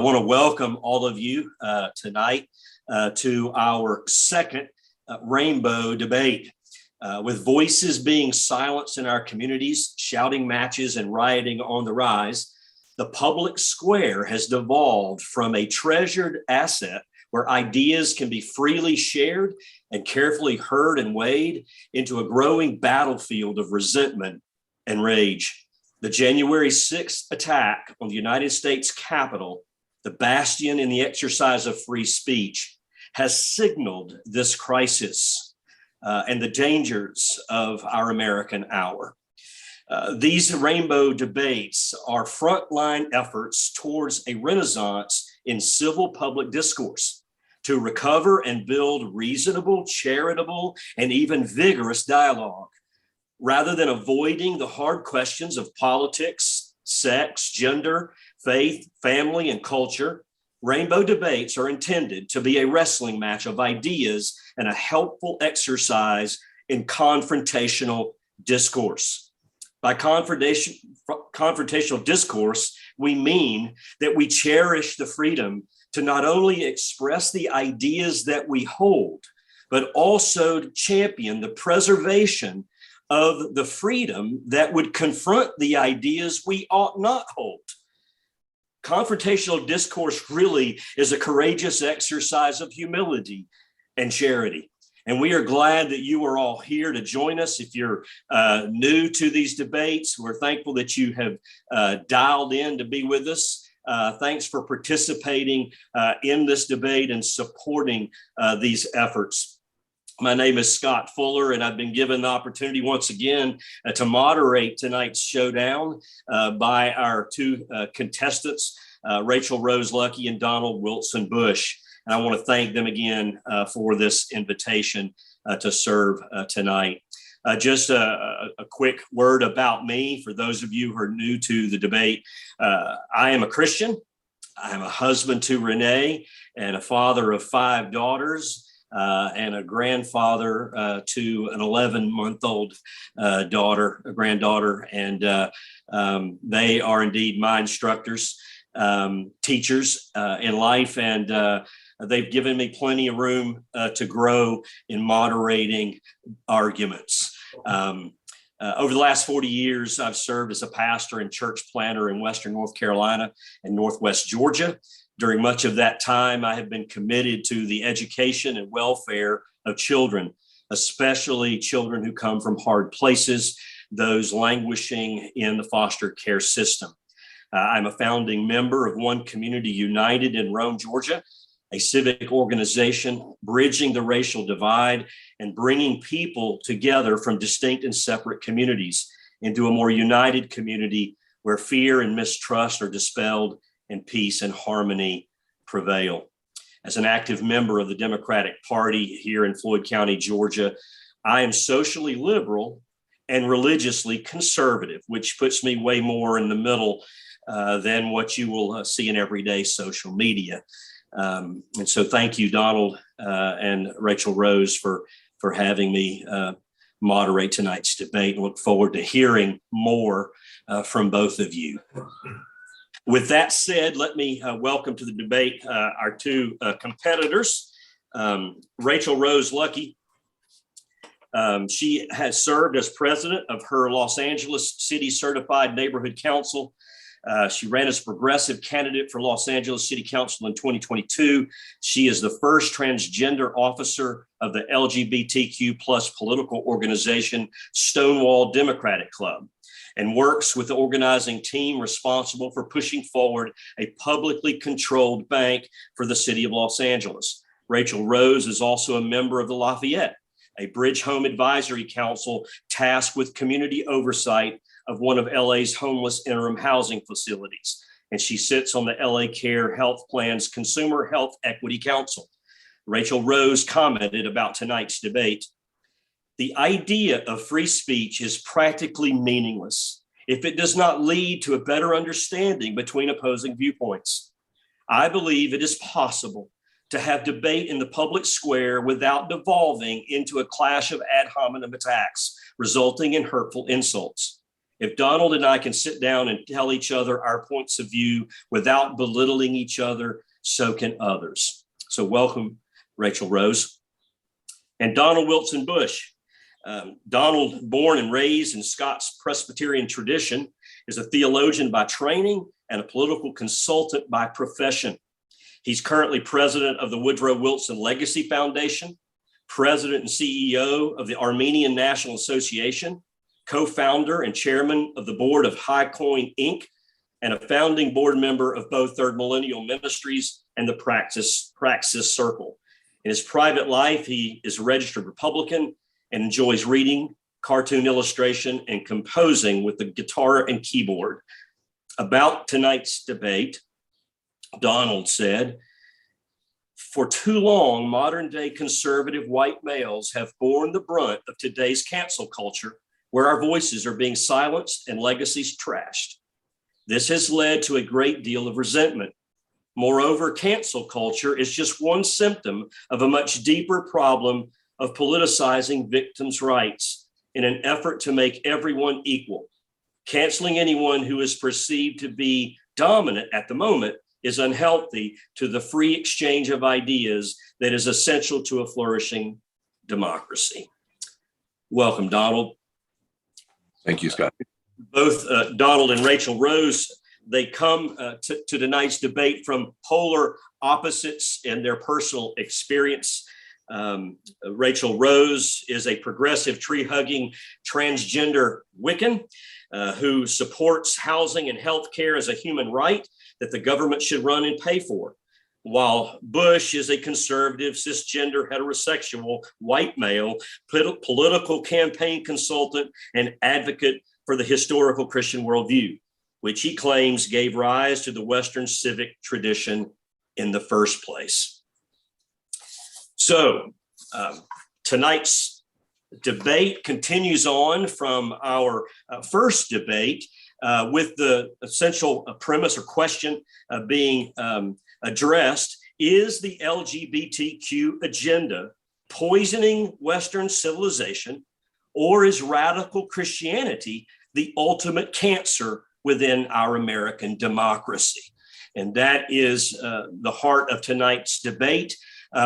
want to welcome all of you tonight to our second rainbow debate. With voices being silenced in our communities, shouting matches and rioting on the rise, the public square has devolved from a treasured asset where ideas can be freely shared and carefully heard and weighed into a growing battlefield of resentment and rage. The January 6th attack on the United States Capitol, the bastion in the exercise of free speech, has signaled this crisis and the dangers of our American hour. These rainbow debates are frontline efforts towards a renaissance in civil public discourse to recover and build reasonable, charitable, and even vigorous dialogue. Rather than avoiding the hard questions of politics, sex, gender, faith, family, and culture, rainbow debates are intended to be a wrestling match of ideas and a helpful exercise in confrontational discourse. By confrontational discourse, we mean that we cherish the freedom to not only express the ideas that we hold, but also to champion the preservation of the freedom that would confront the ideas we ought not hold. Confrontational discourse really is a courageous exercise of humility and charity. And we are glad that you are all here to join us. If you're new to these debates, we're thankful that you have dialed in to be with us. Thanks for participating in this debate and supporting these efforts. My name is Scott Fuller, and I've been given the opportunity once again to moderate tonight's showdown by our two contestants, Rachael Rose Luckey and Donald Wilson Bush. And I want to thank them again for this invitation to serve tonight. Just a quick word about me for those of you who are new to the debate. I am a Christian. I am a husband to Renee and a father of 5 daughters. And a grandfather to an 11-month-old granddaughter. And they are indeed my instructors, teachers in life. And they've given me plenty of room to grow in moderating arguments. Over the last 40 years, I've served as a pastor and church planter in Western North Carolina and Northwest Georgia. During much of that time, I have been committed to the education and welfare of children, especially children who come from hard places, those languishing in the foster care system. I'm a founding member of One Community United in Rome, Georgia, a civic organization bridging the racial divide and bringing people together from distinct and separate communities into a more united community where fear and mistrust are dispelled and peace and harmony prevail. As an active member of the Democratic Party here in Floyd County, Georgia, I am socially liberal and religiously conservative, which puts me way more in the middle than what you will see in everyday social media. And so thank you, Donald and Rachael Rose, for having me moderate tonight's debate. Look forward to hearing more from both of you. With that said, let me welcome to the debate our two competitors. Rachael Rose Luckey. She has served as president of her Los Angeles City Certified Neighborhood Council. She ran as progressive candidate for Los Angeles City Council in 2022. She is the first transgender officer of the LGBTQ plus political organization Stonewall Democratic Club, and works with the organizing team responsible for pushing forward a publicly controlled bank for the city of Los Angeles. Rachael Rose is also a member of the Lafayette, a Bridge Home Advisory Council tasked with community oversight of one of LA's homeless interim housing facilities. And she sits on the LA Care Health Plan's Consumer Health Equity Council. Rachael Rose commented about tonight's debate. The idea of free speech is practically meaningless if it does not lead to a better understanding between opposing viewpoints. I believe it is possible to have debate in the public square without devolving into a clash of ad hominem attacks, resulting in hurtful insults. If Donald and I can sit down and tell each other our points of view without belittling each other, so can others. So welcome, Rachael Rose. And Donald Wilson Bush. Donald, born and raised in Scots Presbyterian tradition, is a theologian by training and a political consultant by profession. He's currently president of the Woodrow Wilson Legacy Foundation, president and CEO of the Armenian National Association, co-founder and chairman of the board of High Coin Inc., and a founding board member of both Third Millennial Ministries and the Praxis Circle. In his private life, he is a registered Republican and enjoys reading, cartoon illustration, and composing with the guitar and keyboard. About tonight's debate, Donald said, "For too long, modern day conservative white males have borne the brunt of today's cancel culture, where our voices are being silenced and legacies trashed. This has led to a great deal of resentment. Moreover, cancel culture is just one symptom of a much deeper problem of politicizing victims' rights in an effort to make everyone equal. Canceling anyone who is perceived to be dominant at the moment is unhealthy to the free exchange of ideas that is essential to a flourishing democracy." Welcome, Donald. Thank you, Scott. Both Donald and Rachael Rose, they come to tonight's debate from polar opposites in their personal experience. Rachael Rose is a progressive, tree-hugging, transgender Wiccan who supports housing and healthcare as a human right that the government should run and pay for, while Bush is a conservative, cisgender, heterosexual, white male, political campaign consultant and advocate for the historical Christian worldview, which he claims gave rise to the Western civic tradition in the first place. So tonight's debate continues on from our first debate with the essential premise or question being addressed: is the LGBTQ agenda poisoning Western civilization, or is radical Christianity the ultimate cancer within our American democracy? And that is the heart of tonight's debate.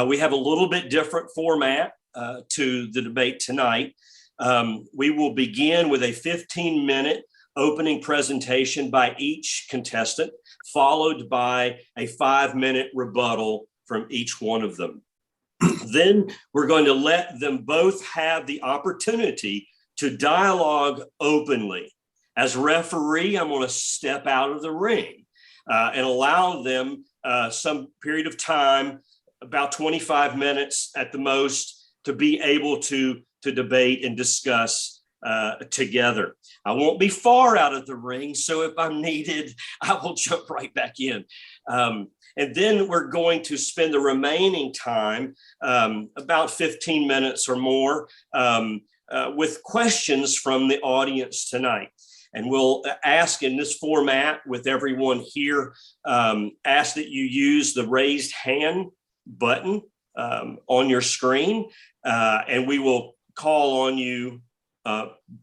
We have a little bit different format to the debate tonight. We will begin with a 15-minute opening presentation by each contestant, followed by a 5-minute rebuttal from each one of them. Then we're going to let them both have the opportunity to dialogue openly. As referee, I'm going to step out of the ring and allow them some period of time, about 25 minutes at the most, to be able to debate and discuss together. I won't be far out of the ring, so if I'm needed, I will jump right back in. And then we're going to spend the remaining time, about 15 minutes or more, with questions from the audience tonight. And we'll ask in this format with everyone here, ask that you use the raised hand button on your screen, and we will call on you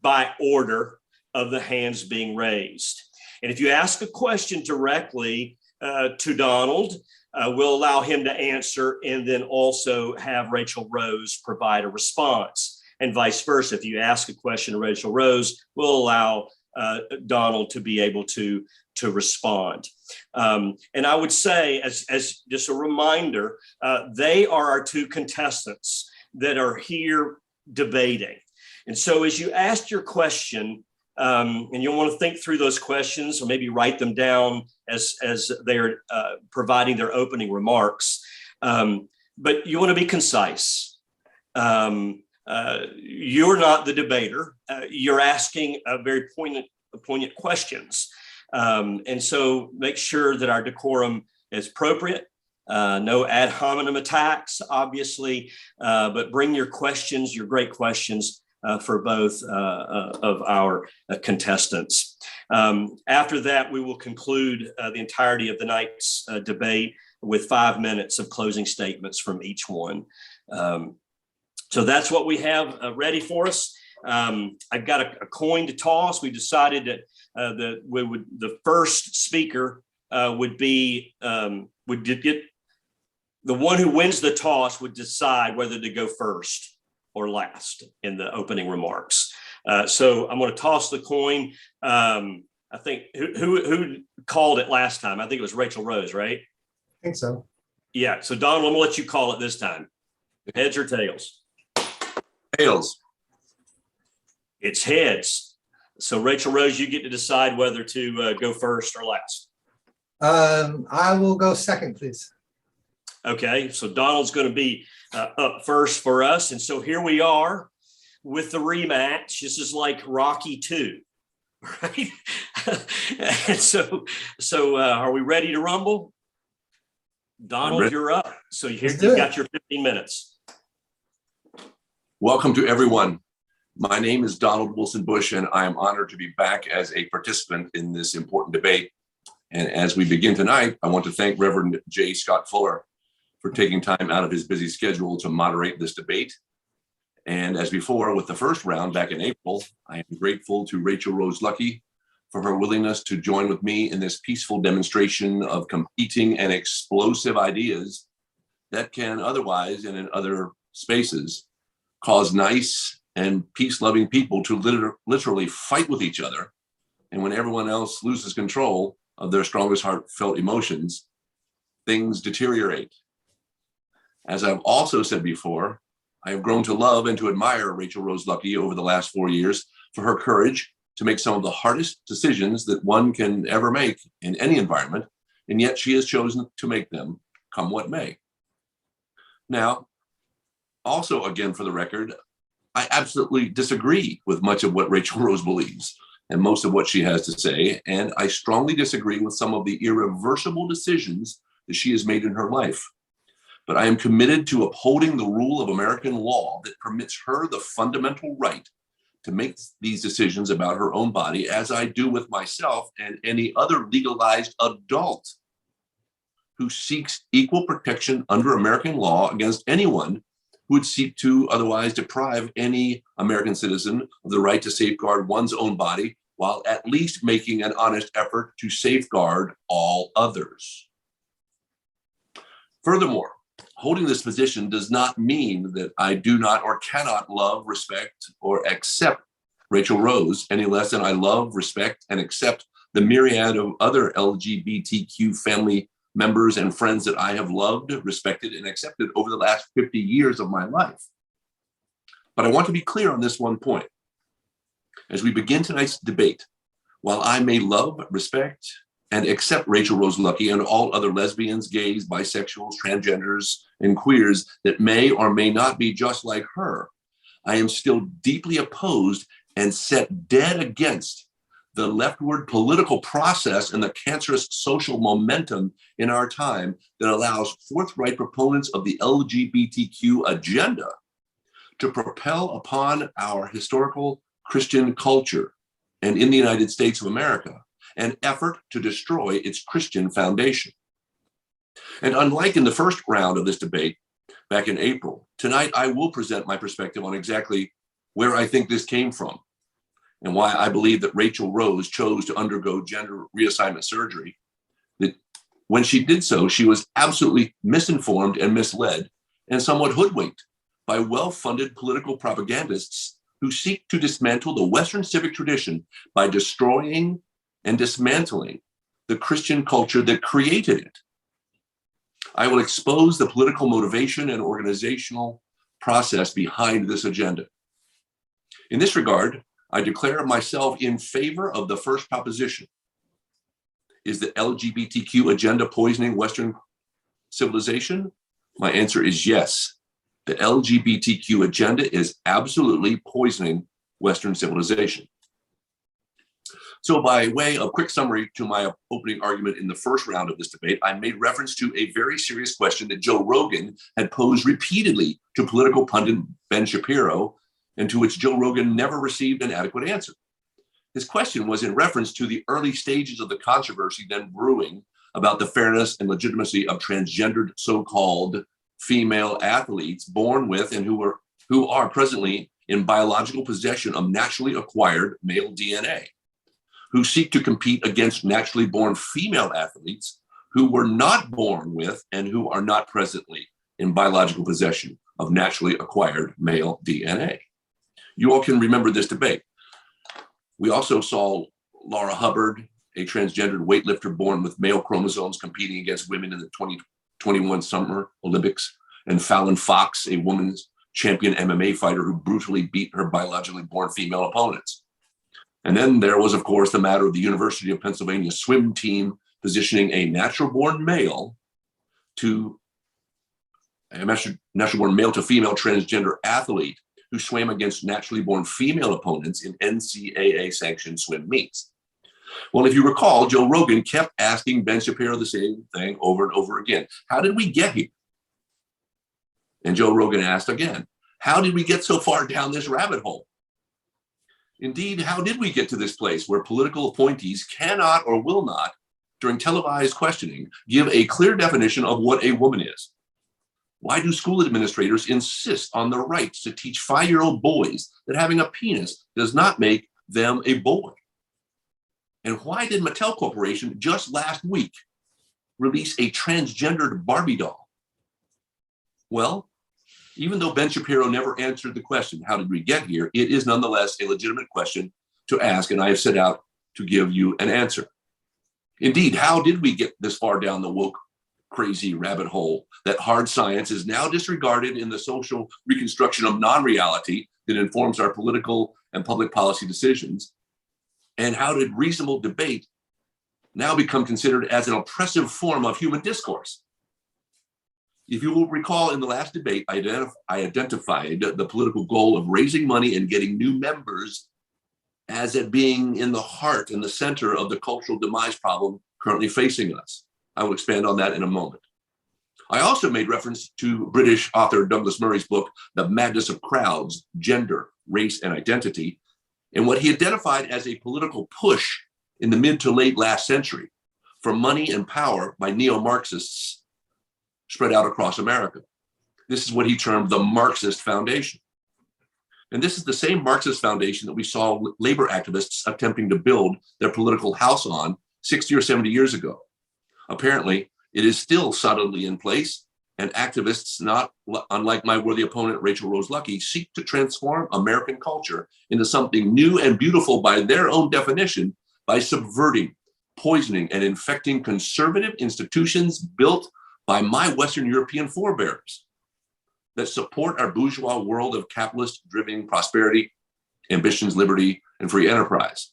by order of the hands being raised. And if you ask a question directly to Donald, we'll allow him to answer and then also have Rachael Rose provide a response, and vice versa. If you ask a question to Rachael Rose, we'll allow Donald to be able to respond. And I would say, as just a reminder, they are our two contestants that are here debating. And so as you ask your question, and you'll want to think through those questions or maybe write them down as they're providing their opening remarks, but you want to be concise. You're not the debater. You're asking very poignant questions. And so make sure that our decorum is appropriate. No ad hominem attacks, obviously, but bring your questions, your great questions, for both of our contestants. After that, we will conclude the entirety of the night's debate with 5 minutes of closing statements from each one. So that's what we have ready for us. I've got a coin to toss. We decided that the first speaker would get the one who wins the toss would decide whether to go first or last in the opening remarks. So I'm going to toss the coin. I think who called it last time? I think it was Rachael Rose, right? I think so. Yeah. So Donald, I'm going to let you call it this time. Heads or tails? Tails. It's heads. So Rachael Rose, you get to decide whether to go first or last. I will go second, please. Okay. So Donald's going to be up first for us. And so here we are with the rematch. This is like Rocky 2, right? And so are we ready to rumble? Donald, you're up. So you've got your 15 minutes. Welcome to everyone. My name is Donald Wilson Bush, and I am honored to be back as a participant in this important debate. And as we begin tonight, I want to thank Reverend J. Scott Fuller for taking time out of his busy schedule to moderate this debate. And as before, with the first round back in April, I am grateful to Rachael Rose Luckey for her willingness to join with me in this peaceful demonstration of competing and explosive ideas that can otherwise, and in other spaces, cause nice and peace-loving people to literally fight with each other. And when everyone else loses control of their strongest heartfelt emotions, things deteriorate. As I've also said before, I have grown to love and to admire Rachael Rose Luckey over the last 4 years for her courage to make some of the hardest decisions that one can ever make in any environment, and yet she has chosen to make them come what may. Now, also again for the record, I absolutely disagree with much of what Rachael Rose believes and most of what she has to say, and I strongly disagree with some of the irreversible decisions that she has made in her life. But I am committed to upholding the rule of American law that permits her the fundamental right to make these decisions about her own body, as I do with myself and any other legalized adult who seeks equal protection under American law against anyone who would seek to otherwise deprive any American citizen of the right to safeguard one's own body, while at least making an honest effort to safeguard all others. Furthermore, holding this position does not mean that I do not or cannot love, respect, or accept Rachael Rose any less than I love, respect, and accept the myriad of other LGBTQ family members and friends that I have loved, respected, and accepted over the last 50 years of my life. But I want to be clear on this one point. As we begin tonight's debate, while I may love, respect, and accept Rachael Rose Luckey and all other lesbians, gays, bisexuals, transgenders, and queers that may or may not be just like her, I am still deeply opposed and set dead against the leftward political process and the cancerous social momentum in our time that allows forthright proponents of the LGBTQ agenda to propel upon our historical Christian culture and in the United States of America an effort to destroy its Christian foundation. And unlike in the first round of this debate back in April, tonight I will present my perspective on exactly where I think this came from and why I believe that Rachael Rose chose to undergo gender reassignment surgery. That when she did so, she was absolutely misinformed and misled and somewhat hoodwinked by well-funded political propagandists who seek to dismantle the Western civic tradition by destroying and dismantling the Christian culture that created it. I will expose the political motivation and organizational process behind this agenda. In this regard, I declare myself in favor of the first proposition. Is the LGBTQ agenda poisoning Western civilization? My answer is yes. The LGBTQ agenda is absolutely poisoning Western civilization. So by way of quick summary to my opening argument in the first round of this debate, I made reference to a very serious question that Joe Rogan had posed repeatedly to political pundit Ben Shapiro, and to which Joe Rogan never received an adequate answer. His question was in reference to the early stages of the controversy then brewing about the fairness and legitimacy of transgendered so-called female athletes born with and who are presently in biological possession of naturally acquired male DNA, who seek to compete against naturally born female athletes who were not born with and who are not presently in biological possession of naturally acquired male DNA. You all can remember this debate. We also saw Laura Hubbard, a transgendered weightlifter born with male chromosomes, competing against women in the 2021 Summer Olympics, and Fallon Fox, a women's champion MMA fighter who brutally beat her biologically born female opponents. And then there was, of course, the matter of the University of Pennsylvania swim team positioning a natural-born male to female transgender athlete who swam against naturally born female opponents in NCAA-sanctioned swim meets. Well, if you recall, Joe Rogan kept asking Ben Shapiro the same thing over and over again. How did we get here? And Joe Rogan asked again, how did we get so far down this rabbit hole? Indeed, how did we get to this place where political appointees cannot or will not, during televised questioning, give a clear definition of what a woman is? Why do school administrators insist on the rights to teach 5-year-old boys that having a penis does not make them a boy? And why did Mattel Corporation just last week release a transgendered Barbie doll? Well, even though Ben Shapiro never answered the question, how did we get here? It is nonetheless a legitimate question to ask, and I have set out to give you an answer. Indeed, how did we get this far down the woke, crazy rabbit hole that hard science is now disregarded in the social reconstruction of non-reality that informs our political and public policy decisions? And how did reasonable debate now become considered as an oppressive form of human discourse? If you will recall, in the last debate, I identified the political goal of raising money and getting new members as it being in the heart and the center of the cultural demise problem currently facing us. I will expand on that in a moment. I also made reference to British author Douglas Murray's book, The Madness of Crowds, Gender, Race, and Identity, and what he identified as a political push in the mid to late last century for money and power by neo-Marxists spread out across America. This is what he termed the Marxist Foundation. And this is the same Marxist foundation that we saw labor activists attempting to build their political house on 60 or 70 years ago. Apparently, it is still solidly in place, and activists, not unlike my worthy opponent, Rachael Rose Luckey, seek to transform American culture into something new and beautiful by their own definition by subverting, poisoning, and infecting conservative institutions built by my Western European forebears that support our bourgeois world of capitalist-driven prosperity, ambitions, liberty, and free enterprise,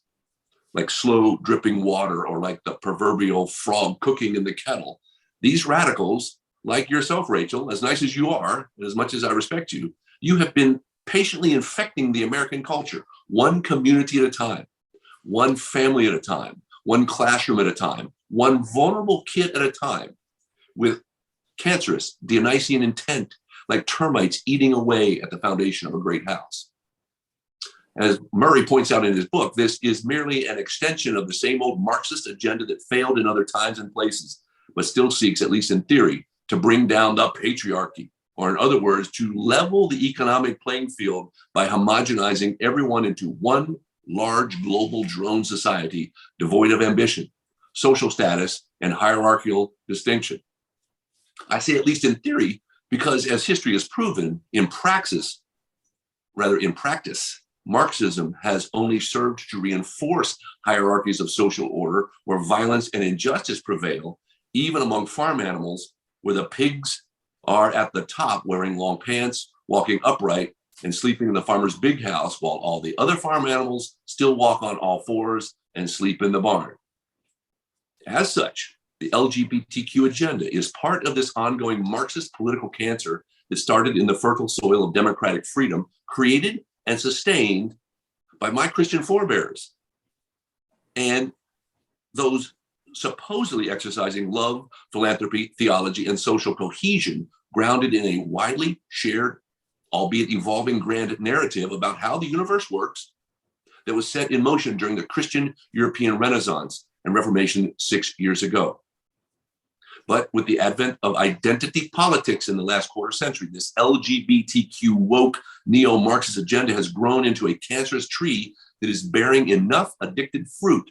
like slow dripping water or like the proverbial frog cooking in the kettle. These radicals, like yourself, Rachel, as nice as you are, and as much as I respect you, you have been patiently infecting the American culture, one community at a time, one family at a time, one classroom at a time, one vulnerable kid at a time, with cancerous Dionysian intent, like termites eating away at the foundation of a great house. As Murray points out in his book, this is merely an extension of the same old Marxist agenda that failed in other times and places, but still seeks, at least in theory, to bring down the patriarchy, or in other words, to level the economic playing field by homogenizing everyone into one large global drone society devoid of ambition, social status, and hierarchical distinction. I say at least in theory, because as history has proven, in practice, Marxism has only served to reinforce hierarchies of social order where violence and injustice prevail, even among farm animals, where the pigs are at the top wearing long pants, walking upright, and sleeping in the farmer's big house, while all the other farm animals still walk on all fours and sleep in the barn. As such, the LGBTQ agenda is part of this ongoing Marxist political cancer that started in the fertile soil of democratic freedom, created and sustained by my Christian forebears and those supposedly exercising love, philanthropy, theology, and social cohesion grounded in a widely shared, albeit evolving grand narrative about how the universe works that was set in motion during the Christian European Renaissance and Reformation 6 years ago. But with the advent of identity politics in the last quarter century, this LGBTQ woke neo-Marxist agenda has grown into a cancerous tree that is bearing enough addicted fruit,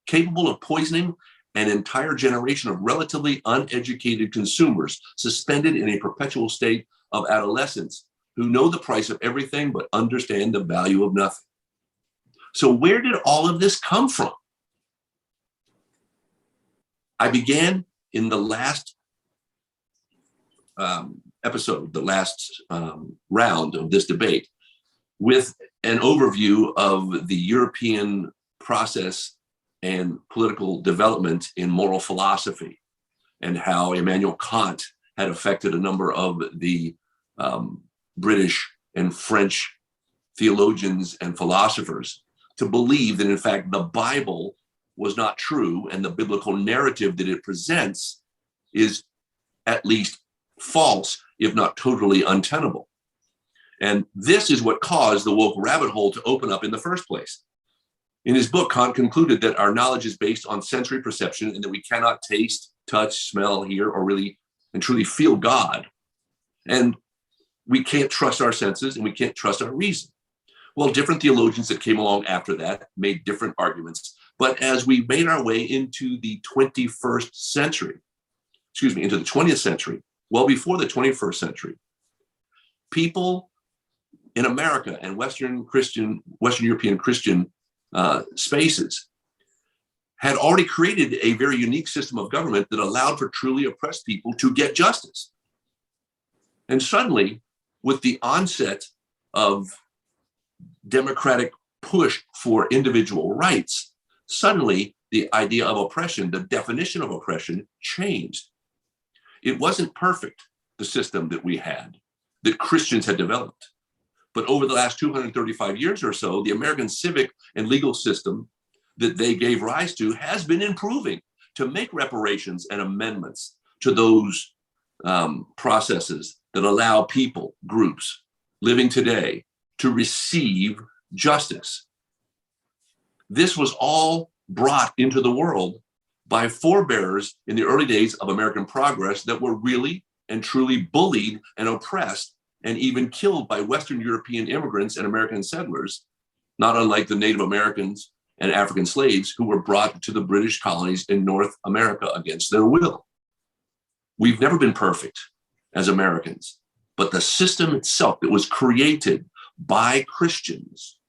capable of poisoning an entire generation of relatively uneducated consumers, suspended in a perpetual state of adolescence, who know the price of everything but understand the value of nothing. So where did all of this come from? I began in the last episode, the last round of this debate, with an overview of the European process and political development in moral philosophy, and how Immanuel Kant had affected a number of the British and French theologians and philosophers to believe that, in fact, the Bible was not true, and the biblical narrative that it presents is at least false, if not totally untenable. And this is what caused the woke rabbit hole to open up in the first place. In his book, Kant concluded that our knowledge is based on sensory perception and that we cannot taste, touch, smell, hear, or really and truly feel God. And we can't trust our senses and we can't trust our reason. Well, different theologians that came along after that made different arguments. But as we made our way into the 21st century, into the 20th century, well before the 21st century, people in America and Western European Christian spaces had already created a very unique system of government that allowed for truly oppressed people to get justice. And suddenly, with the onset of democratic push for individual rights, suddenly the idea of oppression, the definition of oppression, changed. It wasn't perfect, the system that we had, that Christians had developed. But over the last 235 years or so, the American civic and legal system that they gave rise to has been improving to make reparations and amendments to those processes that allow people, groups living today to receive justice. This was all brought into the world by forebears in the early days of American progress that were really and truly bullied and oppressed and even killed by Western European immigrants and American settlers, not unlike the Native Americans and African slaves who were brought to the British colonies in North America against their will. We've never been perfect as Americans, but the system itself that was created by Christians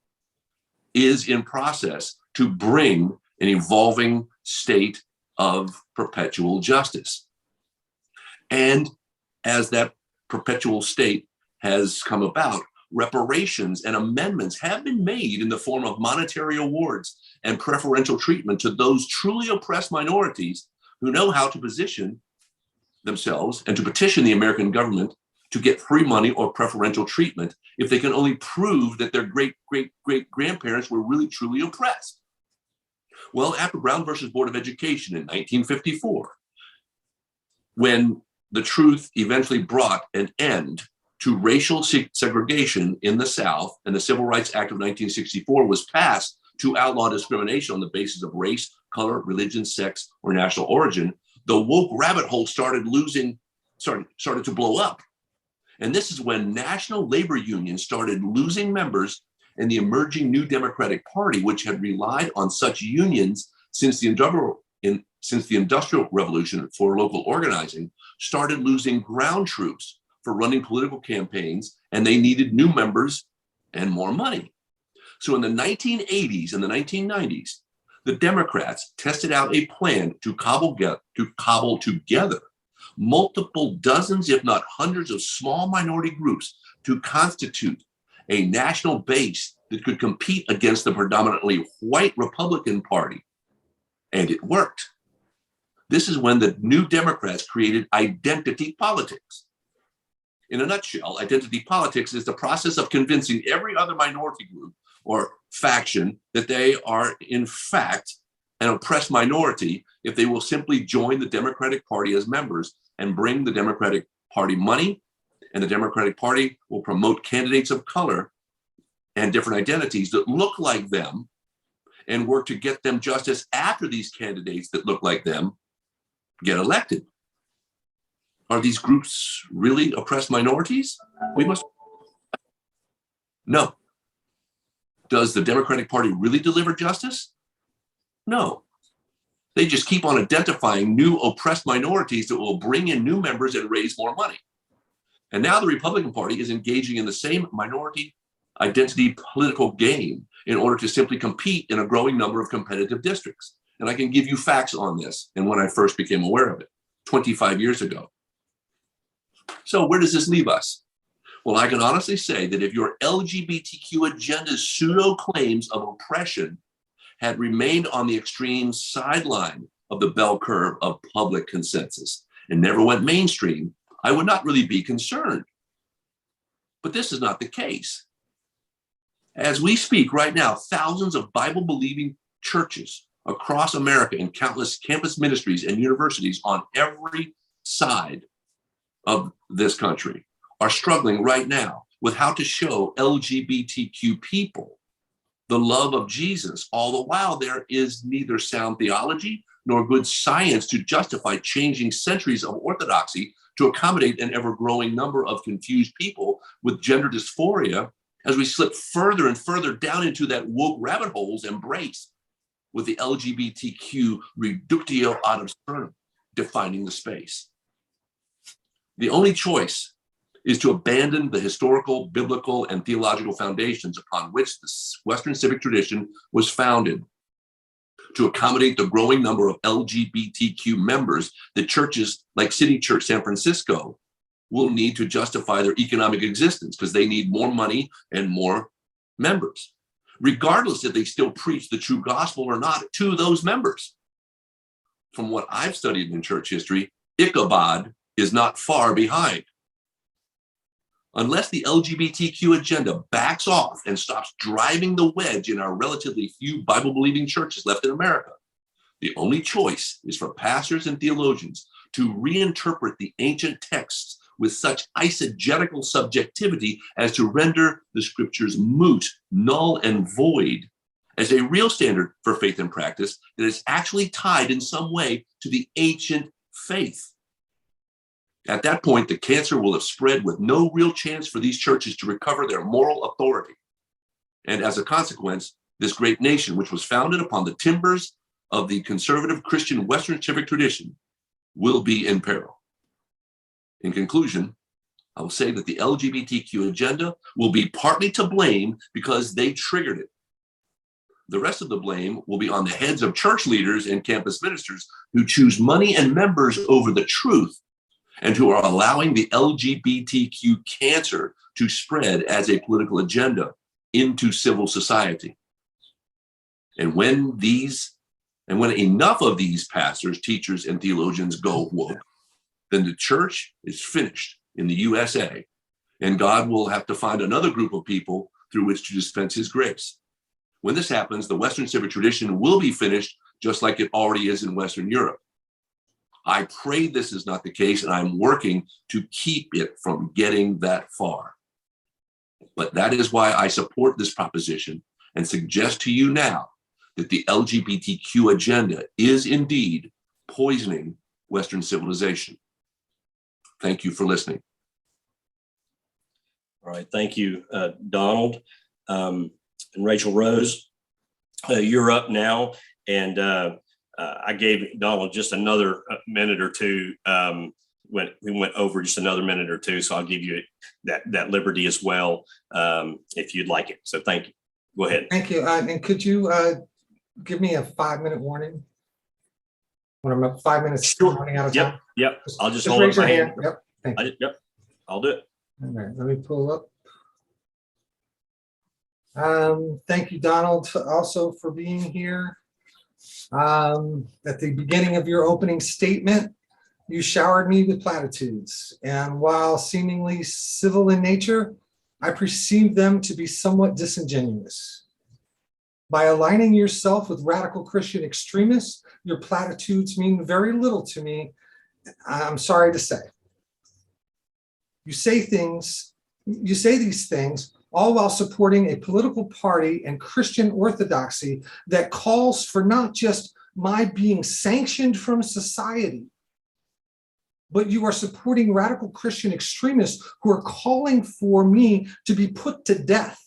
is in process to bring an evolving state of perpetual justice. And as that perpetual state has come about, reparations and amendments have been made in the form of monetary awards and preferential treatment to those truly oppressed minorities who know how to position themselves and to petition the American government to get free money or preferential treatment if they can only prove that their great-great-great-grandparents were really truly oppressed. Well, after Brown versus Board of Education in 1954, when the truth eventually brought an end to racial segregation in the South, and the Civil Rights Act of 1964 was passed to outlaw discrimination on the basis of race, color, religion, sex, or national origin, the woke rabbit hole started to blow up. And this is when national labor unions started losing members, and the emerging New Democratic Party, which had relied on such unions since the Industrial Revolution for local organizing, started losing ground troops for running political campaigns, and they needed new members and more money. So in the 1980s and the 1990s, the Democrats tested out a plan to cobble together multiple dozens, if not hundreds, of small minority groups to constitute a national base that could compete against the predominantly white Republican Party. And it worked. This is when the New Democrats created identity politics. In a nutshell, identity politics is the process of convincing every other minority group or faction that they are, in fact, an oppressed minority if they will simply join the Democratic Party as members and bring the Democratic Party money, and the Democratic Party will promote candidates of color and different identities that look like them and work to get them justice after these candidates that look like them get elected. Are these groups really oppressed minorities? We must. No. Does the Democratic Party really deliver justice? No. They just keep on identifying new oppressed minorities that will bring in new members and raise more money. And now the Republican Party is engaging in the same minority identity political game in order to simply compete in a growing number of competitive districts. And I can give you facts on this and when I first became aware of it 25 years ago. So where does this leave us? Well, I can honestly say that if your LGBTQ agenda's pseudo claims of oppression had remained on the extreme sideline of the bell curve of public consensus and never went mainstream, I would not really be concerned. But this is not the case. As we speak right now, thousands of Bible-believing churches across America and countless campus ministries and universities on every side of this country are struggling right now with how to show LGBTQ people the love of Jesus, all the while there is neither sound theology nor good science to justify changing centuries of orthodoxy to accommodate an ever-growing number of confused people with gender dysphoria as we slip further and further down into that woke rabbit hole's embrace with the LGBTQ reductio ad absurdum defining the space. The only choice is to abandon the historical, biblical, and theological foundations upon which the Western civic tradition was founded to accommodate the growing number of LGBTQ members that churches like City Church San Francisco will need to justify their economic existence because they need more money and more members, regardless if they still preach the true gospel or not to those members. From what I've studied in church history, Ichabod is not far behind. Unless the LGBTQ agenda backs off and stops driving the wedge in our relatively few Bible-believing churches left in America, the only choice is for pastors and theologians to reinterpret the ancient texts with such eisegetical subjectivity as to render the scriptures moot, null, and void as a real standard for faith and practice that is actually tied in some way to the ancient faith. At that point, the cancer will have spread with no real chance for these churches to recover their moral authority. And as a consequence, this great nation, which was founded upon the timbers of the conservative Christian Western civic tradition, will be in peril. In conclusion, I will say that the LGBTQ agenda will be partly to blame because they triggered it. The rest of the blame will be on the heads of church leaders and campus ministers who choose money and members over the truth and who are allowing the LGBTQ cancer to spread as a political agenda into civil society. And when enough of these pastors, teachers, and theologians go woke, then the church is finished in the USA, and God will have to find another group of people through which to dispense his grace. When this happens, the Western civic tradition will be finished just like it already is in Western Europe. I pray this is not the case, and I'm working to keep it from getting that far. But that is why I support this proposition and suggest to you now that the LGBTQ agenda is indeed poisoning Western civilization. Thank you for listening. All right, thank you, Donald. And Rachael Rose, you're up now, and I gave Donald just another minute or two. When we went over just another minute or two, so I'll give you that liberty as well, if you'd like it. So thank you. Go ahead. Thank you. And could you give me a 5-minute warning when I'm up 5 minutes running out of time? Yep. I'll just Just hold raise up your my hand. Yep. Thank you. Yep. I'll do it. All right. Let me pull up. Thank you, Donald, also for being here. At the beginning of your opening statement, you showered me with platitudes, and while seemingly civil in nature, I perceive them to be somewhat disingenuous. By aligning yourself with radical Christian extremists, your platitudes mean very little to me, I'm sorry to say. You say these things all while supporting a political party and Christian orthodoxy that calls for not just my being sanctioned from society, but you are supporting radical Christian extremists who are calling for me to be put to death,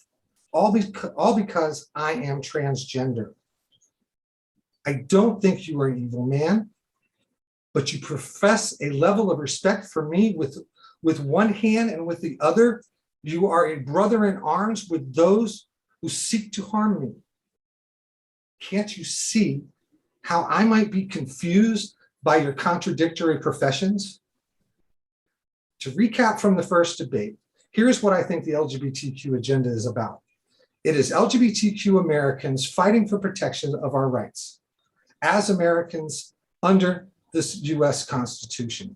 all because I am transgender. I don't think you are an evil man, but you profess a level of respect for me with one hand, and with the other, you are a brother in arms with those who seek to harm me. Can't you see how I might be confused by your contradictory professions? To recap from the first debate, here's what I think the LGBTQ agenda is about. It is LGBTQ Americans fighting for protection of our rights as Americans under this US Constitution.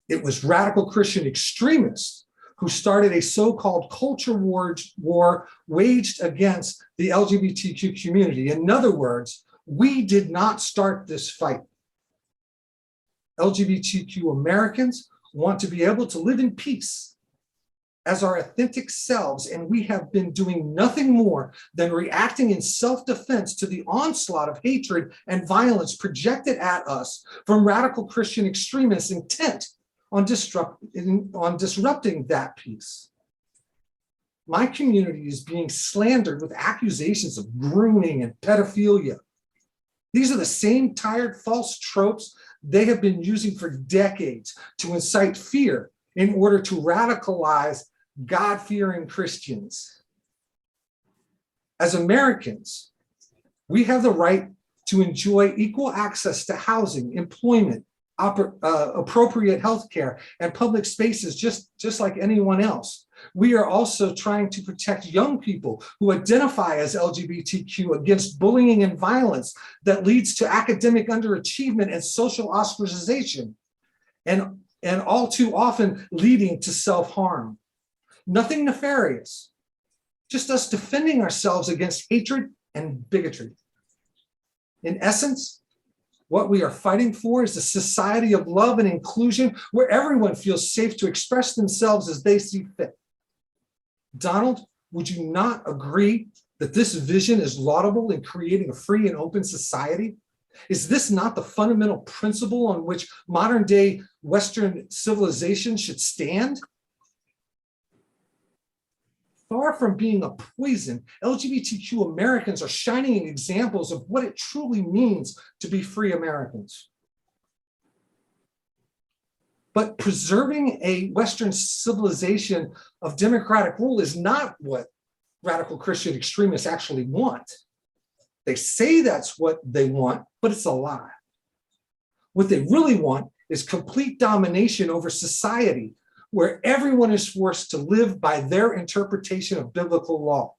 It was radical Christian extremists who started a so-called culture war waged against the LGBTQ community. In other words, we did not start this fight. LGBTQ Americans want to be able to live in peace as our authentic selves, and we have been doing nothing more than reacting in self-defense to the onslaught of hatred and violence projected at us from radical Christian extremists intent on disrupting that peace. My community is being slandered with accusations of grooming and pedophilia. These are the same tired false tropes they have been using for decades to incite fear in order to radicalize God-fearing Christians. As Americans, we have the right to enjoy equal access to housing, employment, appropriate health care, and public spaces just like anyone else. We are also trying to protect young people who identify as LGBTQ against bullying and violence that leads to academic underachievement and social ostracization, and all too often leading to self-harm. Nothing nefarious, just us defending ourselves against hatred and bigotry. In essence, what we are fighting for is a society of love and inclusion where everyone feels safe to express themselves as they see fit. Donald, would you not agree that this vision is laudable in creating a free and open society? Is this not the fundamental principle on which modern day Western civilization should stand? Far from being a poison, LGBTQ Americans are shining examples of what it truly means to be free Americans. But preserving a Western civilization of democratic rule is not what radical Christian extremists actually want. They say that's what they want, but it's a lie. What they really want is complete domination over society, where everyone is forced to live by their interpretation of biblical law.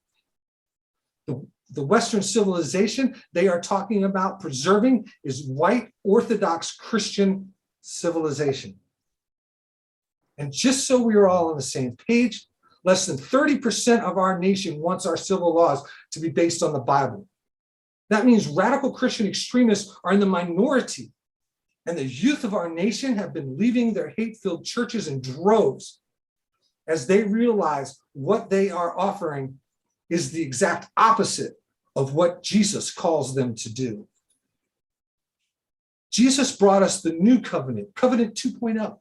The Western civilization they are talking about preserving is white Orthodox Christian civilization. And just so we are all on the same page, less than 30% of our nation wants our civil laws to be based on the Bible. That means radical Christian extremists are in the minority, and the youth of our nation have been leaving their hate-filled churches in droves as they realize what they are offering is the exact opposite of what Jesus calls them to do. Jesus brought us the new covenant, covenant 2.0,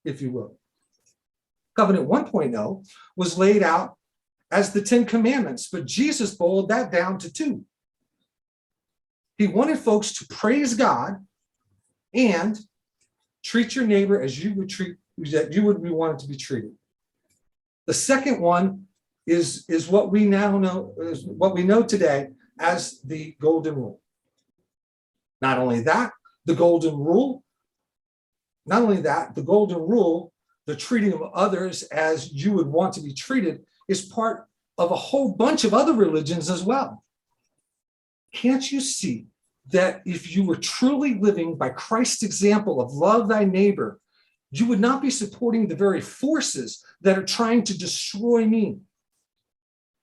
if you will. Covenant 1.0 was laid out as the 10 Commandments, but Jesus boiled that down to 2. He wanted folks to praise God and treat your neighbor as you would be wanted to be treated. The second one is what we now know, is what we know today as the golden rule. Not only that, the golden rule, the treating of others as you would want to be treated, is part of a whole bunch of other religions as well. Can't you see that if you were truly living by Christ's example of love thy neighbor, you would not be supporting the very forces that are trying to destroy me?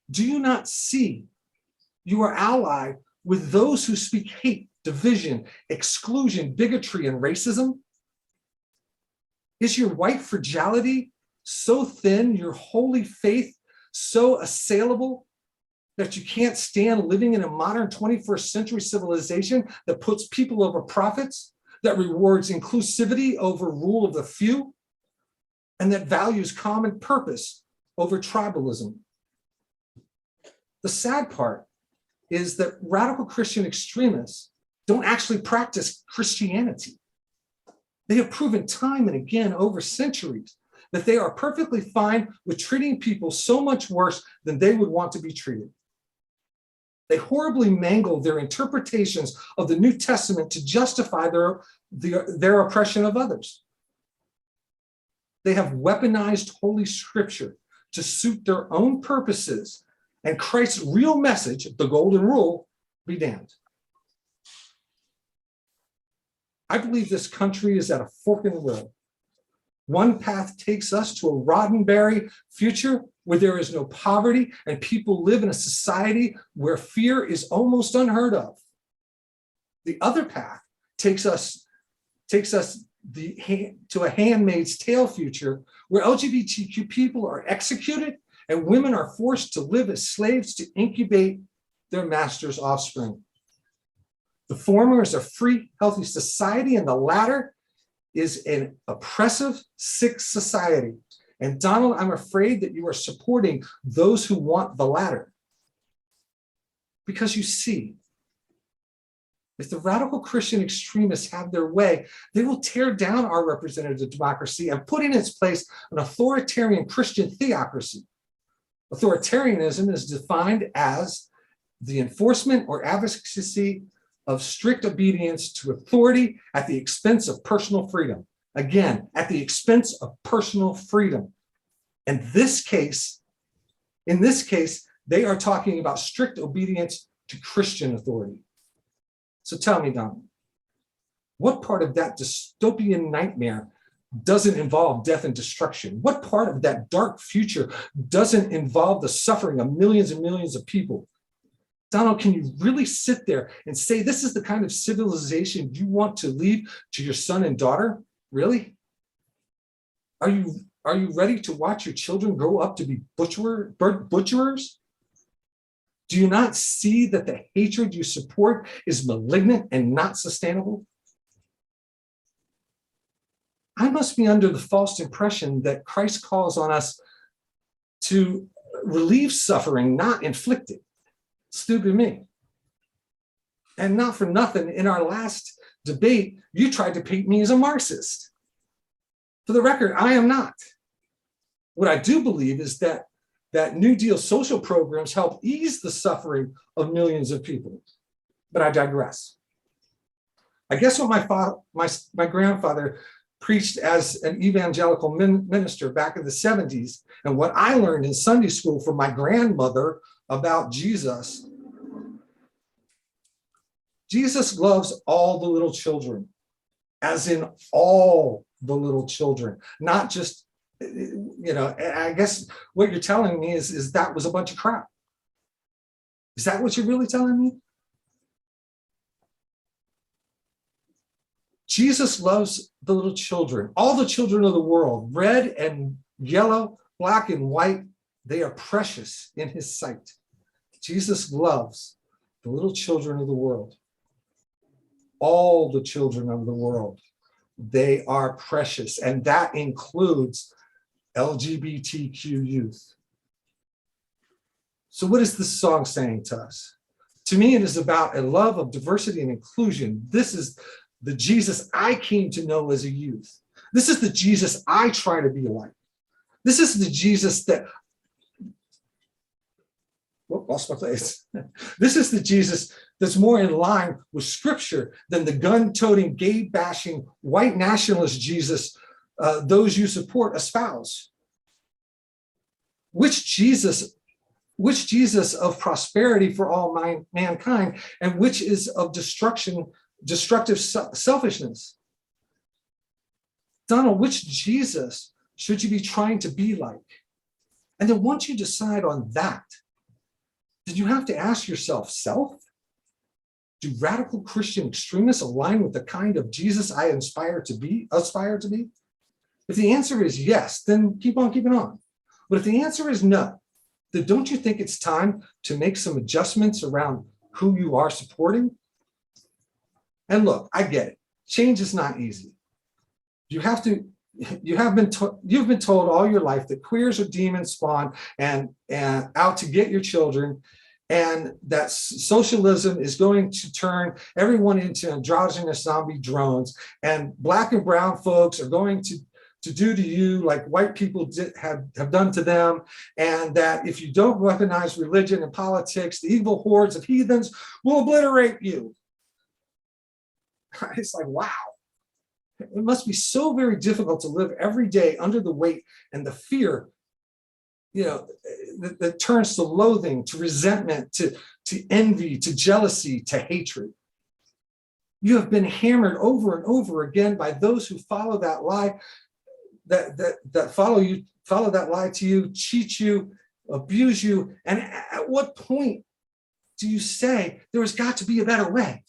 Do you not see you are allied with those who speak hate, division, exclusion, bigotry, and racism? Is your white fragility so thin, your holy faith so assailable, that you can't stand living in a modern 21st century civilization that puts people over profits, that rewards inclusivity over rule of the few, and that values common purpose over tribalism. The sad part is that radical Christian extremists don't actually practice Christianity. They have proven time and again over centuries that they are perfectly fine with treating people so much worse than they would want to be treated. They horribly mangle their interpretations of the New Testament to justify their oppression of others. They have weaponized Holy Scripture to suit their own purposes, and Christ's real message, the golden rule, be damned. I believe this country is at a fork in the road. One path takes us to a Roddenberry future where there is no poverty and people live in a society where fear is almost unheard of. The other path takes us to a Handmaid's Tale future where LGBTQ people are executed and women are forced to live as slaves to incubate their master's offspring. The former is a free, healthy society, and the latter is an oppressive, sick society. And Donald, I'm afraid that you are supporting those who want the latter. Because you see, if the radical Christian extremists have their way, they will tear down our representative democracy and put in its place an authoritarian Christian theocracy. Authoritarianism is defined as the enforcement or advocacy of strict obedience to authority at the expense of personal freedom. Again, at the expense of personal freedom. In this case, they are talking about strict obedience to Christian authority. So tell me, Don, what part of that dystopian nightmare doesn't involve death and destruction? What part of that dark future doesn't involve the suffering of millions and millions of people? Donald, can you really sit there and say this is the kind of civilization you want to leave to your son and daughter? Really? Are you ready to watch your children grow up to be butcherers? Do you not see that the hatred you support is malignant and not sustainable? I must be under the false impression that Christ calls on us to relieve suffering, not inflict it. Stupid me. And not for nothing, in our last debate, you tried to paint me as a Marxist. For the record, I am not. What I do believe is that New Deal social programs help ease the suffering of millions of people. But I digress. I guess what my grandfather preached as an evangelical minister back in the 70s, and what I learned in Sunday school from my grandmother about Jesus. Jesus loves all the little children, as in all the little children, not just, I guess what you're telling me is that was a bunch of crap. Is that what you're really telling me? Jesus loves the little children, all the children of the world, red and yellow, black and white. They are precious in his sight. Jesus loves the little children of the world. All the children of the world. They are precious, and that includes LGBTQ youth. So what is this song saying to us? To me, it is about a love of diversity and inclusion. This is the Jesus I came to know as a youth. This is the Jesus I try to be like. This is the Jesus that, lost my place. This is the Jesus that's more in line with scripture than the gun-toting, gay-bashing, white nationalist Jesus those you support espouse. Which Jesus of prosperity for all mankind, and which is of destructive selfishness? Donald, which Jesus should you be trying to be like? And then once you decide on that, did you have to ask yourself, self? Do radical Christian extremists align with the kind of Jesus I aspire to be? If the answer is yes, then keep on keeping on. But if the answer is no, then don't you think it's time to make some adjustments around who you are supporting? And look, I get it. Change is not easy. You've been told all your life that queers are demon spawn and out to get your children, and that socialism is going to turn everyone into androgynous zombie drones, and black and brown folks are going to do to you like white people have done to them, and that if you don't recognize religion and politics, the evil hordes of heathens will obliterate you. It's like, wow. It must be so very difficult to live every day under the weight and the fear, that turns to loathing, to resentment, to envy, to jealousy, to hatred. You have been hammered over and over again by those who follow that lie, that follow that lie to you, cheat you, abuse you. And at what point do you say there has got to be a better way?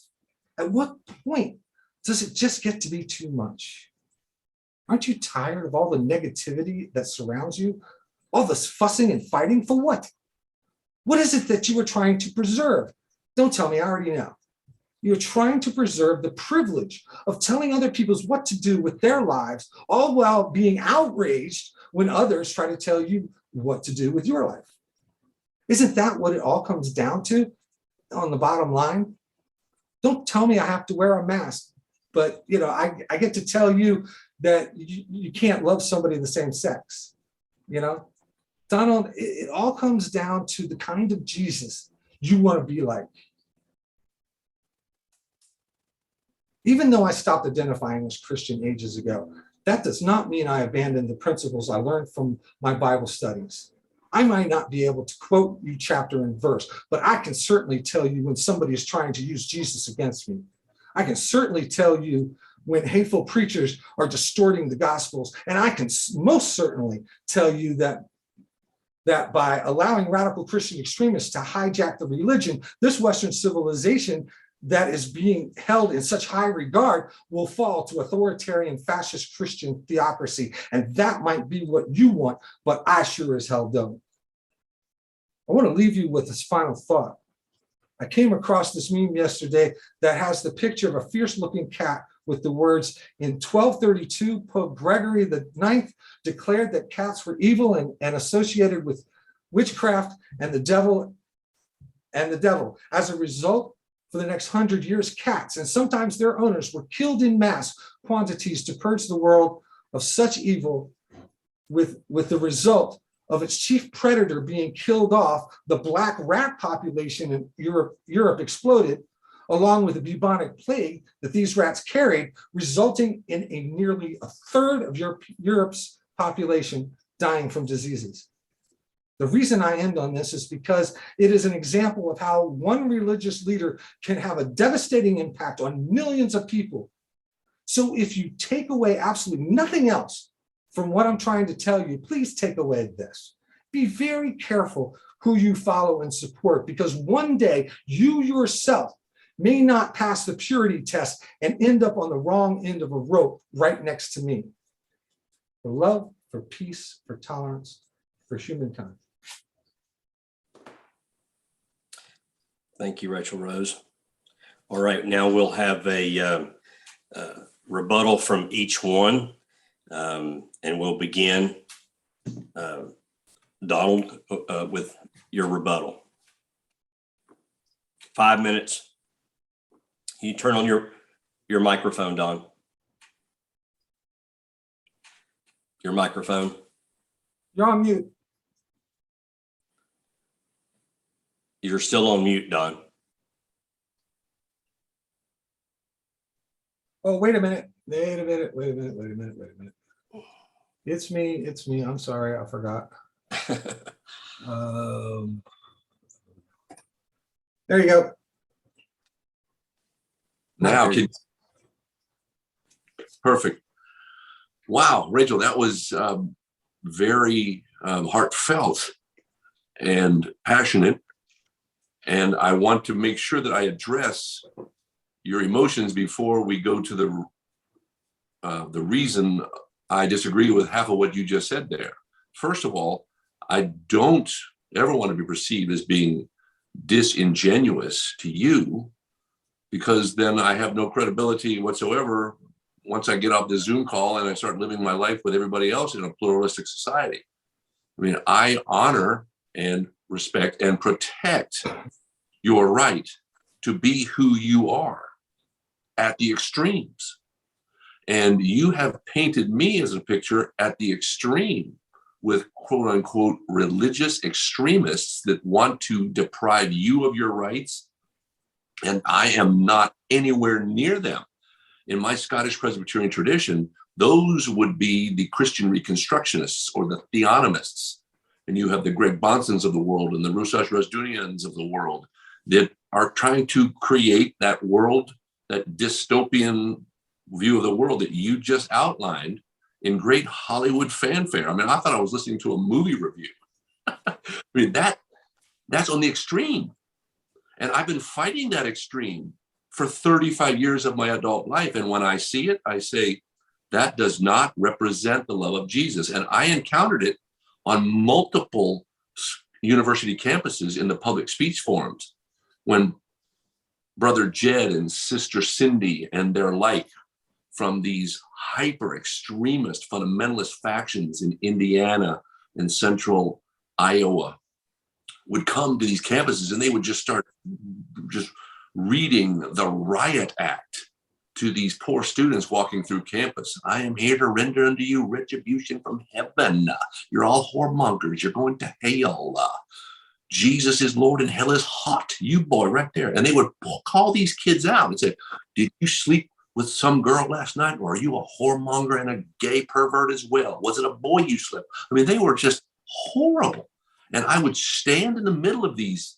At what point does it just get to be too much? Aren't you tired of all the negativity that surrounds you? All this fussing and fighting for what? What is it that you are trying to preserve? Don't tell me, I already know. You're trying to preserve the privilege of telling other people what to do with their lives, all while being outraged when others try to tell you what to do with your life. Isn't that what it all comes down to on the bottom line? Don't tell me I have to wear a mask, but I get to tell you that you can't love somebody of the same sex. Donald, it all comes down to the kind of Jesus you want to be like. Even though I stopped identifying as Christian ages ago, that does not mean I abandoned the principles I learned from my Bible studies. I might not be able to quote you chapter and verse, but I can certainly tell you when somebody is trying to use Jesus against me. I can certainly tell you when hateful preachers are distorting the gospels, and I can most certainly tell you that by allowing radical Christian extremists to hijack the religion, this Western civilization that is being held in such high regard will fall to authoritarian fascist Christian theocracy. And that might be what you want, but I sure as hell don't. I want to leave you with this final thought. I came across this meme yesterday that has the picture of a fierce looking cat with the words, in 1232, Pope Gregory IX declared that cats were evil and associated with witchcraft and the devil. As a result, for the next 100 years, cats and sometimes their owners were killed in mass quantities to purge the world of such evil, with the result of its chief predator being killed off. The black rat population in Europe exploded, along with the bubonic plague that these rats carried, resulting in nearly a third of Europe's population dying from diseases. The reason I end on this is because it is an example of how one religious leader can have a devastating impact on millions of people. So if you take away absolutely nothing else from what I'm trying to tell you, please take away this. Be very careful who you follow and support, because one day you yourself may not pass the purity test and end up on the wrong end of a rope right next to me. For love, for peace, for tolerance, for humankind. Thank you, Rachael Rose. All right, now we'll have a rebuttal from each one, and we'll begin, Donald, with your rebuttal. 5 minutes. Can you turn on your microphone, Don? Your microphone. You're on mute. You're still on mute, Don. Oh, wait a minute. Wait a minute. It's me. I'm sorry, I forgot. There you go. Now, perfect. Wow, Rachel, that was very heartfelt and passionate. And I want to make sure that I address your emotions before we go to the reason I disagree with half of what you just said there. First of all, I don't ever want to be perceived as being disingenuous to you. because then I have no credibility whatsoever once I get off the Zoom call and I start living my life with everybody else in a pluralistic society. I mean, I honor and respect and protect your right to be who you are at the extremes. And you have painted me as a picture at the extreme with quote unquote religious extremists that want to deprive you of your rights. And I am not anywhere near them. In my Scottish Presbyterian tradition, those would be the Christian Reconstructionists or the Theonomists. And you have the Greg Bonsons of the world and the Rousas Rasdunians of the world that are trying to create that world, that dystopian view of the world that you just outlined in great Hollywood fanfare. I mean, I thought I was listening to a movie review. I mean, that's on the extreme. And I've been fighting that extreme for 35 years of my adult life. And when I see it, I say, that does not represent the love of Jesus. And I encountered it on multiple university campuses in the public speech forums when Brother Jed and Sister Cindy and their like from these hyper extremist fundamentalist factions in Indiana and central Iowa would come to these campuses and they would just start just reading the riot act to these poor students walking through campus. I am here to render unto you retribution from heaven. You're all whoremongers. You're going to hell. Jesus is Lord and hell is hot. You boy right there. And they would call these kids out and say, did you sleep with some girl last night? Or are you a whoremonger and a gay pervert as well? Was it a boy you slept? I mean, they were just horrible. And I would stand in the middle of these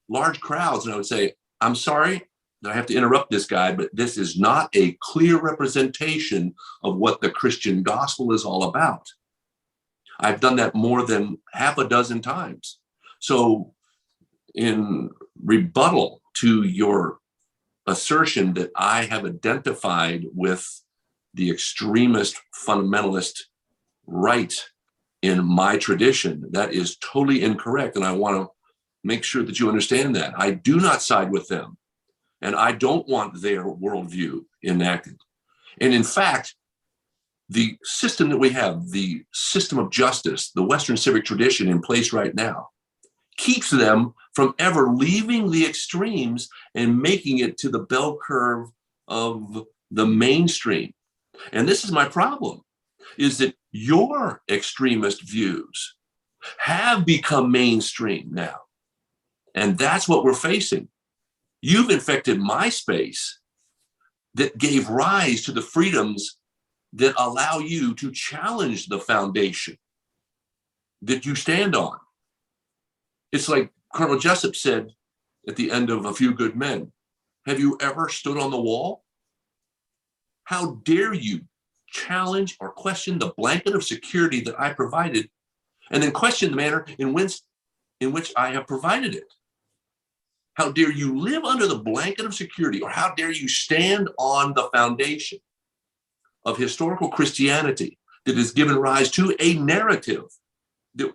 large crowds and I would say, I'm sorry that I have to interrupt this guy, but this is not a clear representation of what the Christian gospel is all about. I've done that more than half a dozen times. So in rebuttal to your assertion that I have identified with the extremist fundamentalist right in my tradition, that is totally incorrect. And I want to make sure that you understand that. I do not side with them. And I don't want their worldview enacted. And in fact, the system that we have, the system of justice, the Western civic tradition in place right now, keeps them from ever leaving the extremes and making it to the bell curve of the mainstream. And this is my problem, is that your extremist views have become mainstream now. And that's what we're facing. You've infected my space that gave rise to the freedoms that allow you to challenge the foundation that you stand on. It's like Colonel Jessup said at the end of A Few Good Men, have you ever stood on the wall? How dare you challenge or question the blanket of security that I provided, and then question the manner in which I have provided it? How dare you live under the blanket of security, or how dare you stand on the foundation of historical Christianity that has given rise to a narrative that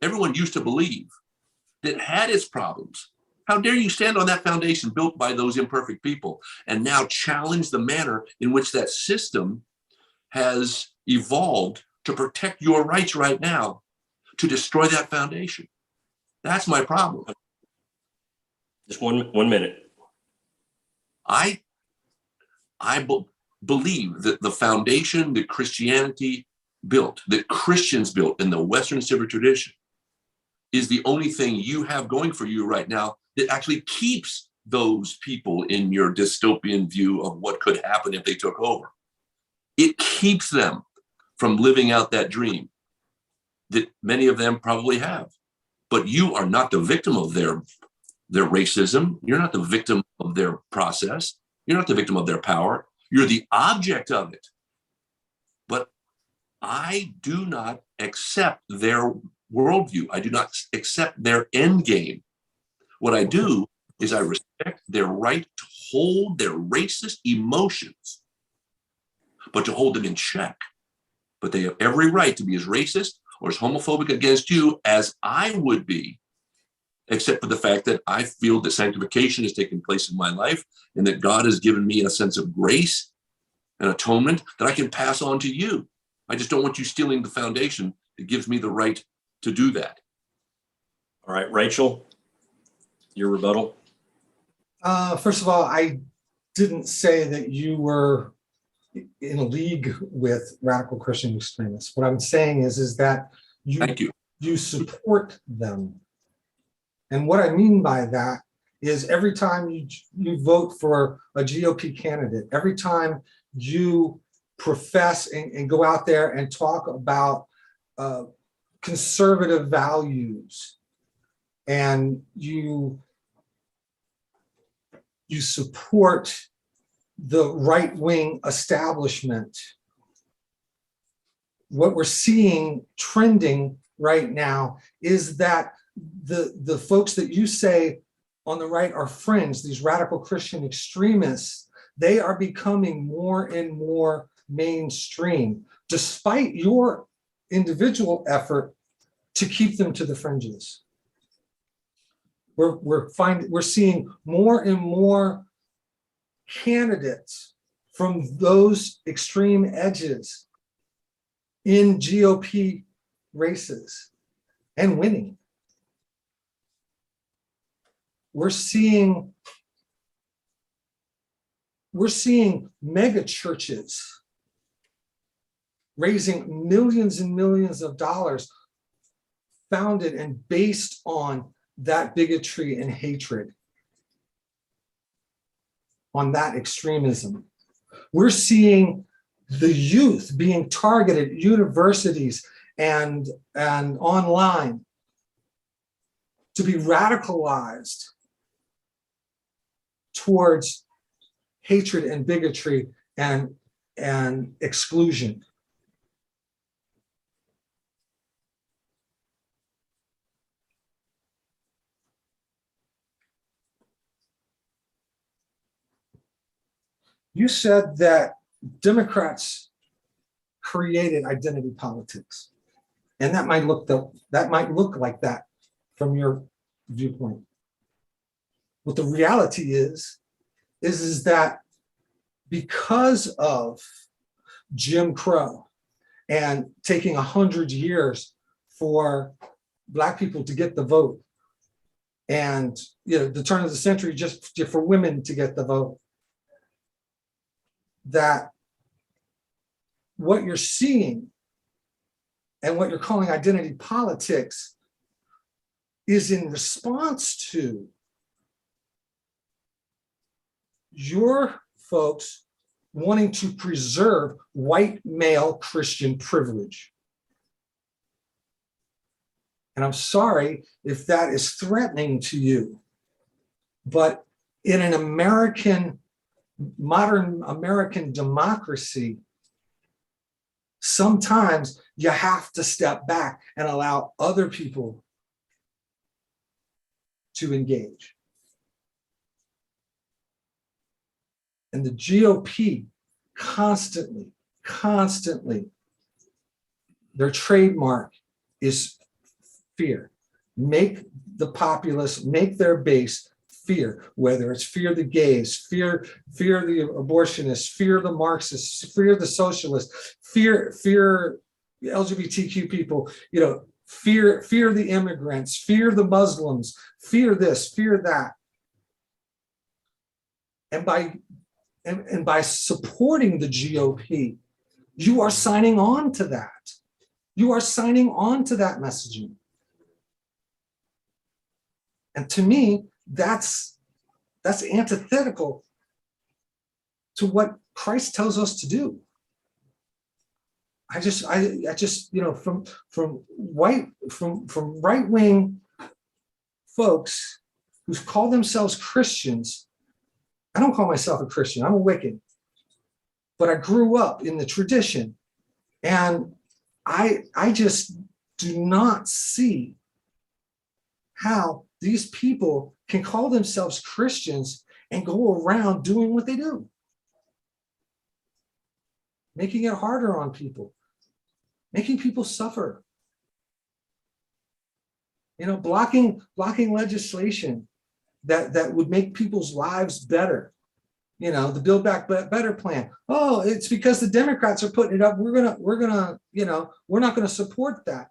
everyone used to believe that had its problems? How dare you stand on that foundation built by those imperfect people and now challenge the manner in which that system has evolved to protect your rights right now, to destroy that foundation? That's my problem. Just one minute. I believe that the foundation that Christianity built, that Christians built in the Western civic tradition, is the only thing you have going for you right now that actually keeps those people in your dystopian view of what could happen if they took over. It keeps them from living out that dream that many of them probably have. But you are not the victim of their racism. You're not the victim of their process. You're not the victim of their power. You're the object of it. But I do not accept their worldview. I do not accept their end game. What I do is I respect their right to hold their racist emotions, but to hold them in check. But they have every right to be as racist or as homophobic against you as I would be except for the fact that I feel that sanctification has taken place in my life and that God has given me a sense of grace and atonement that I can pass on to you. I just don't want you stealing the foundation that gives me the right to do that. All right, Rachel, your rebuttal. First of all, I didn't say that you were in a league with radical Christian extremists. What I'm saying is that Thank you. you support them. And what I mean by that is every time you vote for a GOP candidate, every time you profess and go out there and talk about conservative values, and you support the right-wing establishment, what we're seeing trending right now is that the folks that you say on the right are friends, these radical Christian extremists, they are becoming more and more mainstream, despite your individual effort to keep them to the fringes. We're seeing more and more candidates from those extreme edges in GOP races and winning. We're seeing mega churches raising millions and millions of dollars founded and based on that bigotry and hatred, on that extremism. We're seeing the youth being targeted at universities and online to be radicalized towards hatred and bigotry and exclusion. You said that Democrats created identity politics, and that might look like that from your viewpoint. What the reality is that because of Jim Crow and taking 100 years for Black people to get the vote, and the turn of the century just for women to get the vote, that what you're seeing and what you're calling identity politics is in response to your folks wanting to preserve white male Christian privilege. And I'm sorry if that is threatening to you, but in an modern American democracy, sometimes you have to step back and allow other people to engage. And the GOP constantly, their trademark is fear. Make the populace, make their base fear, whether it's fear the gays, fear the abortionists, fear the Marxists, fear the socialists, fear the LGBTQ people, fear the immigrants, fear the Muslims, fear this, fear that. And by supporting the GOP, you are signing on to that. You are signing on to that messaging. And to me, that's antithetical to what Christ tells us to do. I just from right-wing folks who call themselves Christians. I don't call myself a Christian. I'm a Wiccan, but I grew up in the tradition, and I just do not see how these people can call themselves Christians and go around doing what they do, making it harder on people, making people suffer. blocking legislation that would make people's lives better. The Build Back Better plan. Oh, it's because the Democrats are putting it up. We're not gonna support that.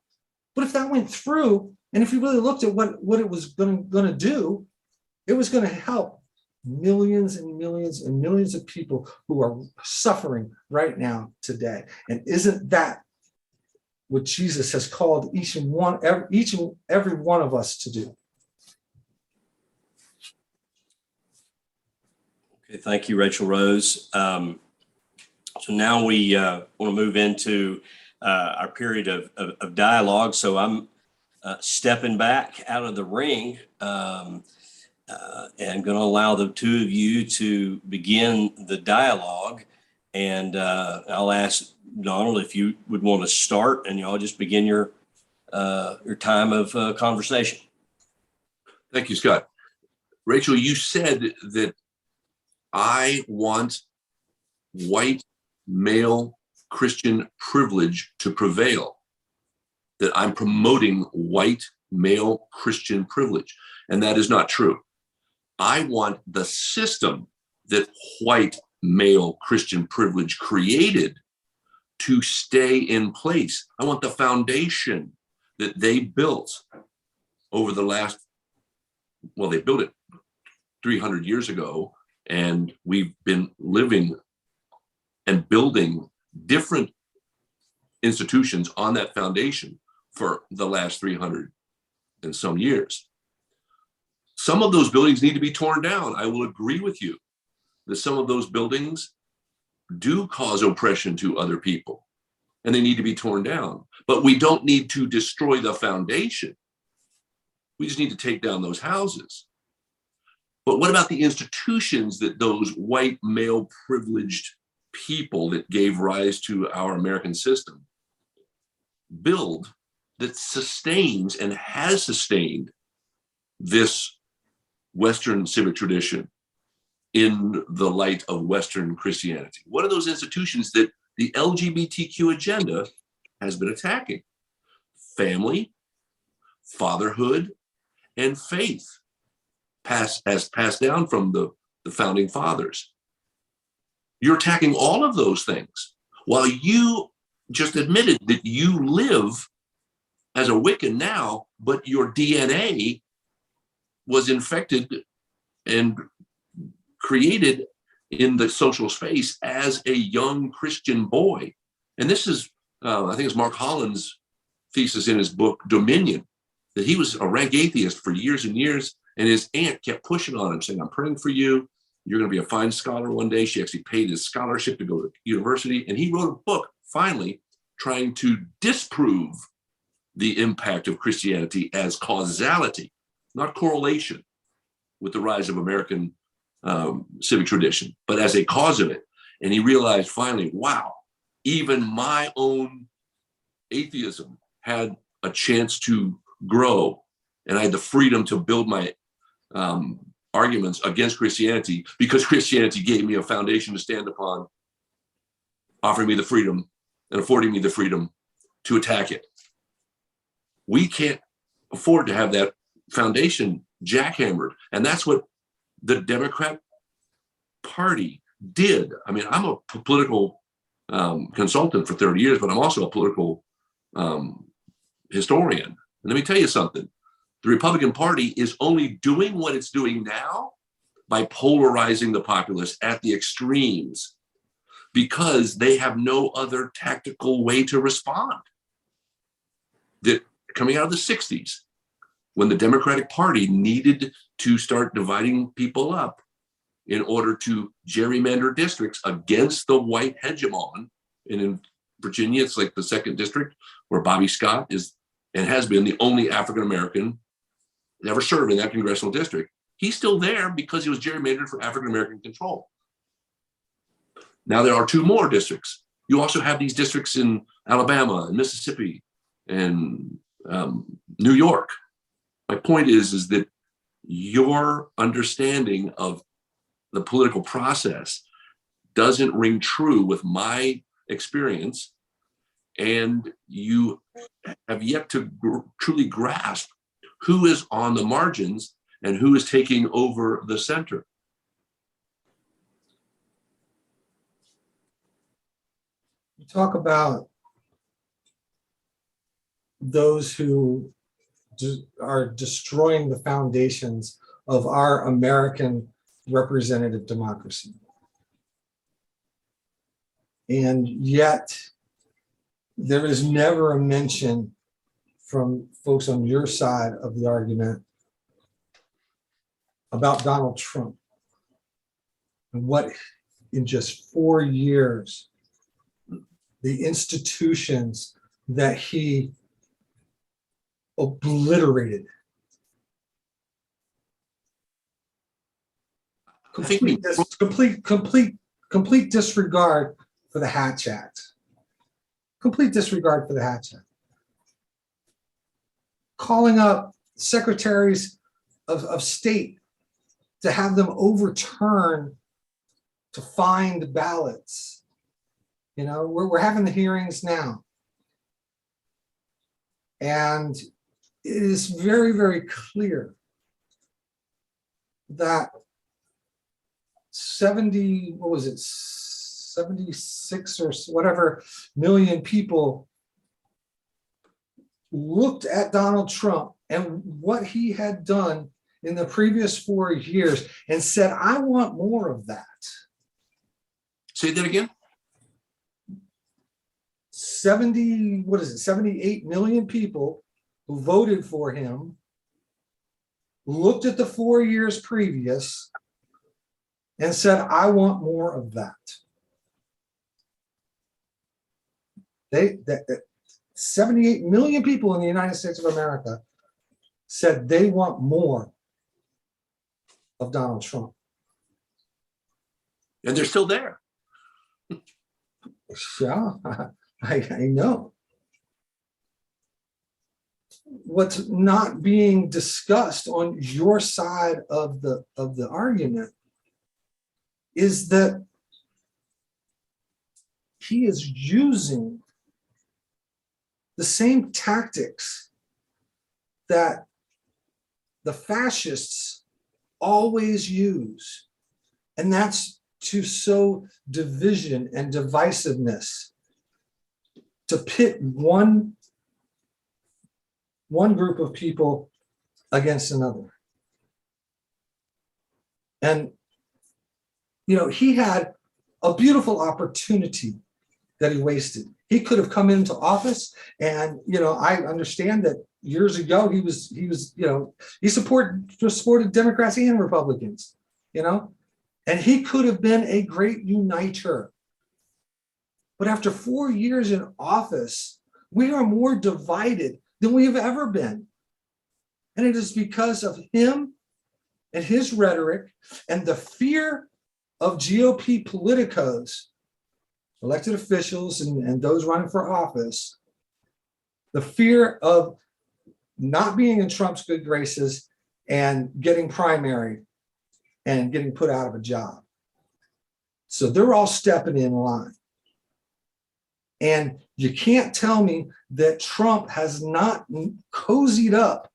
But if that went through, and if you really looked at what it was gonna do, it was gonna help millions and millions and millions of people who are suffering right now today. And isn't that what Jesus has called each and every one of us to do? Okay, thank you, Rachael Rose. So now we want to move into our period of dialogue. So I'm stepping back out of the ring and going to allow the two of you to begin the dialogue. And I'll ask Donald if you would want to start, and y'all just begin your time of conversation. Thank you, Scott. Rachel, you said that I want white male Christian privilege to prevail, that I'm promoting white male Christian privilege. And that is not true. I want the system that white male Christian privilege created to stay in place. I want the foundation that they built over the last, well, they built it 300 years ago, and we've been living and building different institutions on that foundation for the last 300 and some years. Some of those buildings need to be torn down. I will agree with you that some of those buildings do cause oppression to other people, and they need to be torn down. But we don't need to destroy the foundation. We just need to take down those houses. But what about the institutions that those white male privileged people that gave rise to our American system build, that sustains and has sustained this Western civic tradition in the light of Western Christianity? What are those institutions that the LGBTQ agenda has been attacking? Family, fatherhood, and faith has passed down from the founding fathers. You're attacking all of those things while you just admitted that you live as a Wiccan now, but your DNA was infected and created in the social space as a young Christian boy. And this is, I think it's Mark Holland's thesis in his book, Dominion, that he was a rank atheist for years and years. And his aunt kept pushing on him, saying, I'm praying for you. You're going to be a fine scholar one day. She actually paid his scholarship to go to university. And he wrote a book, finally, trying to disprove the impact of Christianity as causality, not correlation with the rise of American civic tradition, but as a cause of it. And he realized finally, wow, even my own atheism had a chance to grow. And I had the freedom to build my arguments against Christianity because Christianity gave me a foundation to stand upon, offering me the freedom and affording me the freedom to attack it. We can't afford to have that foundation jackhammered. And that's what the Democrat Party did. I mean, I'm a political consultant for 30 years, but I'm also a political historian. And let me tell you something. The Republican Party is only doing what it's doing now by polarizing the populace at the extremes because they have no other tactical way to respond. That coming out of the 60s, when the Democratic Party needed to start dividing people up in order to gerrymander districts against the white hegemon, and in Virginia, it's like the 2nd district where Bobby Scott is and has been the only African-American never served in that congressional district. He's still there because he was gerrymandered for African-American control. Now there are 2 more districts. You also have these districts in Alabama and Mississippi and New York. My point is that your understanding of the political process doesn't ring true with my experience, and you have yet to truly grasp who is on the margins and who is taking over the center. You talk about those who are destroying the foundations of our American representative democracy. And yet, there is never a mention from folks on your side of the argument about Donald Trump and what, in just 4 years, the institutions that he obliterated. Complete disregard for the Hatch Act. Complete disregard for the Hatch Act. Calling up secretaries of state to have them overturn, to find ballots. You know, we're having the hearings now. And it is very, very clear that 76 or whatever million people looked at Donald Trump and what he had done in the previous 4 years and said, I want more of that. Say that again. 78 million people who voted for him looked at the 4 years previous and said, I want more of that. 78 million people in the United States of America said they want more of Donald Trump. And they're still there. Yeah, I know. What's not being discussed on your side of the argument is that he is using the same tactics that the fascists always use, and that's to sow division and divisiveness, to pit one group of people against another. And, you know, he had a beautiful opportunity that he wasted. He could have come into office, and, you know, I understand that years ago he was, you know, he supported Democrats and Republicans, you know, and he could have been a great uniter. But after 4 years in office, we are more divided than we have ever been. And it is because of him and his rhetoric and the fear of GOP politicos, elected officials and those running for office, the fear of not being in Trump's good graces and getting primaried and getting put out of a job. So they're all stepping in line. And you can't tell me that Trump has not cozied up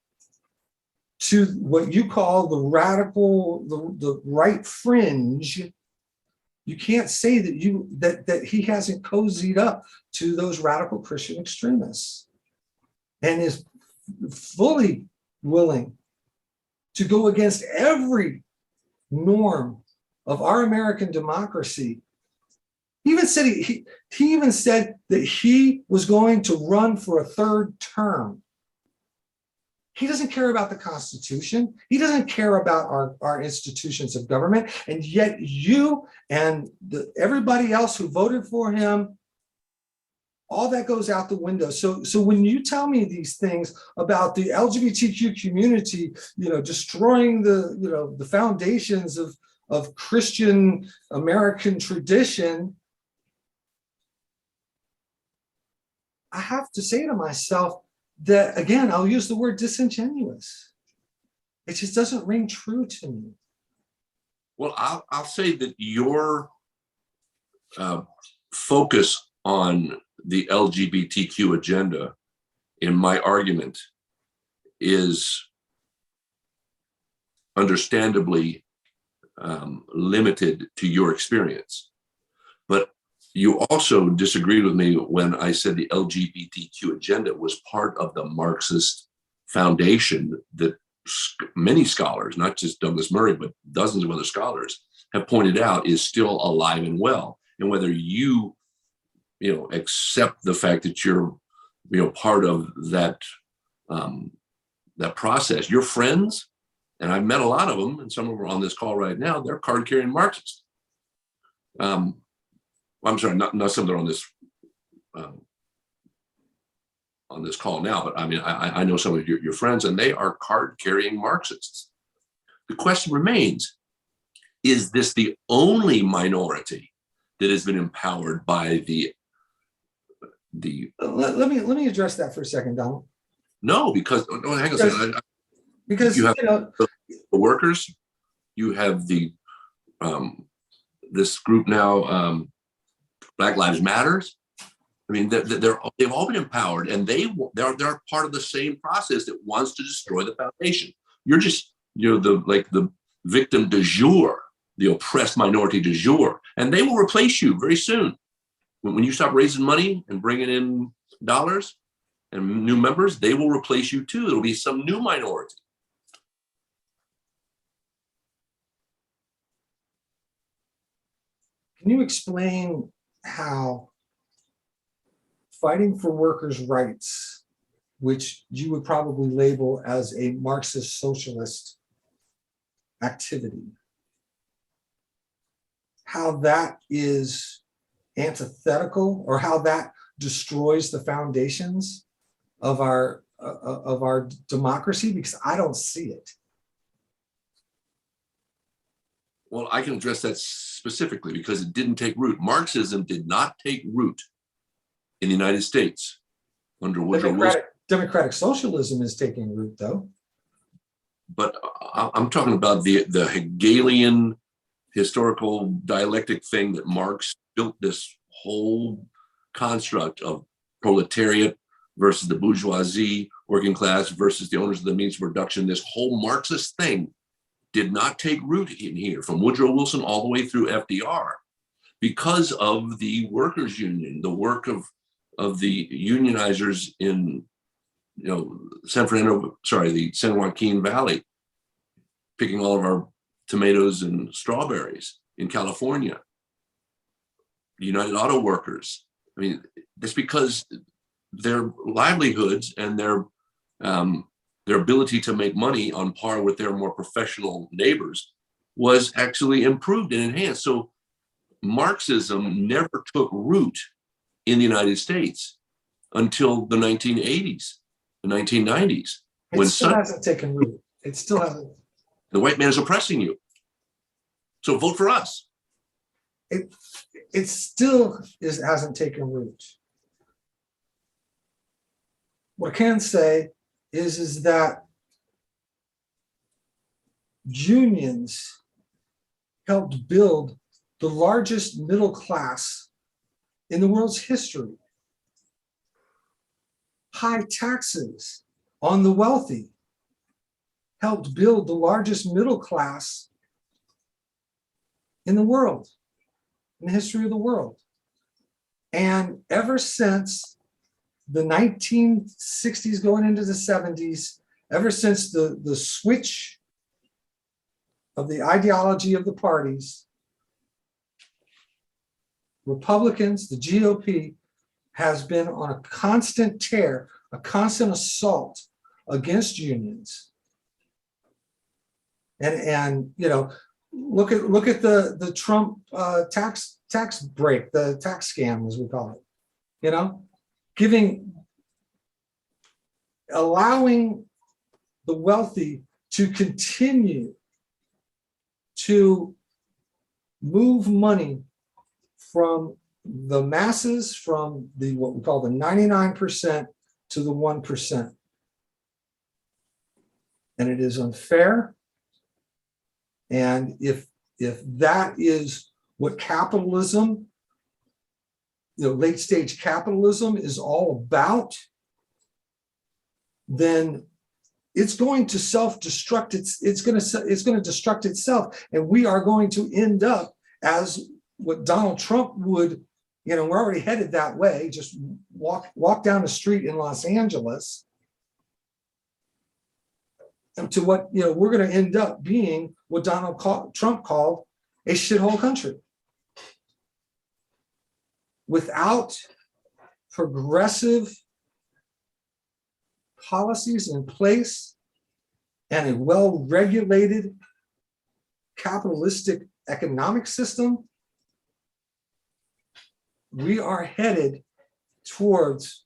to what you call the radical, the right fringe. You can't say that he hasn't cozied up to those radical Christian extremists and is fully willing to go against every norm of our American democracy. He even said that he was going to run for a third term. He doesn't care about the Constitution. He doesn't care about our institutions of government. And yet you and everybody else who voted for him, all that goes out the window. So when you tell me these things about the LGBTQ community, you know, destroying the foundations of Christian American tradition, I have to say to myself that, again, I'll use the word disingenuous. It just doesn't ring true to me. Well, I'll say that your focus on the LGBTQ agenda in my argument is understandably limited to your experience. But you also disagreed with me when I said the LGBTQ agenda was part of the Marxist foundation that many scholars, not just Douglas Murray, but dozens of other scholars have pointed out is still alive and well. And whether you accept the fact that you're, part of that, that process, your friends, and I've met a lot of them, and some of them are on this call right now, they're card-carrying Marxists. I'm sorry, not some that are on this call now, but I mean, I know some of your friends, and they are card-carrying Marxists. The question remains, is this the only minority that has been empowered by the let me address that for a second, Donald. No, because hang on a second. Because you have the workers, you have the this group now, Black Lives Matters. I mean, they've all been empowered, and they're part of the same process that wants to destroy the foundation. You're just the victim du jour, the oppressed minority du jour, and they will replace you very soon. When you stop raising money and bringing in dollars and new members, they will replace you too. It'll be some new minority. Can you explain how fighting for workers' rights, which you would probably label as a Marxist socialist activity, how that is antithetical, or how that destroys the foundations of our democracy? Because I don't see it. Well, I can address that specifically because it didn't take root. Marxism did not take root in the United States under Woodrow Wilson. Democratic socialism is taking root, though. But I'm talking about the Hegelian historical dialectic thing that Marx built, this whole construct of proletariat versus the bourgeoisie, working class versus the owners of the means of production. This whole Marxist thing did not take root in here from Woodrow Wilson all the way through FDR because of the workers' union, the work of the unionizers in the San Joaquin Valley, picking all of our tomatoes and strawberries in California, United Auto Workers. I mean, that's because their livelihoods and their ability to make money on par with their more professional neighbors was actually improved and enhanced. So Marxism never took root in the United States until the 1980s, the 1990s. It still hasn't taken root. It still hasn't. The white man is oppressing you. So vote for us. It still hasn't taken root. What I can say is that unions helped build the largest middle class in the world's history. High taxes on the wealthy helped build the largest middle class in the world, in the history of the world. And ever since the 1960s going into the 70s, ever since the switch of the ideology of the parties, Republicans, the GOP, has been on a constant tear, a constant assault against unions. And look at the Trump tax break, the tax scam, as we call it. Allowing the wealthy to continue to move money from the masses, from what we call the 99% to the 1%. And it is unfair. And if that is what capitalism, late stage capitalism is all about, then it's going to self-destruct. It's going to destruct itself, and we are going to end up as what Donald Trump would. We're already headed that way. Just walk down the street in Los Angeles, and to what we're going to end up being what Donald Trump called a shithole country. Without progressive policies in place and a well-regulated capitalistic economic system, we are headed towards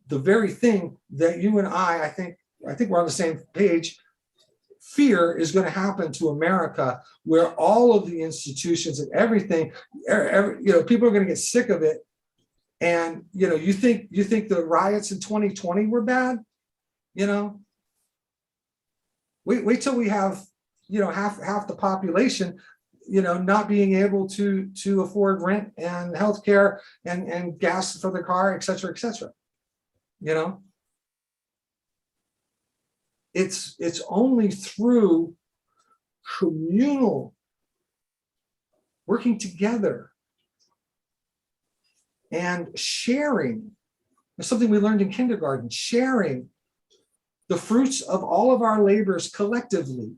the very thing that you and I think we're on the same page. Fear is going to happen to America, where all of the institutions and everything, people are going to get sick of it. And you think the riots in 2020 were bad? Wait till we have half the population not being able to afford rent and healthcare and gas for the car, et cetera, et cetera. It's only through communal working together and sharing. It's something we learned in kindergarten, sharing the fruits of all of our labors collectively,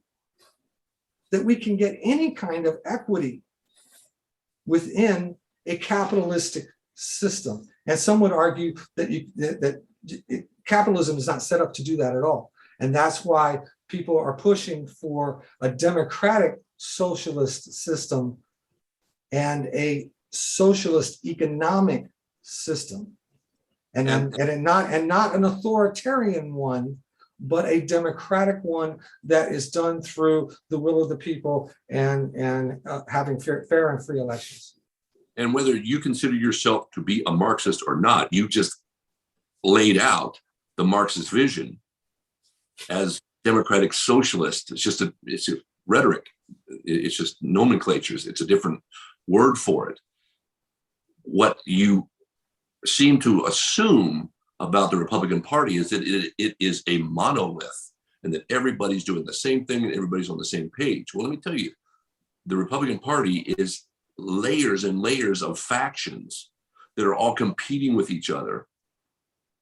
that we can get any kind of equity within a capitalistic system. And some would argue that capitalism is not set up to do that at all. And that's why people are pushing for a democratic socialist system and a socialist economic system, and not an authoritarian one, but a democratic one that is done through the will of the people and having fair and free elections. And whether you consider yourself to be a Marxist or not, you just laid out the Marxist vision as democratic socialist. It's a rhetoric. It's just nomenclatures. It's a different word for it. What you seem to assume about the Republican Party is that it is a monolith and that everybody's doing the same thing and everybody's on the same page. Well, let me tell you, the Republican Party is layers and layers of factions that are all competing with each other.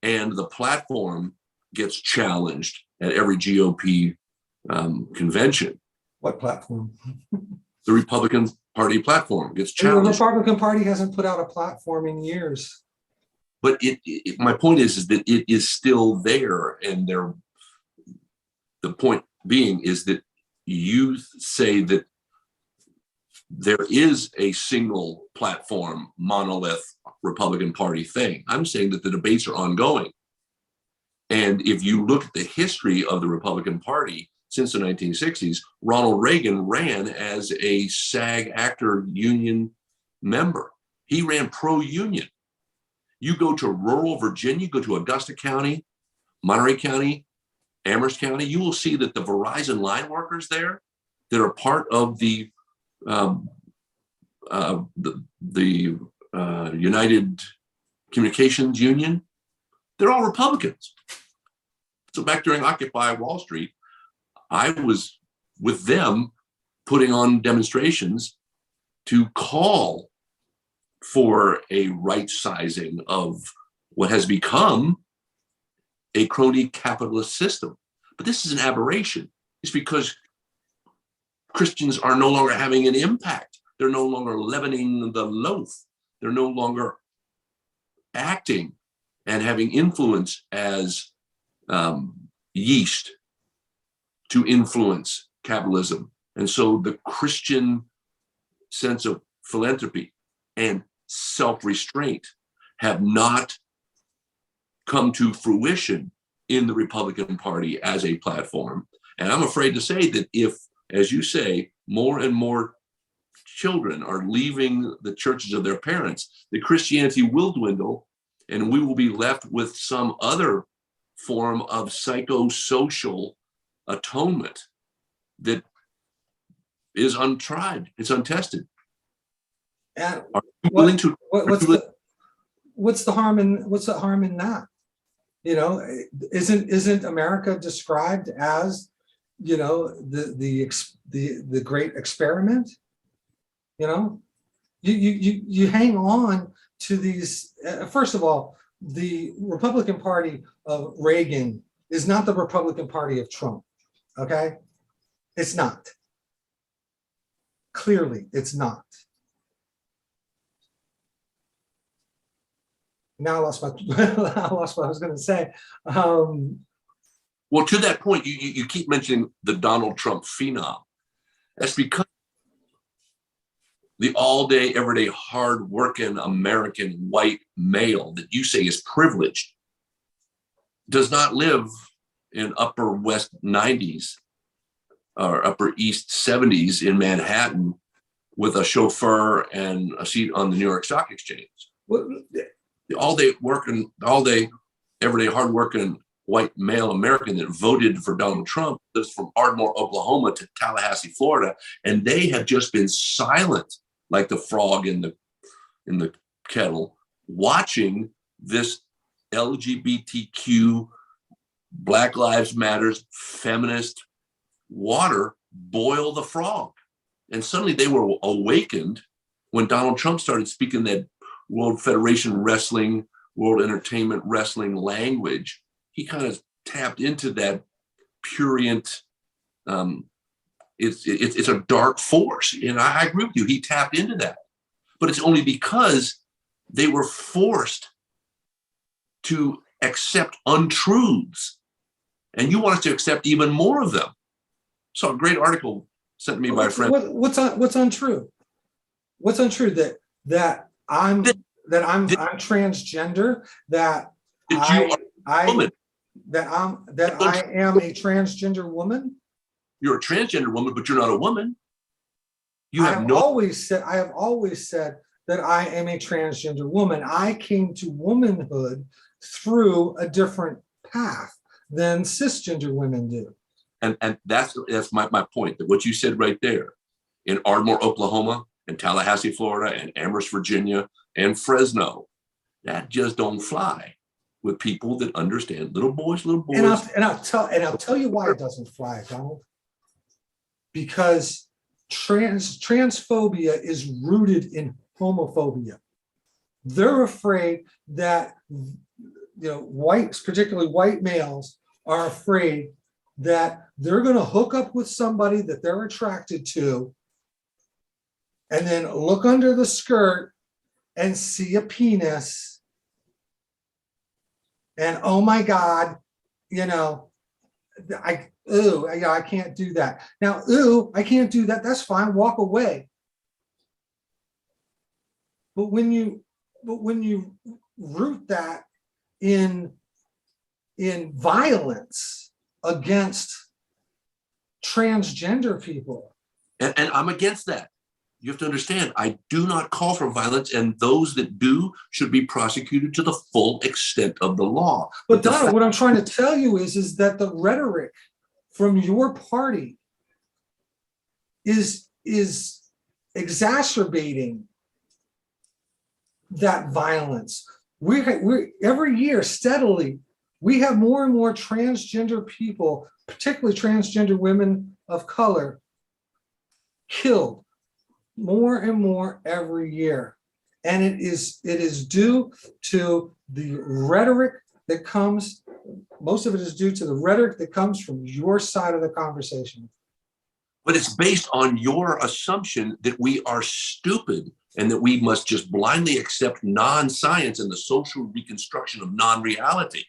And the platform gets challenged at every GOP convention. What platform? The Republican Party platform gets challenged. The Republican Party hasn't put out a platform in years. But my point is that it is still there, and the point being is that you say that there is a single platform, monolith Republican Party thing. I'm saying that the debates are ongoing. And if you look at the history of the Republican Party since the 1960s, Ronald Reagan ran as a SAG-AFTRA union member. He ran pro-union. You go to rural Virginia, go to Augusta County, Monterey County, Amherst County, you will see that the Verizon line workers there that are part of the United Communications Union, they're all Republicans. So back during Occupy Wall Street, I was with them putting on demonstrations to call for a right sizing of what has become a crony capitalist system. But this is an aberration. It's because Christians are no longer having an impact. They're no longer leavening the loaf. They're no longer acting and having influence as yeast to influence capitalism. And so the Christian sense of philanthropy and self-restraint have not come to fruition in the Republican Party as a platform. And I'm afraid to say that if, as you say, more and more children are leaving the churches of their parents, that Christianity will dwindle and we will be left with some other form of psychosocial atonement that is untried, it's untested. And are you willing to? what's the harm in that? Isn't America described as, the great experiment? You hang on to these. First of all, the Republican Party of Reagan is not the Republican Party of Trump. Okay, it's not. Clearly, it's not. Now I lost what I was going to say. Well, to that point, you keep mentioning the Donald Trump phenom. That's because the all-day, everyday, hard-working American white male that you say is privileged does not live in Upper West 90s or Upper East 70s in Manhattan with a chauffeur and a seat on the New York Stock Exchange. The all-day, everyday, hard-working white male American that voted for Donald Trump lives from Ardmore, Oklahoma to Tallahassee, Florida, and they have just been silent like the frog in the kettle, watching this LGBTQ, Black Lives Matters, feminist water boil the frog. And suddenly they were awakened when Donald Trump started speaking that World Federation Wrestling, World Entertainment Wrestling language. He kind of tapped into that prurient, it's a dark force. And I agree with you, he tapped into that. But it's only because they were forced to accept untruths. And you want us to accept even more of them. So a great article sent to me by a friend. What's untrue? What's untrue? That I'm transgender, that I am a transgender woman. You're a transgender woman, but you're not a woman. I have always said that I am a transgender woman. I came to womanhood through a different path than cisgender women do. And that's my point, that what you said right there in Ardmore, Oklahoma, and Tallahassee, Florida, and Amherst, Virginia, and Fresno, that just don't fly with people that understand little boys. And I'll tell you why it doesn't fly, Donald. Because transphobia is rooted in homophobia. They're afraid that particularly white males, are afraid that they're going to hook up with somebody that they're attracted to, and then look under the skirt and see a penis, and oh my God, I can't do that. Now, I can't do that. That's fine. Walk away. But when you root that in violence against transgender people, and I'm against that. You have to understand, I do not call for violence, and those that do should be prosecuted to the full extent of the law. But Donald, what I'm trying to tell you is that the rhetoric from your party is exacerbating that violence. We're every year steadily, we have more and more transgender people, particularly transgender women of color, killed more and more every year. And it is due to the rhetoric that comes, most of it is due to the rhetoric that comes from your side of the conversation. But it's based on your assumption that we are stupid and that we must just blindly accept non-science and the social reconstruction of non-reality.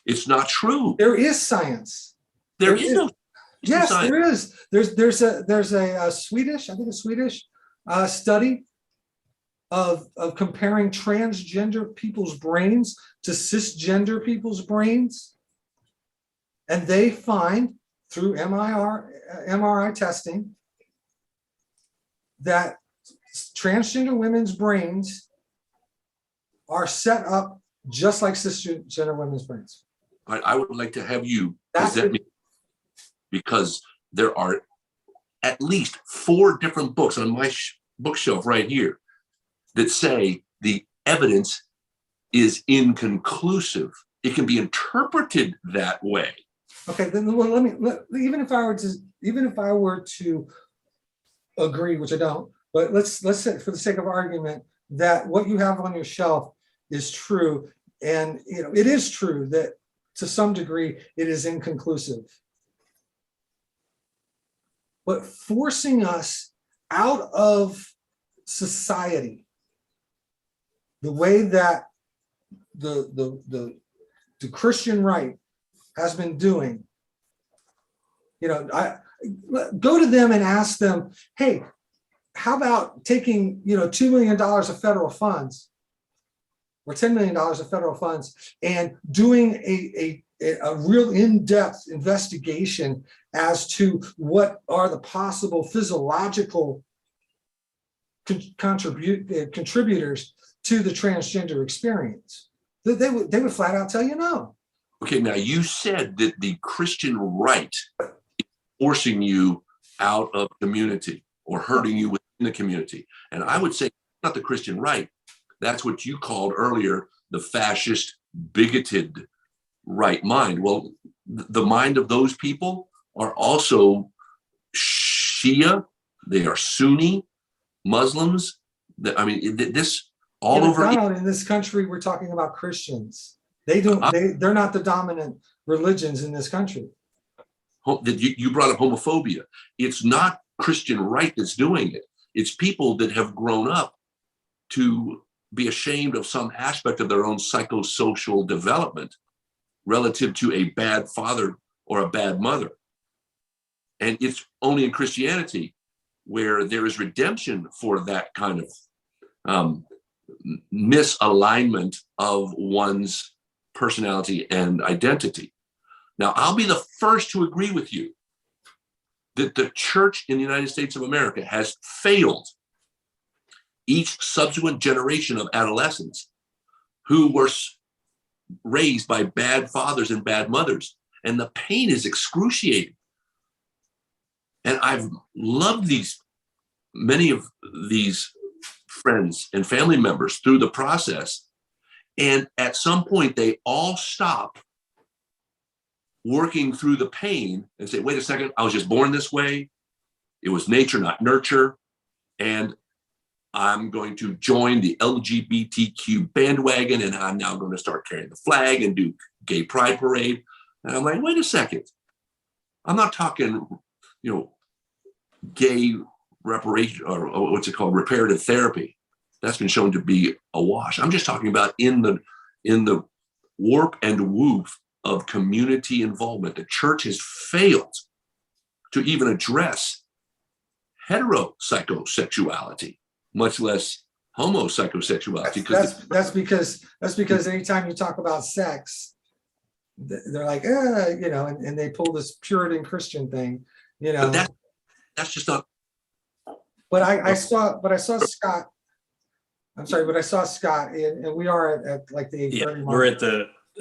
It's not true. There is science. There is no. Yes, science. There is. There's a Swedish study of comparing transgender people's brains to cisgender people's brains, and they find through MRI testing that transgender women's brains are set up just like cisgender women's brains. I would like to have you present me, because there are at least 4 different books on my bookshelf right here that say the evidence is inconclusive it can be interpreted that way. Okay, then well, even if I were to agree, which I don't, but let's say for the sake of argument that what you have on your shelf is true, and it is true that to some degree it is inconclusive. But forcing us out of society the way that the Christian right has been doing, I go to them and ask them, hey, how about taking $2 million of federal funds or $10 million of federal funds and doing a real in-depth investigation as to what are the possible physiological contributors to the transgender experience? They would flat out tell you no. Okay, now you said that the Christian right is forcing you out of community or hurting you within the community. And I would say not the Christian right. That's what you called earlier the fascist, bigoted right mind. Well, the mind of those people are also Shia, they are Sunni Muslims. I mean, this all over. Donald, in this country, we're talking about Christians. They're not the dominant religions in this country. You brought up homophobia. It's not Christian right that's doing it. It's people that have grown up to be ashamed of some aspect of their own psychosocial development relative to a bad father or a bad mother. And it's only in Christianity where there is redemption for that kind of misalignment of one's personality and identity. Now, I'll be the first to agree with you that the church in the United States of America has failed each subsequent generation of adolescents who were raised by bad fathers and bad mothers. And the pain is excruciating. And I've loved many of these friends and family members through the process. And at some point, they all stop working through the pain and say, wait a second, I was just born this way. It was nature, not nurture. And I'm going to join the LGBTQ bandwagon, and I'm now going to start carrying the flag and do gay pride parade. And I'm like, wait a second. I'm not talking, gay reparation, or what's it called, reparative therapy. That's been shown to be a wash. I'm just talking about in the warp and woof of community involvement. The church has failed to even address heterosexuality, much less homosexuality. That's because anytime you talk about sex, they're like, and they pull this Puritan Christian thing, But that's just not. But I saw Scott. I'm sorry, but I saw Scott, and we are at like the 8:30 mark. We're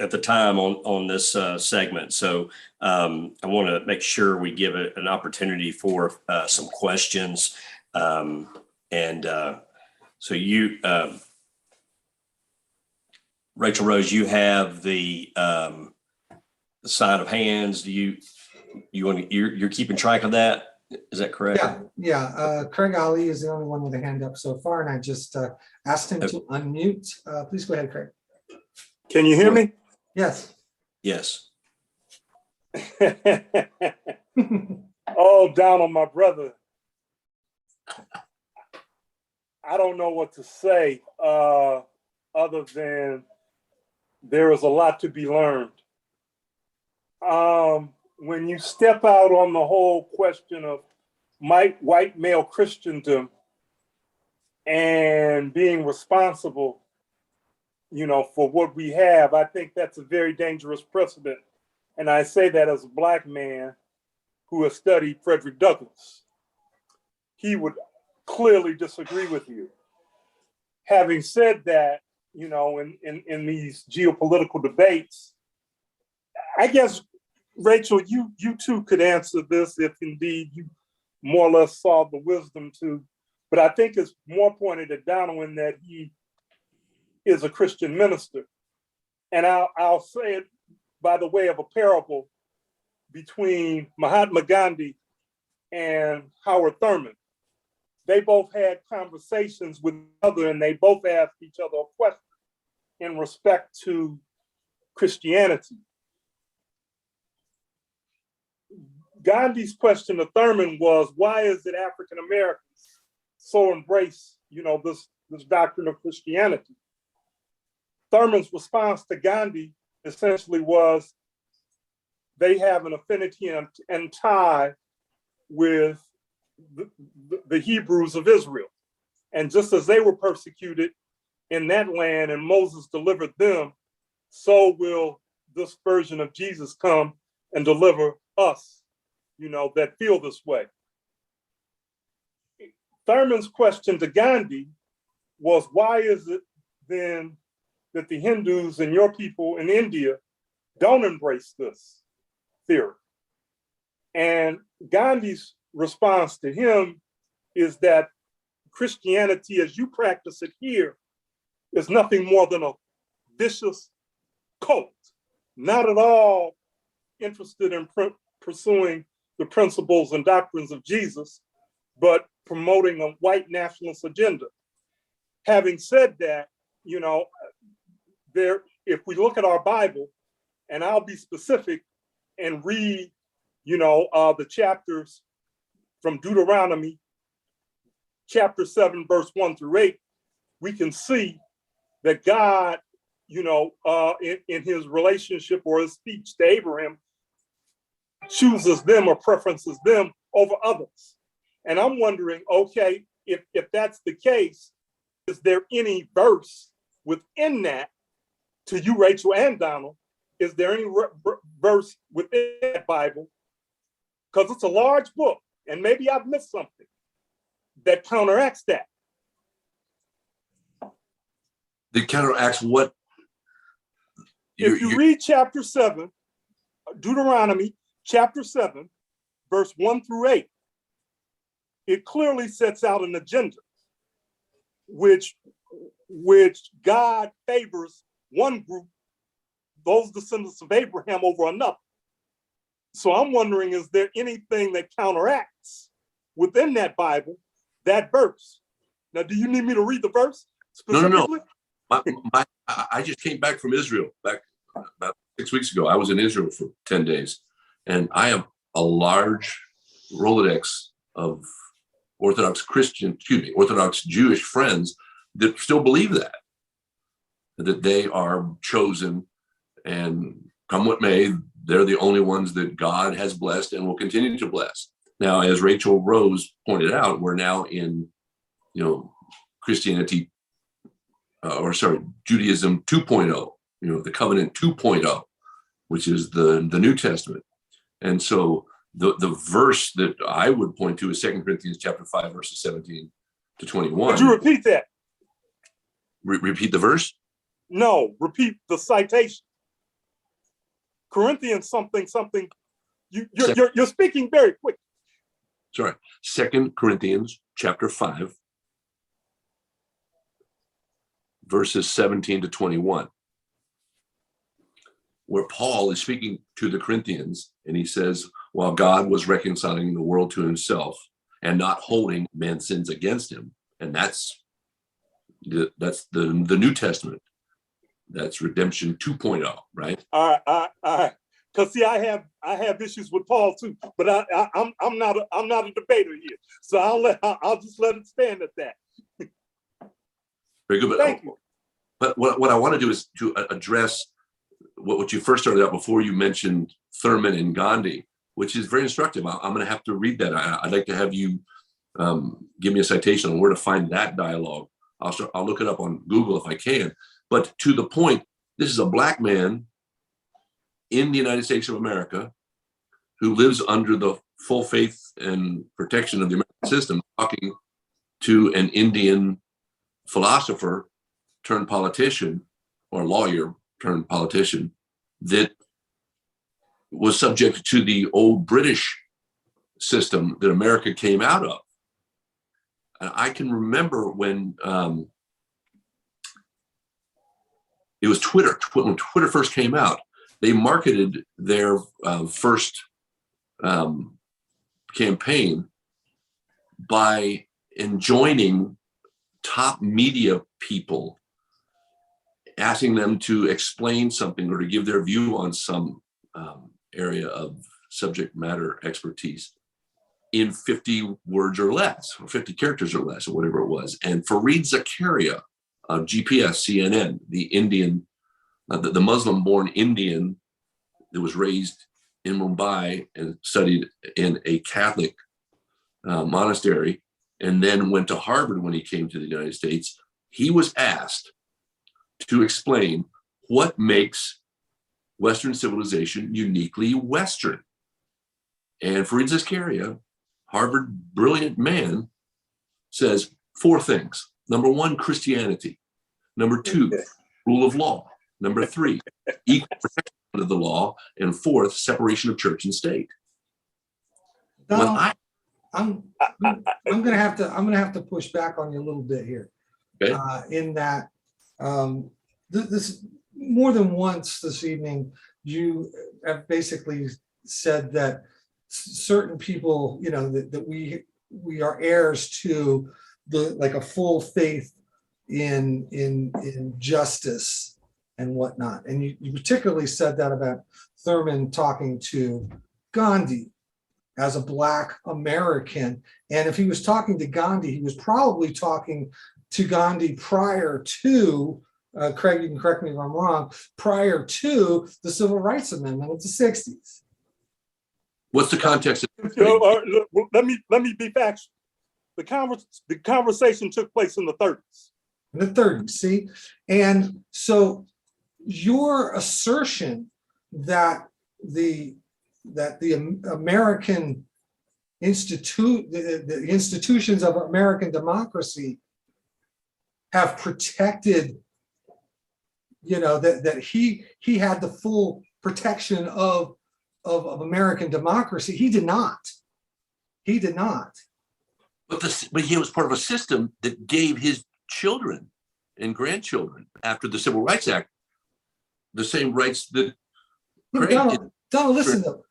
at the time on this segment, so I want to make sure we give it an opportunity for some questions, and so you, Rachael Rose, you have the sign of hands. Do you're keeping track of that? Is that correct? Yeah. Craig Ali is the only one with a hand up so far, and I just asked him to unmute. Please go ahead, Craig. Can you hear me? Yes. Yes. Oh, Donald, my brother. I don't know what to say other than there is a lot to be learned. When you step out on the whole question of white male Christendom and being responsible, for what we have, I think that's a very dangerous precedent. And I say that as a Black man who has studied Frederick Douglass. He would clearly disagree with you. Having said that, in these geopolitical debates, I guess, Rachael, you too could answer this if indeed you more or less saw the wisdom to, but I think it's more pointed at Donald in that he is a Christian minister. And I'll say it by the way of a parable between Mahatma Gandhi and Howard Thurman. They both had conversations with each other, and they both asked each other a question in respect to Christianity. Gandhi's question to Thurman was, why is it African Americans so embrace, this doctrine of Christianity? Thurman's response to Gandhi essentially was, they have an affinity and tie with the Hebrews of Israel. And just as they were persecuted in that land and Moses delivered them, so will this version of Jesus come and deliver us, that feel this way. Thurman's question to Gandhi was, why is it then that the Hindus and your people in India don't embrace this theory? And Gandhi's response to him is that Christianity as you practice it here is nothing more than a vicious cult, not at all interested in pursuing the principles and doctrines of Jesus, but promoting a white nationalist agenda. Having said that, if we look at our Bible, and I'll be specific and read, the chapters from Deuteronomy, chapter 7, verse 1 through 8, we can see that God, in his relationship or his speech to Abraham, chooses them or preferences them over others. And I'm wondering, okay, if that's the case, is there any verse within that, to you, Rachel and Donald, is there any verse within that Bible, because it's a large book, and maybe I've missed something, that counteracts that? That counteracts what? If you read chapter 7, Deuteronomy chapter 7, verse 1 through 8, it clearly sets out an agenda which God favors one group, those descendants of Abraham, over another. So I'm wondering, is there anything that counteracts within that Bible, that verse? Now, do you need me to read the verse specifically? No. I just came back from Israel back about 6 weeks ago. I was in Israel for 10 days, and I have a large Rolodex of Orthodox Jewish friends that still believe that they are chosen, and come what may, they're the only ones that God has blessed and will continue to bless. Now, as Rachael Rose pointed out, we're now in, Christianity, Judaism 2.0, the covenant 2.0, which is the New Testament. And so the verse that I would point to is 2 Corinthians chapter 5, verses 17 to 21. Could you repeat that? Repeat the verse? No, repeat the citation. Corinthians something. You're speaking very quick. Sorry, 2 Corinthians chapter 5, verses 17 to 21, where Paul is speaking to the Corinthians, and he says, while God was reconciling the world to himself and not holding man's sins against him, and that's the New Testament. That's redemption 2.0, right? All right. Because see, I have issues with Paul too, but I'm not a debater here, so I'll just let it stand at that. Very good. Thank you. But what I want to do is to address what you first started out before you mentioned Thurman and Gandhi, which is very instructive. I'm going to have to read that. I'd like to have you give me a citation on where to find that dialogue. I'll look it up on Google if I can. But to the point, this is a Black man in the United States of America who lives under the full faith and protection of the American system, talking to an Indian philosopher turned politician, or lawyer turned politician, that was subject to the old British system that America came out of. And I can remember when it was Twitter. When Twitter first came out, they marketed their first campaign by enjoining top media people, asking them to explain something or to give their view on some area of subject matter expertise in 50 words or less, or 50 characters or less, or whatever it was. And Fareed Zakaria of GPS CNN, the Indian, the Muslim-born Indian that was raised in Mumbai and studied in a Catholic monastery, and then went to Harvard when he came to the United States, he was asked to explain what makes Western civilization uniquely Western. And Fareed Zakaria, Harvard brilliant man, says 4 things. Number 1, Christianity. Number 2, rule of law. Number 3, equal protection under the law. And 4th, separation of church and state. Donald, I'm gonna have to push back on you a little bit here. Okay. In that this more than once this evening, you have basically said that certain people, you know, that we are heirs to like a full faith in justice and whatnot. And you particularly said that about Thurman talking to Gandhi as a Black American. And if he was talking to Gandhi, he was probably talking to Gandhi prior to, Craig, you can correct me if I'm wrong, prior to the Civil Rights Amendment of the 60s. What's the context? Let me be factual. The conversation took place in the 30s. In the 30s, see? And so your assertion that the American the institutions of American democracy have protected, you know, that he had the full protection of American democracy. He did not. He did not. But he was part of a system that gave his children and grandchildren after the Civil Rights Act the same rights that Donald, listen though.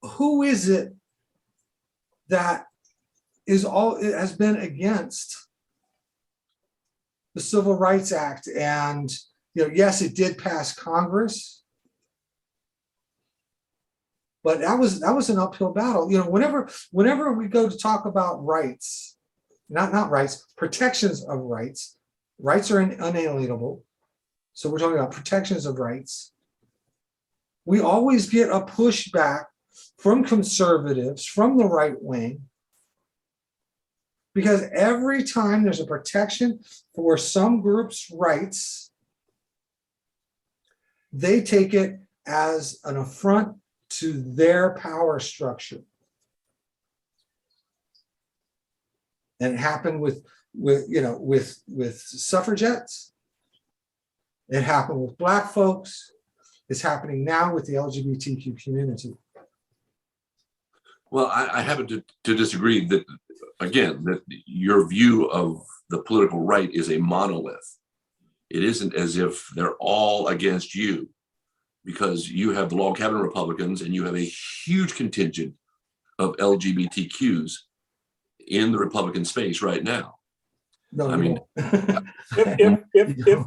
Who is it that has been against the Civil Rights Act? And you know, yes, it did pass Congress, but that was an uphill battle. You know, whenever we go to talk about rights, not rights, protections of rights. Rights are unalienable. So we're talking about protections of rights. We always get a pushback from conservatives, from the right wing, because every time there's a protection for some group's rights, they take it as an affront to their power structure. And it happened with suffragettes. It happened with Black folks. It's happening now with the LGBTQ community. Well, I happen to disagree that, again, that your view of the political right is a monolith. It isn't as if they're all against you, because you have the log cabin Republicans and you have a huge contingent of LGBTQs in the Republican space right now. No, I mean,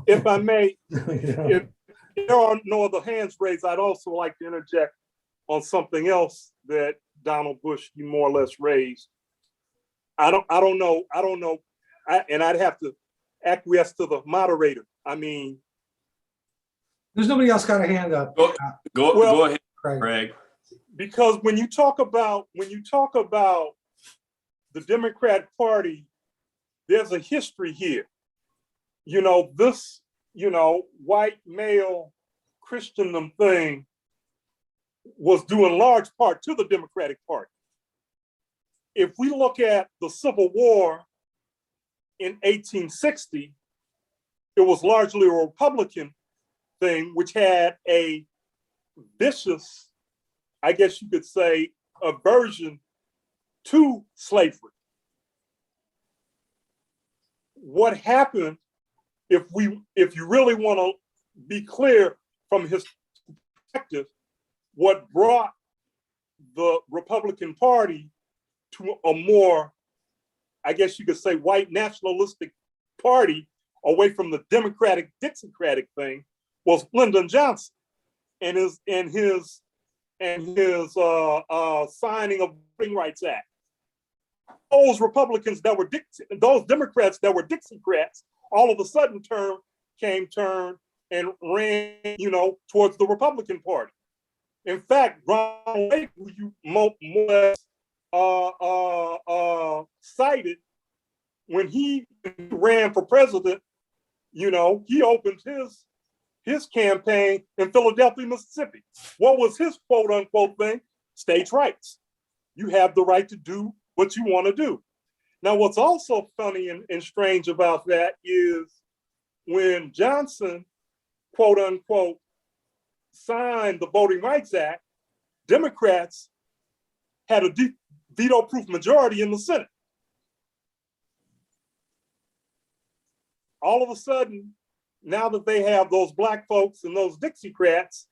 if I may, if there are no other hands raised, I'd also like to interject on something else that Donald Bush, you more or less raised. I don't know, and I'd have to acquiesce to the moderator. I mean, there's nobody else got a hand up. Go ahead, Craig. Because when you talk about the Democratic Party, there's a history here. You know, this, white male Christendom thing was due in large part to the Democratic Party. If we look at the Civil War in 1860, it was largely a Republican thing, which had a vicious, I guess you could say, aversion to slavery. What happened if you really want to be clear from his perspective, what brought the Republican Party to a more, I guess you could say, white nationalistic party away from the Democratic Dixiecratic thing was Lyndon Johnson and his signing of the Voting Rights Act. Those Republicans that were those Democrats that were Dixiecrats, all of a sudden turned and ran, towards the Republican Party. In fact, Ronald Reagan, who you more or less cited, when he ran for president, he opened his campaign in Philadelphia, Mississippi. What was his quote unquote thing? States' rights. You have the right to do what you want to do. Now, what's also funny and strange about that is when Johnson, quote unquote, signed the Voting Rights Act, Democrats had a veto-proof majority in the Senate. All of a sudden, now that they have those Black folks and those Dixiecrats,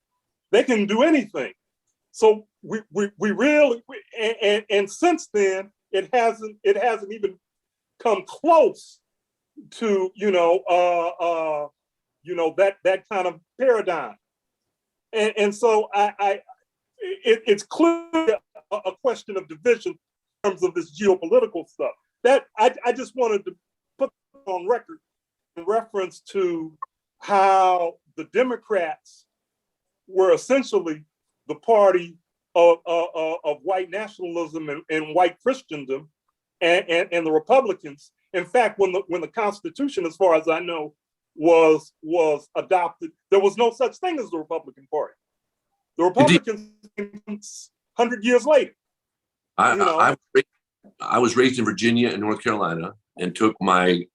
they can do anything. So we really, and since then, it hasn't even come close to that kind of paradigm. And so it's clearly a question of division in terms of this geopolitical stuff. That I just wanted to put on record in reference to how the Democrats were essentially the party of white nationalism and white Christendom, and the Republicans. In fact, when the Constitution, as far as I know, was adopted, there was no such thing as the Republican Party. The Republicans came 100 years later. I was raised in Virginia and North Carolina and took my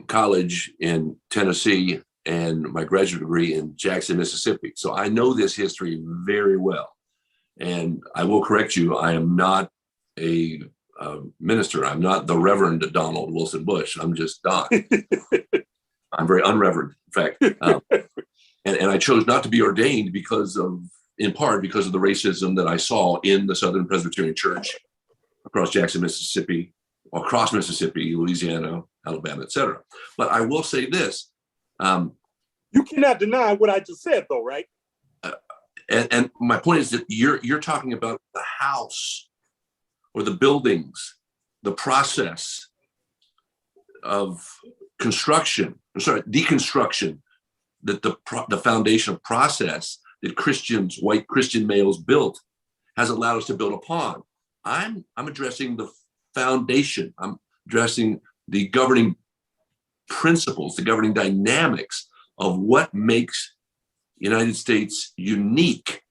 college in Tennessee and my graduate degree in Jackson, Mississippi. So I know this history very well. And I will correct you, I am not a minister. I'm not the Reverend Donald Wilson Bush. I'm just Don. I'm very unreverend, in fact. And I chose not to be ordained in part because of the racism that I saw in the Southern Presbyterian Church across Jackson, Mississippi, across Mississippi, Louisiana, Alabama, et cetera. But I will say this. You cannot deny what I just said, though, right? And my point is that you're talking about the house or the buildings, the process of deconstruction, that the foundational process that white Christian males built has allowed us to build upon. I'm addressing the foundation. I'm addressing the governing principles, the governing dynamics of what makes United States unique,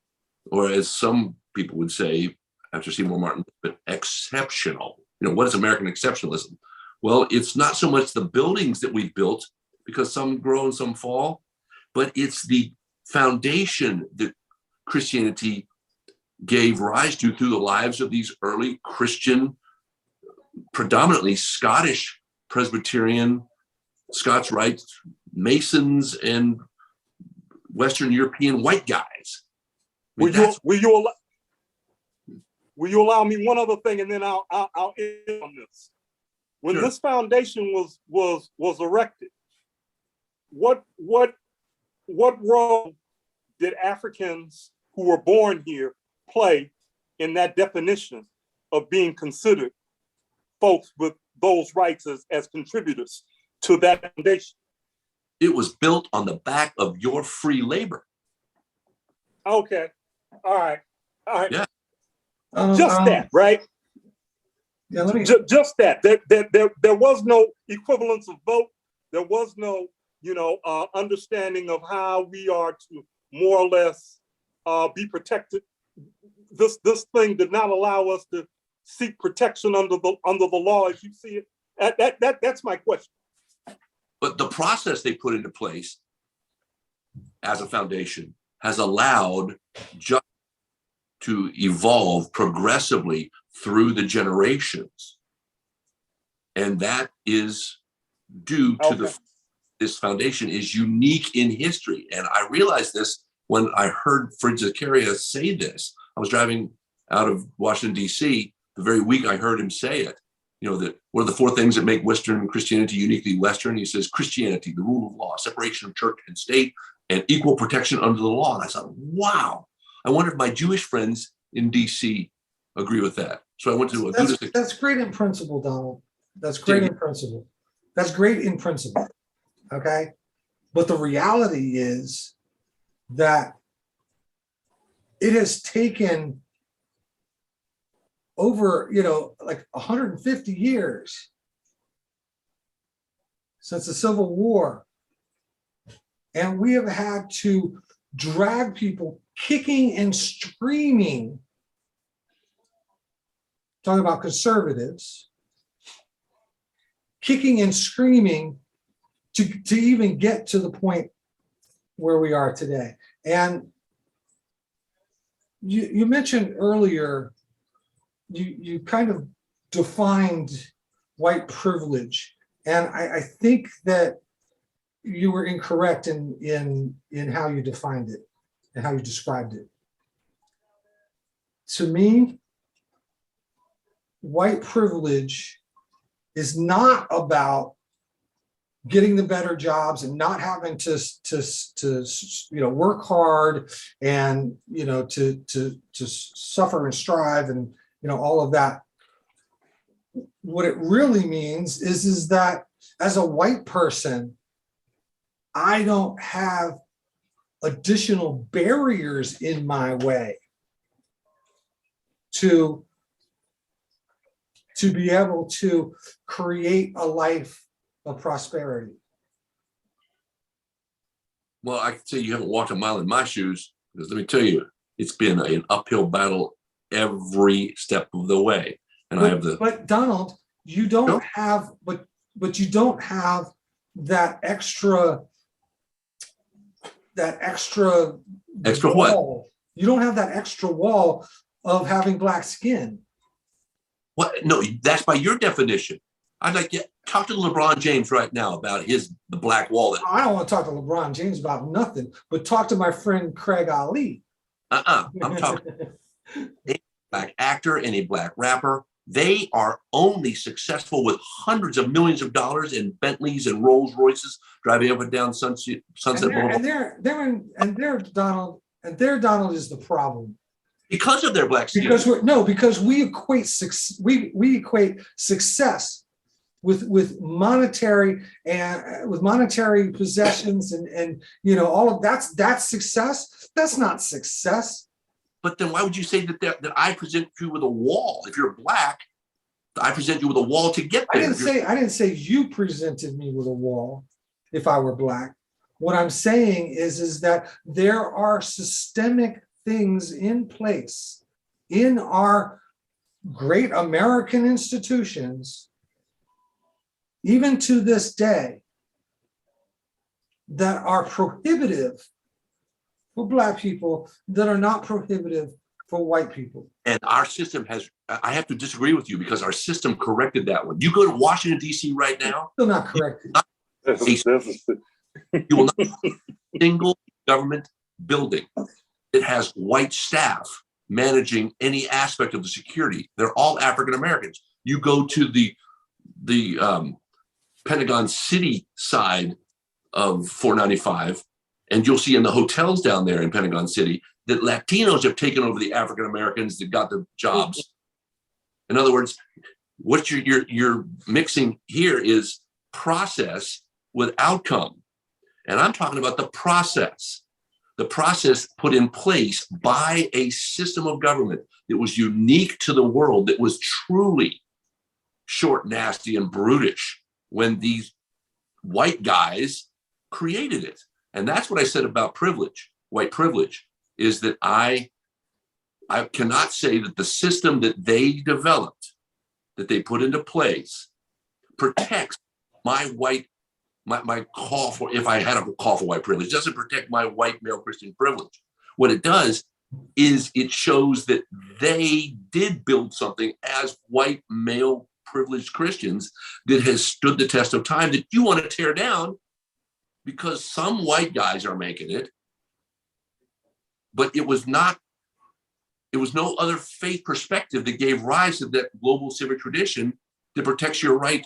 or as some people would say, after Seymour Martin, but exceptional. What is American exceptionalism? Well, it's not so much the buildings that we've built, because some grow and some fall, but it's the foundation that Christianity gave rise to through the lives of these early Christian, predominantly Scottish Presbyterian, Scots Rite Masons, and Western European white guys. Will you allow me one other thing, and then I'll end on this. When this foundation was erected, what role did Africans who were born here play in that definition of being considered folks with those rights as contributors to that foundation? It was built on the back of your free labor. Okay. All right. Yeah. Just that, right? Yeah, just that. There was no equivalence of vote. There was no, understanding of how we are to more or less be protected. This thing did not allow us to seek protection under the law as you see it. That's my question. But the process they put into place as a foundation has allowed justice to evolve progressively through the generations. And that is due to the this foundation is unique in history. And I realized this when I heard Fritz Zakaria say this. I was driving out of Washington, D.C. the very week I heard him say it. You know, that what are the 4 things that make Western Christianity uniquely Western? He says, Christianity, the rule of law, separation of church and state, and equal protection under the law. And I thought, wow, I wonder if my Jewish friends in D.C. agree with that. So I went to a Buddhist. That's great in principle, Donald. That's great in principle. That's great in principle. Okay. But the reality is that it has taken over, like 150 years since the Civil War. And we have had to drag people kicking and screaming, talking about conservatives, kicking and screaming to even get to the point where we are today. And you mentioned earlier, you kind of defined white privilege. And I think that you were incorrect in how you defined it and how you described it. To me, white privilege is not about getting the better jobs and not having to work hard and to suffer and strive and all of that. What it really means is that as a white person, I don't have additional barriers in my way to be able to create a life of prosperity. Well, I can say you haven't walked a mile in my shoes, because let me tell you, it's been an uphill battle every step of the way. And But Donald, you don't have, but you don't have that extra Extra wall. what? You don't have that extra wall of having black skin. What? No, that's by your definition. I'd like to talk to LeBron James right now about the black wall. I don't want to talk to LeBron James about nothing, but talk to my friend Craig Ali. I'm talking any black actor, any black rapper. They are only successful with hundreds of millions of dollars in Bentleys and Rolls Royces driving up and down Sunset Boulevard. And they're Donald is the problem. Because of their black skin. Because we equate success with monetary and with monetary possessions and all of that's success. That's not success. But then why would you say that I present you with a wall? If you're black, I present you with a wall to get there. I didn't say you presented me with a wall if I were black. What I'm saying is that there are systemic things in place in our great American institutions, even to this day, that are prohibitive for black people that are not prohibitive for white people. And our system I have to disagree with you, because our system corrected that one. You go to Washington, D.C. right now. Still not corrected. You will not have a single government building that has white staff managing any aspect of the security. They're all African Americans. You go to the Pentagon City side of 495, and you'll see in the hotels down there in Pentagon City that Latinos have taken over the African Americans that got the jobs. In other words, what you're mixing here is process with outcome. And I'm talking about the process put in place by a system of government that was unique to the world, that was truly short, nasty, and brutish when these white guys created it. And that's what I said about privilege, white privilege, is that I cannot say that the system that they developed, that they put into place, protects my call for, if I had a call for white privilege, doesn't protect my white male Christian privilege. What it does is it shows that they did build something as white male privileged Christians that has stood the test of time, that you want to tear down because some white guys are making it, but it was no other faith perspective that gave rise to that global civic tradition that protects your right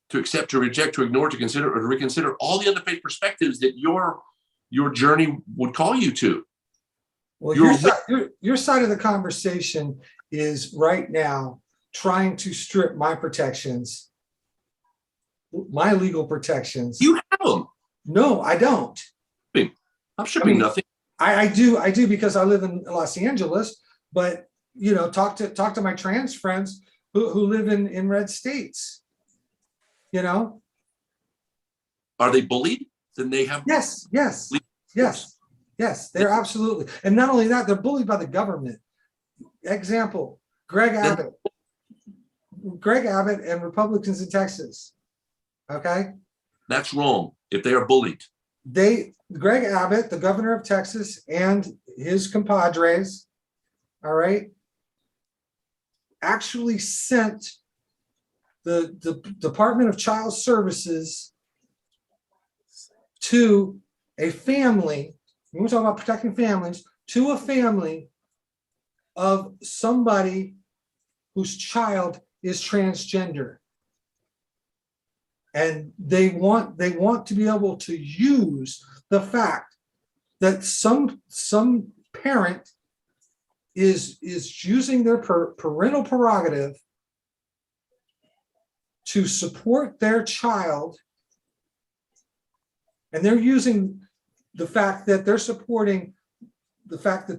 to accept, to reject, to ignore, to consider, or to reconsider all the other faith perspectives that your journey would call you to. Well, your side of the conversation is right now trying to strip my protections, my legal protections. You have them. No, I don't. I'm stripping nothing. I do because I live in Los Angeles, but talk to my trans friends who live in red states. Are they bullied? Then they have yes, they're absolutely. And not only that, they're bullied by the government. Example, Greg Abbott and Republicans in Texas. Okay. That's wrong. If they are bullied. Greg Abbott, the governor of Texas, and his compadres, all right, actually sent the Department of Child Services to a family, we're talking about protecting families, to a family of somebody whose child is transgender. And they want to be able to use the fact that some parent is using their parental prerogative to support their child, and they're using the fact that they're supporting the fact that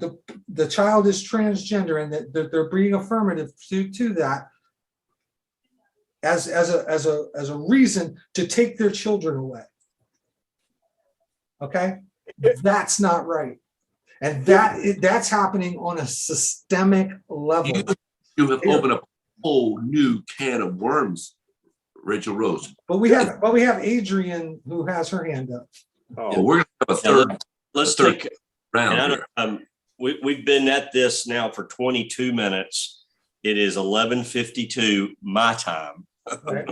the child is transgender and that they're being affirmative to that as a reason to take their children away. Okay, that's not right, and that's happening on a systemic level. You have opened up a whole new can of worms, Rachael Rose. But we have Adrian who has her hand up. Oh, yeah, we're gonna have a third. Let's take round. We've been at this now for 22 minutes. It is 11:52 my time. Right.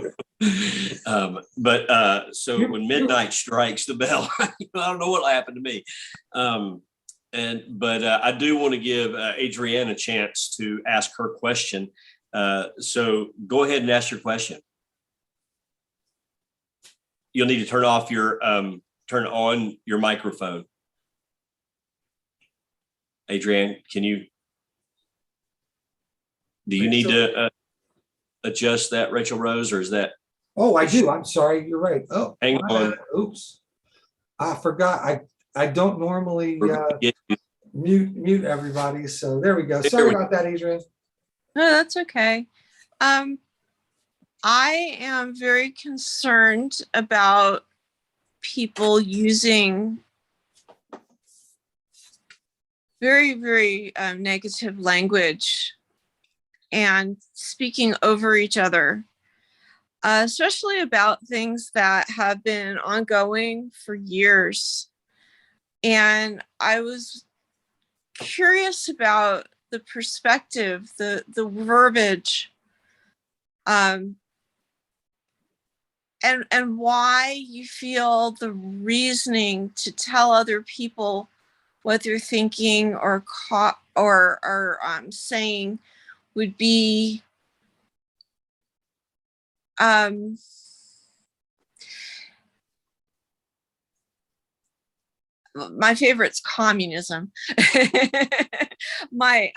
So when midnight strikes the bell, I don't know what happened to me. I do want to give Adrienne a chance to ask her question. So go ahead and ask your question. You'll need to turn on your microphone. Adrienne, do you need to adjust that, Rachael Rose, or is that? Oh, I do. I'm sorry. You're right. Oh, hang on. Oops. I forgot. I don't normally mute everybody. So there we go. Sorry about that, Adrienne. No, that's okay. I am very concerned about people using very, very negative language and speaking over each other, especially about things that have been ongoing for years. And I was curious about the perspective, the verbiage, and why you feel the reasoning to tell other people what they're thinking or saying would be my favorite's communism. But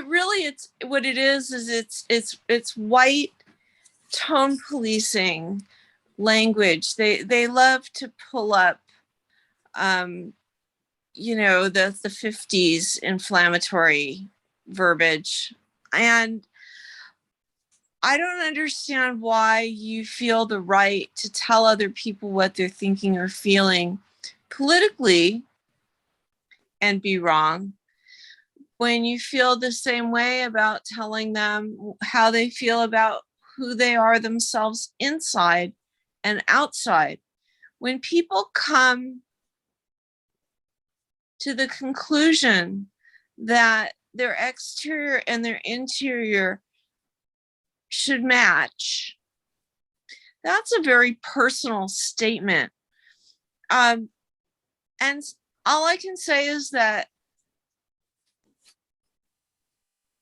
really it's what it is it's white tone policing language. They love to pull up the 50s inflammatory verbiage. And I don't understand why you feel the right to tell other people what they're thinking or feeling politically and be wrong when you feel the same way about telling them how they feel about who they are themselves inside and outside. When people come to the conclusion that their exterior and their interior should match, that's a very personal statement. And all I can say is that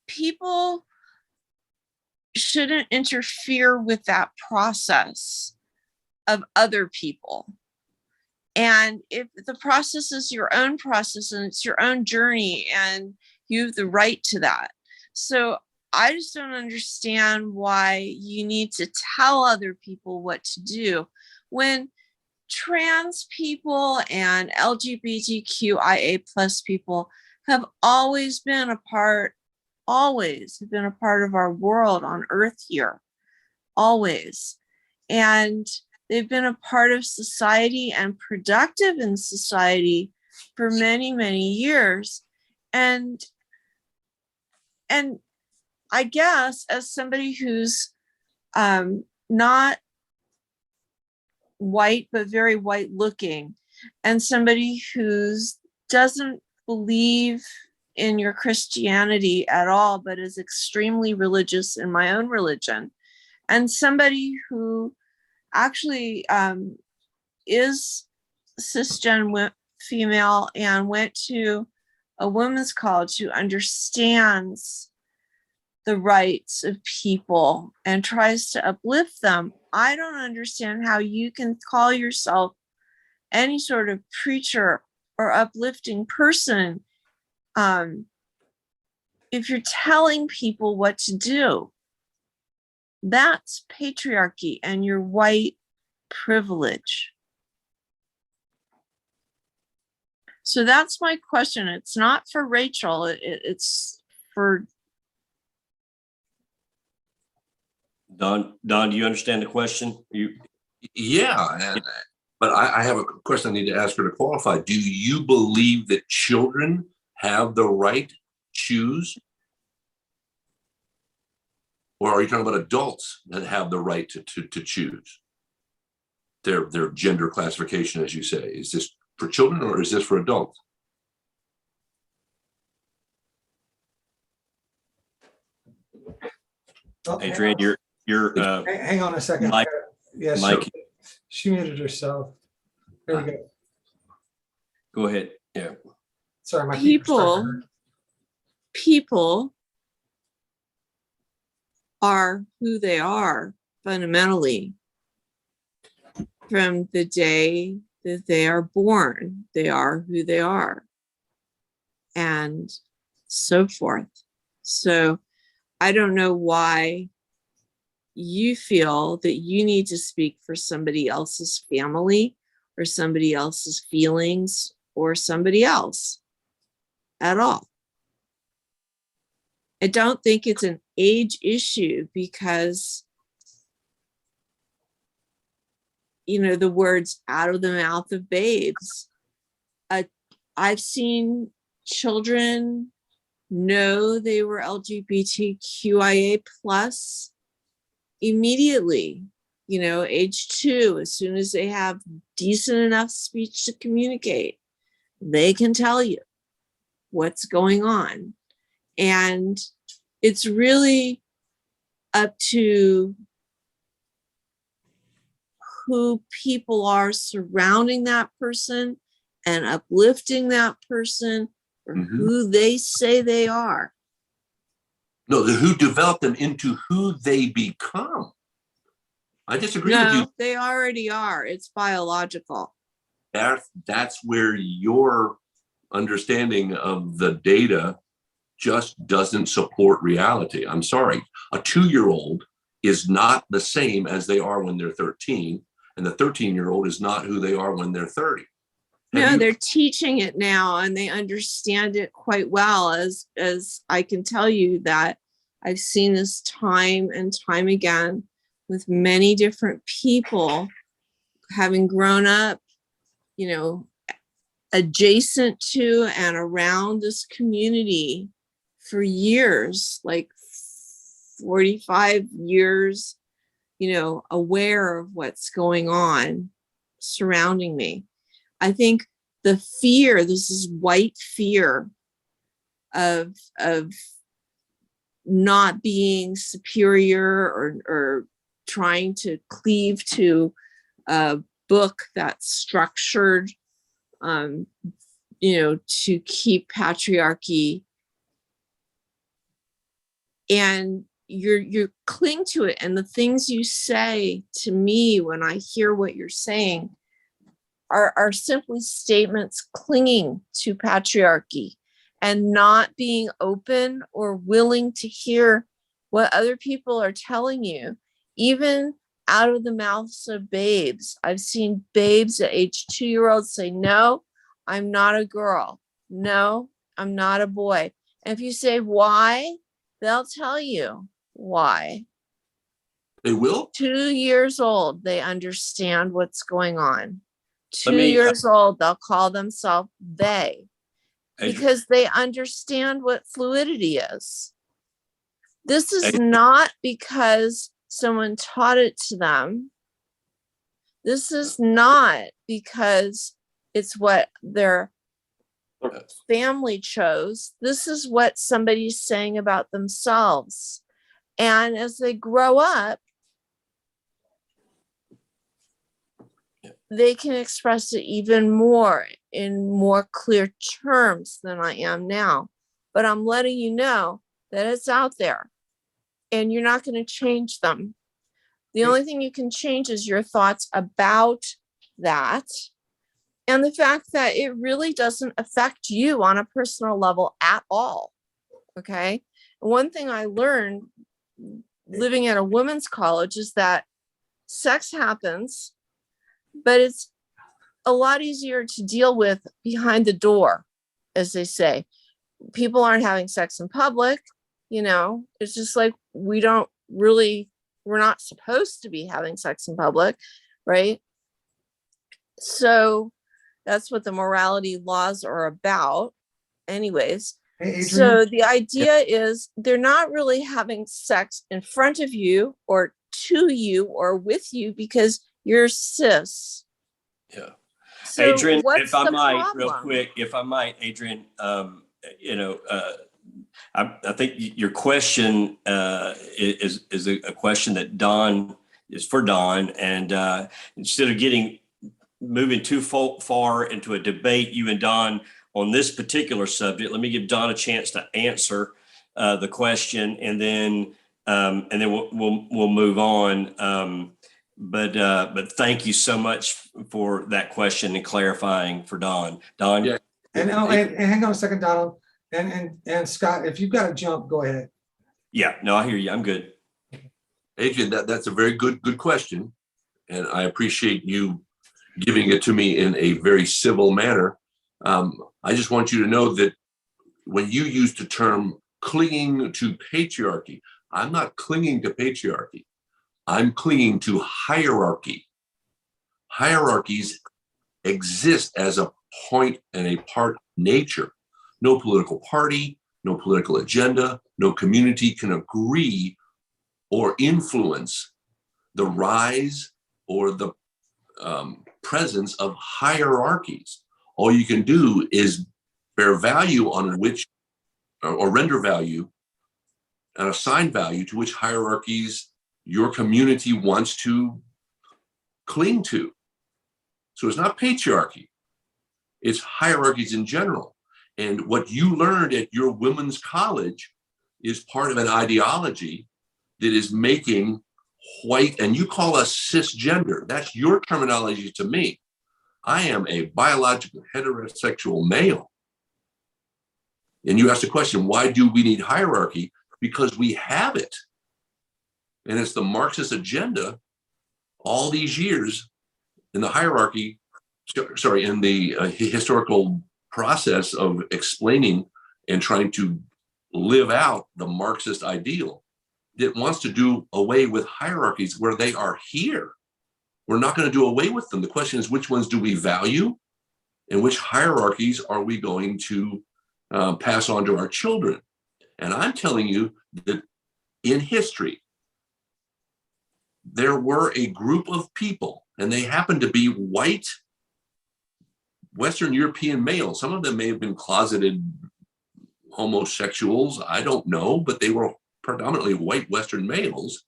people shouldn't interfere with that process of other people. And if the process is your own process and it's your own journey and you have the right to that. So I just don't understand why you need to tell other people what to do when trans people and LGBTQIA plus people have always been a part of our world on earth here, always. And they've been a part of society and productive in society for many, many years. And I guess as somebody who's not white, but very white looking, and somebody who doesn't believe in your Christianity at all, but is extremely religious in my own religion, and somebody who actually is cisgender female and went to a women's college who understands the rights of people and tries to uplift them. I don't understand how you can call yourself any sort of preacher or uplifting person if you're telling people what to do. That's patriarchy and your white privilege. So that's my question. It's not for Rachel. It's for Don, do you understand the question? Yeah, but I have a question I need to ask her to qualify. Do you believe that children have the right to choose? Or are you talking about adults that have the right to choose their gender classification, as you say? Is this for children or is this for adults? Oh, Adrian, you're hang on a second. Mike, Yes, Mike. she muted herself. There we go. Go ahead. Yeah. Sorry, my people are who they are fundamentally from the day that they are born. They are who they are, and so forth. So I don't know why you feel that you need to speak for somebody else's family or somebody else's feelings or somebody else at all. I don't think it's an age issue because, you know, the words out of the mouth of babes. I've seen children know they were LGBTQIA plus immediately, you know, age 2, as soon as they have decent enough speech to communicate, they can tell you what's going on. And it's really up to who people are surrounding that person and uplifting that person or who they say they are. No, who developed them into who they become. I disagree with you. They already are. It's biological. That's where your understanding of the data just doesn't support reality. I'm sorry. A 2-year-old is not the same as they are when they're 13, and the 13-year-old is not who they are when they're 30. They're teaching it now and they understand it quite well, as I can tell you that I've seen this time and time again with many different people having grown up, you know, adjacent to and around this community for years, like 45 years, you know, aware of what's going on surrounding me. I think the fear, this is white fear of not being superior or trying to cleave to book that's structured, to keep patriarchy, and you cling to it. And the things you say to me when I hear what you're saying are simply statements clinging to patriarchy and not being open or willing to hear what other people are telling you, even out of the mouths of babes. I've seen babes at age 2-year-olds say, no, I'm not a girl. No, I'm not a boy. And if you say why, they'll tell you why. They will? 2 years old, they understand what's going on. 2 Let me, years old, they'll call themselves they, because they understand what fluidity is. This is not because someone taught it to them. This is not because it's what their family chose. This is what somebody's saying about themselves. And as they grow up, they can express it even more in more clear terms than I am now. But I'm letting you know that it's out there and you're not going to change them. The only thing you can change is your thoughts about that and the fact that it really doesn't affect you on a personal level at all. Okay. One thing I learned living at a women's college is that sex happens, but it's a lot easier to deal with behind the door, as they say. People aren't having sex in public, it's just like we're not supposed to be having sex in public, right? So that's what the morality laws are about anyways. Hey, So the idea is they're not really having sex in front of you or to you or with you because you're cis. Yeah. So Adrian, what's if I the might, problem? real quick, Adrian, I think your question is a question that Don is for Don, and instead of moving too far into a debate, you and Don on this particular subject, let me give Don a chance to answer the question, and then we'll move on. But thank you so much for that question and clarifying for Don. Don? Yeah. And hang on a second, Donald. And Scott, if you've got to jump, go ahead. Yeah, no, I hear you. I'm good. Adrian, that's a very good question. And I appreciate you giving it to me in a very civil manner. I just want you to know that when you use the term clinging to patriarchy, I'm not clinging to patriarchy. I'm clinging to hierarchy. Hierarchies exist as a point and a part of nature. No political party, no political agenda, no community can agree or influence the rise or the presence of hierarchies. All you can do is bear value on which, or render value and assign value to which hierarchies your community wants to cling to. So it's not patriarchy, it's hierarchies in general. And what you learned at your women's college is part of an ideology that is making white, and you call us cisgender. That's your terminology to me. I am a biological heterosexual male. And you asked the question, why do we need hierarchy? Because we have it. And it's the Marxist agenda all these years in the hierarchy, in the historical process of explaining and trying to live out the Marxist ideal that wants to do away with hierarchies where they are here. We're not going to do away with them. The question is, which ones do we value and which hierarchies are we going to pass on to our children? And I'm telling you that in history, there were a group of people, and they happened to be white Western European males. Some of them may have been closeted homosexuals, I don't know, but they were predominantly white Western males.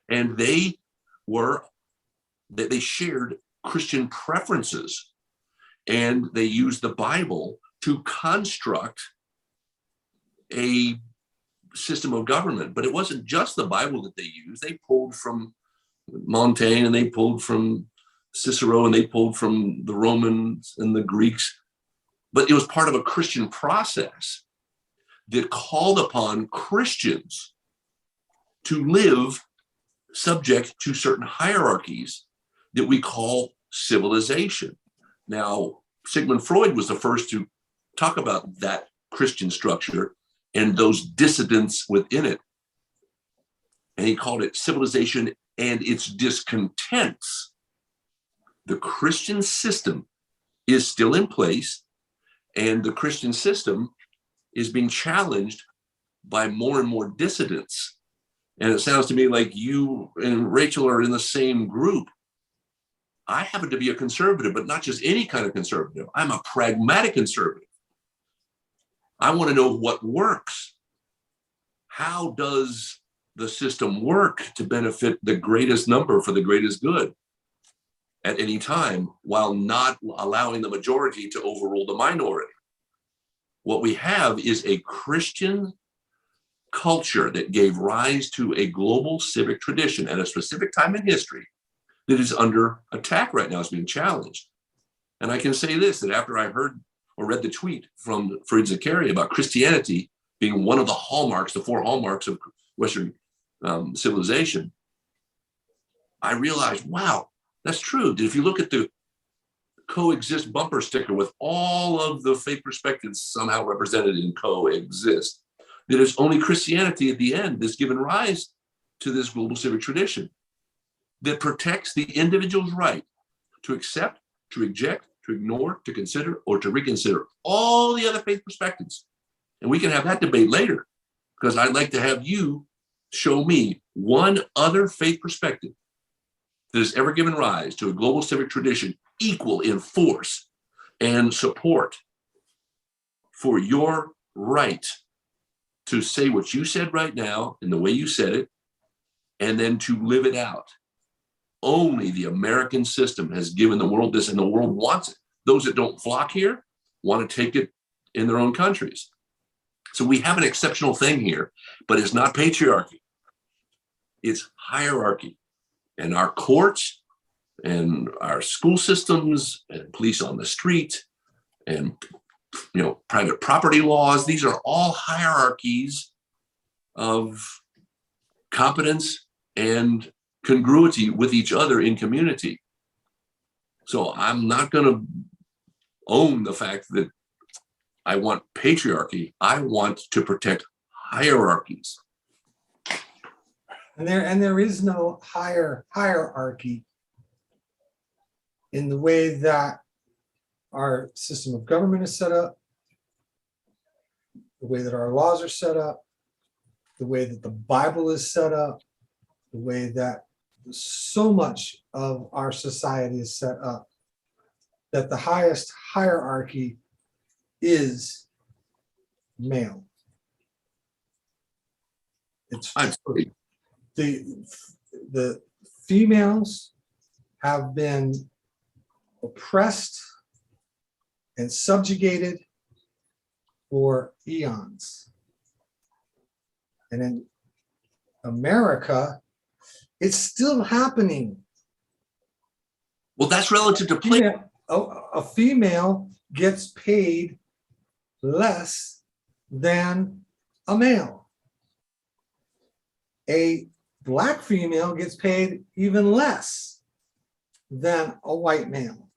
And they shared Christian preferences, and they used the Bible to construct a system of government. But it wasn't just the Bible that they used. They pulled from Montaigne, and they pulled from Cicero, and they pulled from the Romans and the Greeks. But it was part of a Christian process that called upon Christians to live subject to certain hierarchies that we call civilization. Now, Sigmund Freud was the first to talk about that Christian structure and those dissidents within it. And he called it civilization and its discontents. The Christian system is still in place, and the Christian system is being challenged by more and more dissidents. And it sounds to me like you and Rachel are in the same group. I happen to be a conservative, but not just any kind of conservative. I'm a pragmatic conservative. I want to know what works. How does the system work to benefit the greatest number for the greatest good at any time, while not allowing the majority to overrule the minority? What we have is a Christian culture that gave rise to a global civic tradition at a specific time in history that is under attack right now, is being challenged. And I can say this, that after I heard or read the tweet from Fareed Zakaria about Christianity being one of the hallmarks, the 4 hallmarks of Western civilization, I realized, wow, that's true. If you look at the coexist bumper sticker with all of the faith perspectives somehow represented in coexist, that it's only Christianity at the end that's given rise to this global civic tradition that protects the individual's right to accept, to reject, to ignore, to consider, or to reconsider all the other faith perspectives. And we can have that debate later, because I'd like to have you show me one other faith perspective that has ever given rise to a global civic tradition equal in force and support for your right to say what you said right now in the way you said it, and then to live it out. Only the American system has given the world this, and the world wants it. Those that don't flock here want to take it in their own countries. So we have an exceptional thing here, but it's not patriarchy. It's hierarchy. And our courts and our school systems and police on the street and private property laws, these are all hierarchies of competence and congruity with each other in community. So I'm not going to own the fact that I want patriarchy. I want to protect hierarchies. And there is no hierarchy in the way that our system of government is set up, the way that our laws are set up, the way that the Bible is set up, the way that so much of our society is set up, that the highest hierarchy is male. It's the females have been oppressed and subjugated for eons. And in America, it's still happening. Well, that's relative to play. A female gets paid less than a male. A Black female gets paid even less than a white male.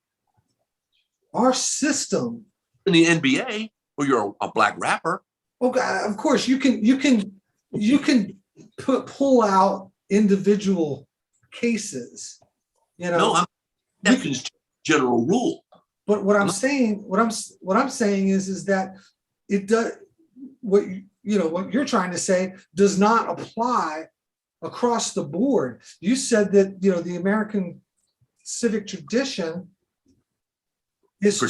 Our system In the NBA, or you're a Black rapper. Okay, of course you can pull out individual cases, No, that's general rule. But what I'm saying is that it does what you're trying to say does not apply across the board. You said that the American civic tradition is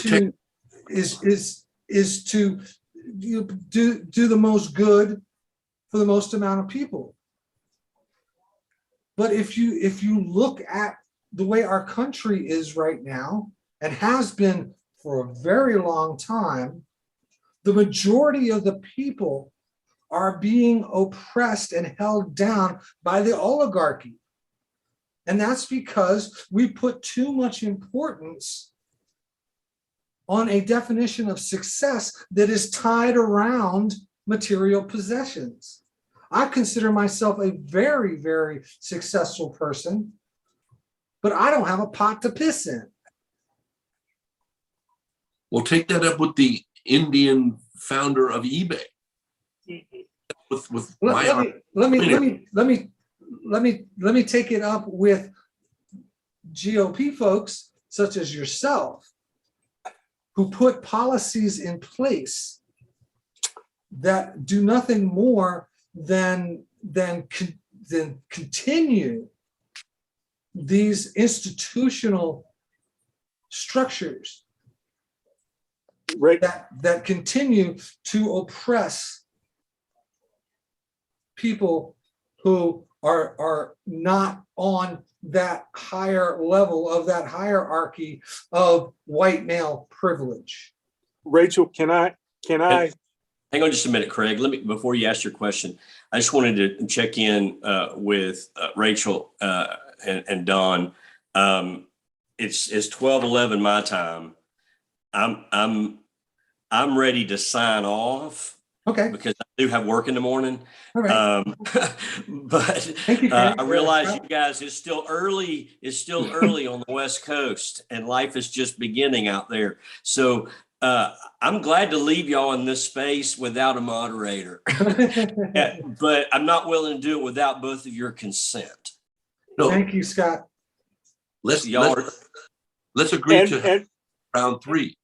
to do the most good for the most amount of people. But if you look at the way our country is right now, and has been for a very long time, the majority of the people are being oppressed and held down by the oligarchy. And that's because we put too much importance on a definition of success that is tied around material possessions. I consider myself a very, very successful person, but I don't have a pot to piss in. Well, take that up with the Indian founder of eBay. With Let me take it up with GOP folks such as yourself, who put policies in place that do nothing more than continue these institutional structures Right. that continue to oppress people who are not on that higher level of that hierarchy of white male privilege. Rachel, can I? Hang on just a minute, Craig. Let me, before you ask your question, I just wanted to check in with Rachel and Don. It's 12:11 my time. I'm ready to sign off. Okay. Because I do have work in the morning. All right. But Thank you, Craig. I realize you guys, it's still early on the West Coast, and life is just beginning out there. So I'm glad to leave y'all in this space without a moderator. But I'm not willing to do it without both of your consent. No, Thank you, Scott. let's agree to round 3.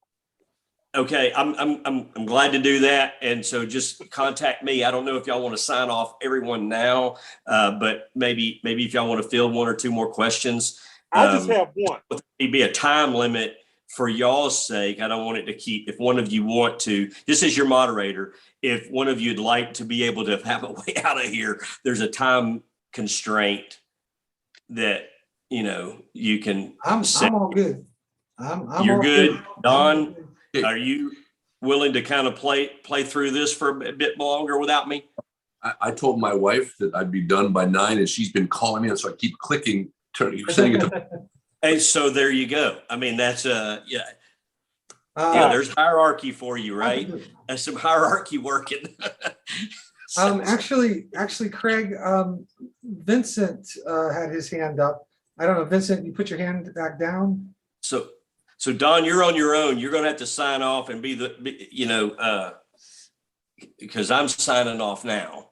Okay, I'm glad to do that, and so just contact me. I don't know if y'all want to sign off everyone now, but maybe if y'all want to field 1 or 2 more questions. I just have one. It'd be a time limit for y'all's sake. I don't want it to keep. If one of you want to, this is your moderator. If one of you'd like to be able to have a way out of here, there's a time constraint that you can. I'm all good. You're all good, Don. good. Are you willing to kind of play through this for a bit longer without me? I told my wife that I'd be done by 9, and she's been calling me, and so I keep clicking, sending it to. And so there you go. I mean, that's yeah, there's hierarchy for you, right? There's some hierarchy working. Actually, Craig, Vincent had his hand up. I don't know, Vincent, you put your hand back down. So Don, you're on your own. You're going to have to sign off and because I'm signing off now.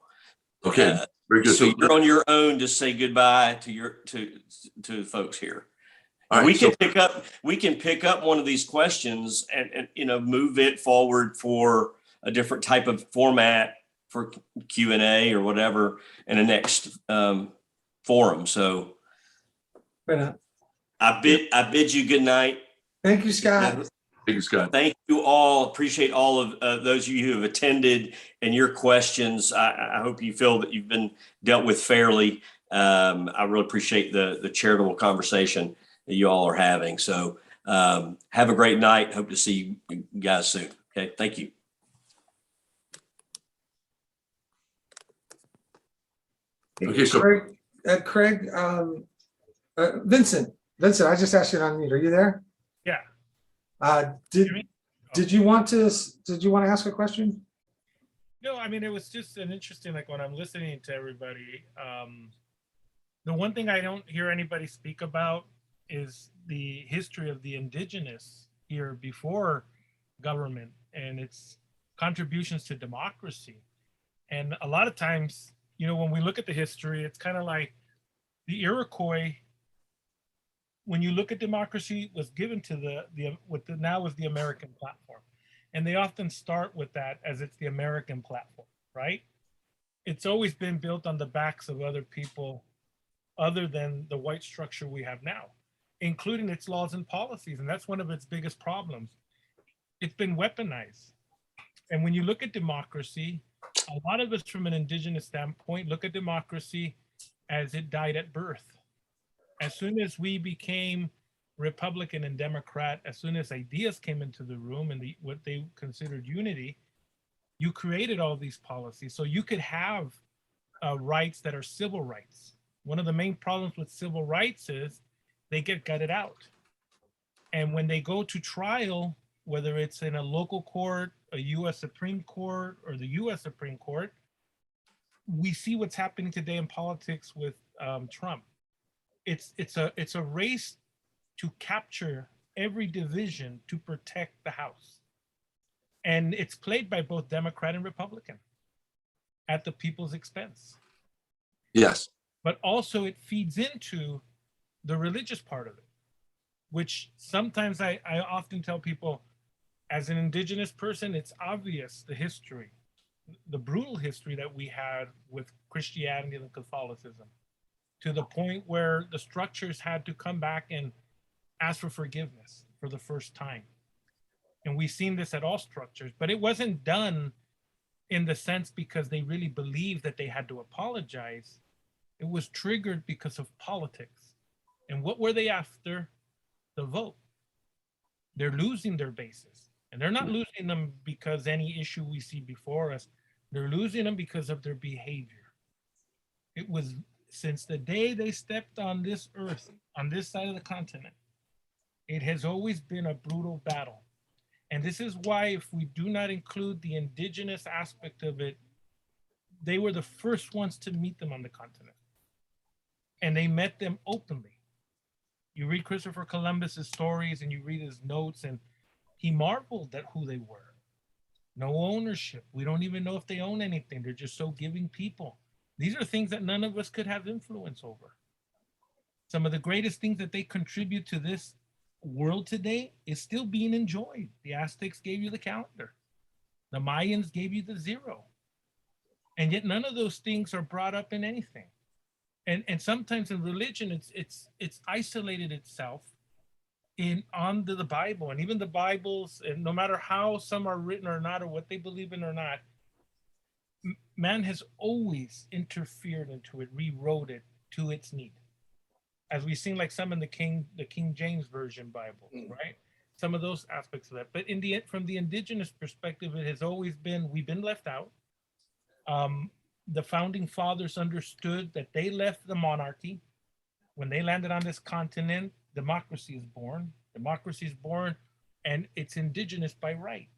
Okay, very good. So you're on your own to say goodbye to folks here. Right, we can pick up one of these questions and move it forward for a different type of format for Q&A or whatever in the next forum. So I bid you good night. Thank you, Scott. Thank you, Scott. Thank you all. Appreciate all of those of you who have attended and your questions. I hope you feel that you've been dealt with fairly. I really appreciate the charitable conversation that you all are having. So have a great night. Hope to see you guys soon. Okay, thank you. Okay, so Craig, Vincent, I just asked you to unmute. Are you there? Yeah. Did you want to ask a question? No, I mean, it was just an interesting, like when I'm listening to everybody, the one thing I don't hear anybody speak about is the history of the indigenous here before government and its contributions to democracy. And a lot of times, when we look at the history, it's kind of like the Iroquois, when you look at democracy, was given to what now is the American platform. And they often start with that as it's the American platform, right? It's always been built on the backs of other people other than the white structure we have now, including its laws and policies. And that's one of its biggest problems. It's been weaponized. And when you look at democracy, a lot of us from an indigenous standpoint look at democracy as it died at birth, As soon as we became Republican and Democrat, as soon as ideas came into the room and what they considered unity, you created all these policies. So you could have rights that are civil rights. One of the main problems with civil rights is they get gutted out. And when they go to trial, whether it's in a local court, a US Supreme Court, or the US Supreme Court, we see what's happening today in politics with Trump. It's a race to capture every division to protect the House. And it's played by both Democrat and Republican at the people's expense. Yes. But also it feeds into the religious part of it, which sometimes I often tell people, as an indigenous person, it's obvious the history, the brutal history that we had with Christianity and Catholicism, to the point where the structures had to come back and ask for forgiveness for the first time. And we've seen this at all structures, but it wasn't done in the sense because they really believed that they had to apologize. It was triggered because of politics. And what were they after? The vote. They're losing their bases. And they're not losing them because any issue we see before us. They're losing them because of their behavior. It was since the day they stepped on this earth, on this side of the continent, it has always been a brutal battle. And this is why, if we do not include the indigenous aspect of it, they were the first ones to meet them on the continent. And they met them openly. You read Christopher Columbus's stories and you read his notes, and he marveled at who they were. No ownership. We don't even know if they own anything. They're just so giving people. These are things that none of us could have influence over. Some of the greatest things that they contribute to this world today is still being enjoyed. The Aztecs gave you the calendar. The Mayans gave you the zero. And yet none of those things are brought up in anything. And sometimes in religion, it's isolated itself onto the Bible. And even the Bibles, and no matter how some are written or not, or what they believe in or not, man has always interfered into it, rewrote it to its need. As we've seen, like some in the King James Version Bible, right? Some of those aspects of that. But from the indigenous perspective, it has always been, we've been left out. The founding fathers understood that they left the monarchy. When they landed on this continent, democracy is born. Democracy is born, and it's indigenous by right.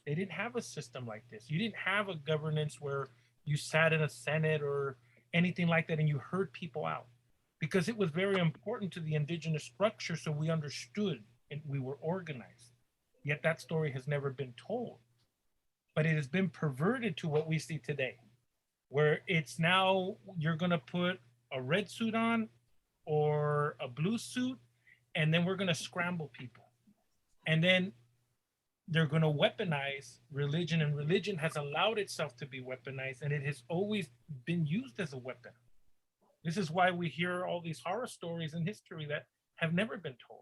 They didn't have a system like this. You didn't have a governance where you sat in a Senate or anything like that and you heard people out, because it was very important to the indigenous structure, so we understood and we were organized. Yet that story has never been told. But it has been perverted to what we see today, where it's now you're going to put a red suit on or a blue suit, and then we're going to scramble people. And then they're going to weaponize religion, and religion has allowed itself to be weaponized, and it has always been used as a weapon. This is why we hear all these horror stories in history that have never been told.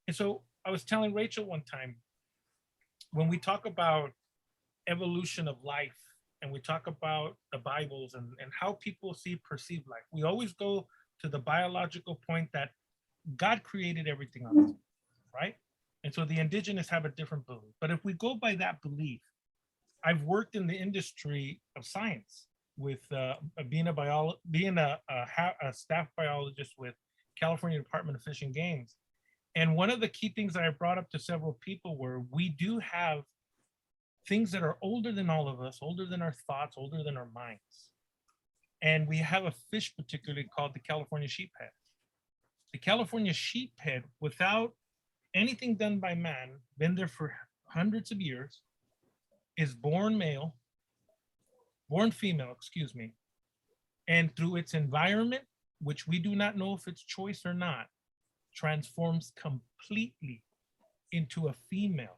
And so I was telling Rachel one time, when we talk about evolution of life, and we talk about the Bibles and how people perceive life, we always go to the biological point that God created everything on this, right? And so the indigenous have a different belief. But if we go by that belief, I've worked in the industry of science with being a staff biologist with California Department of Fish and Games. And one of the key things that I brought up to several people were, we do have things that are older than all of us, older than our thoughts, older than our minds. And we have a fish particularly called the California sheephead. The California sheephead, without anything done by man, been there for hundreds of years, is born female, and through its environment, which we do not know if it's choice or not, transforms completely into a female.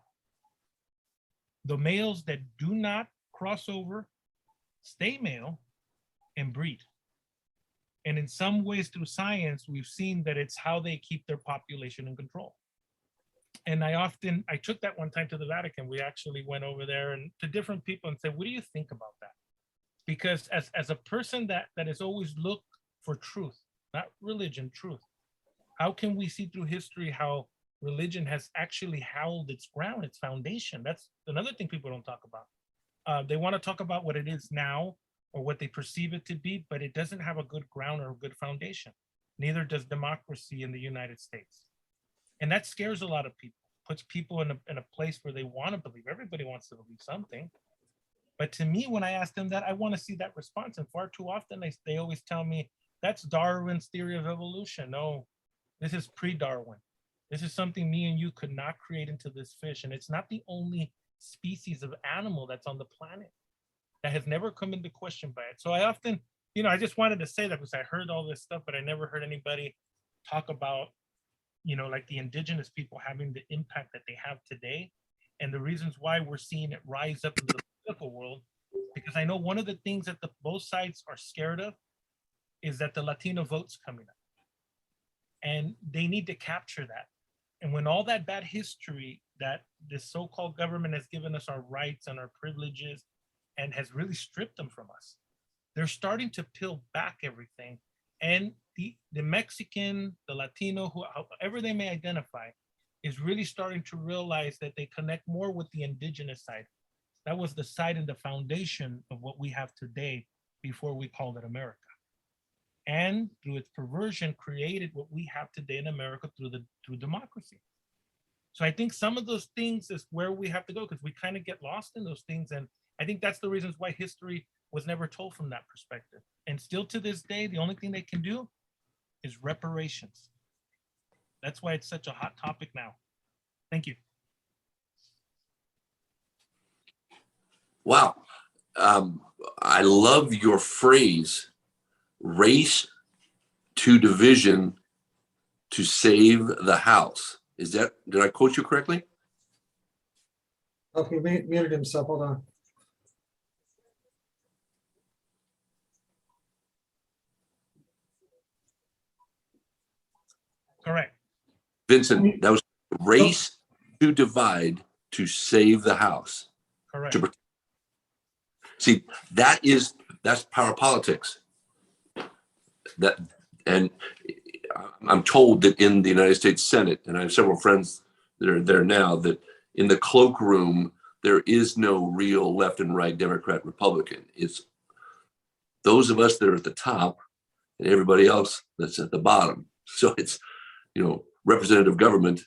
The males that do not cross over stay male and breed. And in some ways, through science, we've seen that it's how they keep their population in control. And I took that one time to the Vatican. We actually went over there and to different people and said, what do you think about that? Because as a person that has always looked for truth, not religion, truth, How can we see through history how religion has actually held its ground, its foundation? That's another thing people don't talk about. They want to talk about what it is now or what they perceive it to be, but it doesn't have a good ground or a good foundation. Neither does democracy in the United States. And that scares a lot of people, puts people in a place where they want to believe. Everybody wants to believe something. But to me, when I ask them that, I want to see that response. And far too often, they always tell me, that's Darwin's theory of evolution. No, this is pre-Darwin. This is something me and you could not create into this fish. And it's not the only species of animal that's on the planet that has never come into question by it. So I often, I just wanted to say that because I heard all this stuff, but I never heard anybody talk about, like the indigenous people having the impact that they have today and the reasons why we're seeing it rise up in the political world. Because I know one of the things that both sides are scared of is that the Latino vote's coming up. And they need to capture that. And when all that bad history that this so-called government has given us our rights and our privileges and has really stripped them from us, they're starting to peel back everything. And the Mexican, the Latino, however they may identify, is really starting to realize that they connect more with the indigenous side. That was the side and the foundation of what we have today before we called it America. And through its perversion, created what we have today in America through democracy. So I think some of those things is where we have to go because we kind of get lost in those things. And I think that's the reasons why history was never told from that perspective. And still to this day, the only thing they can do is reparations. That's why it's such a hot topic now. Thank you. Wow. I love your phrase, race to division to save the house. Did I quote you correctly? Oh, he muted himself. Hold on. Correct. Vincent, that was race to divide to save the house. Correct. See, that's power politics. And I'm told that in the United States Senate, and I have several friends that are there now, that in the cloakroom, there is no real left and right, Democrat, Republican. It's those of us that are at the top and everybody else that's at the bottom. So it's, representative government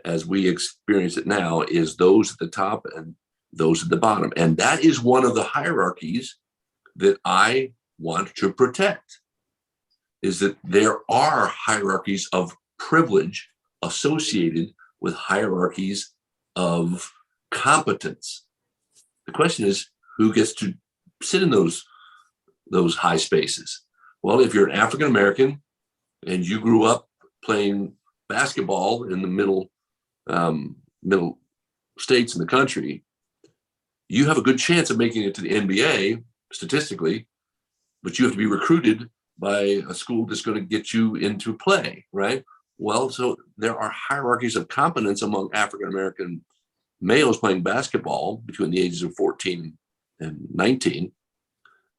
as we experience it now is those at the top and those at the bottom. And that is one of the hierarchies that I want to protect, is that there are hierarchies of privilege associated with hierarchies of competence. The question is, who gets to sit in those high spaces? Well, if you're an African American and you grew up playing basketball in the middle states in the country, you have a good chance of making it to the NBA statistically, but you have to be recruited by a school that's going to get you into play, right? Well, so there are hierarchies of competence among African American males playing basketball between the ages of 14 and 19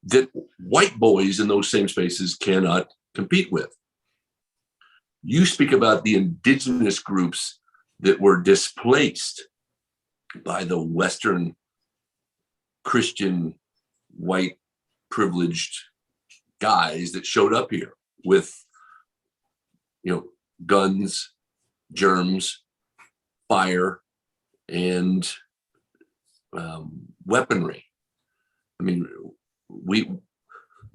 that white boys in those same spaces cannot compete with. You speak about the indigenous groups that were displaced by the Western Christian white privileged guys that showed up here with, guns, germs, fire, and weaponry. I mean,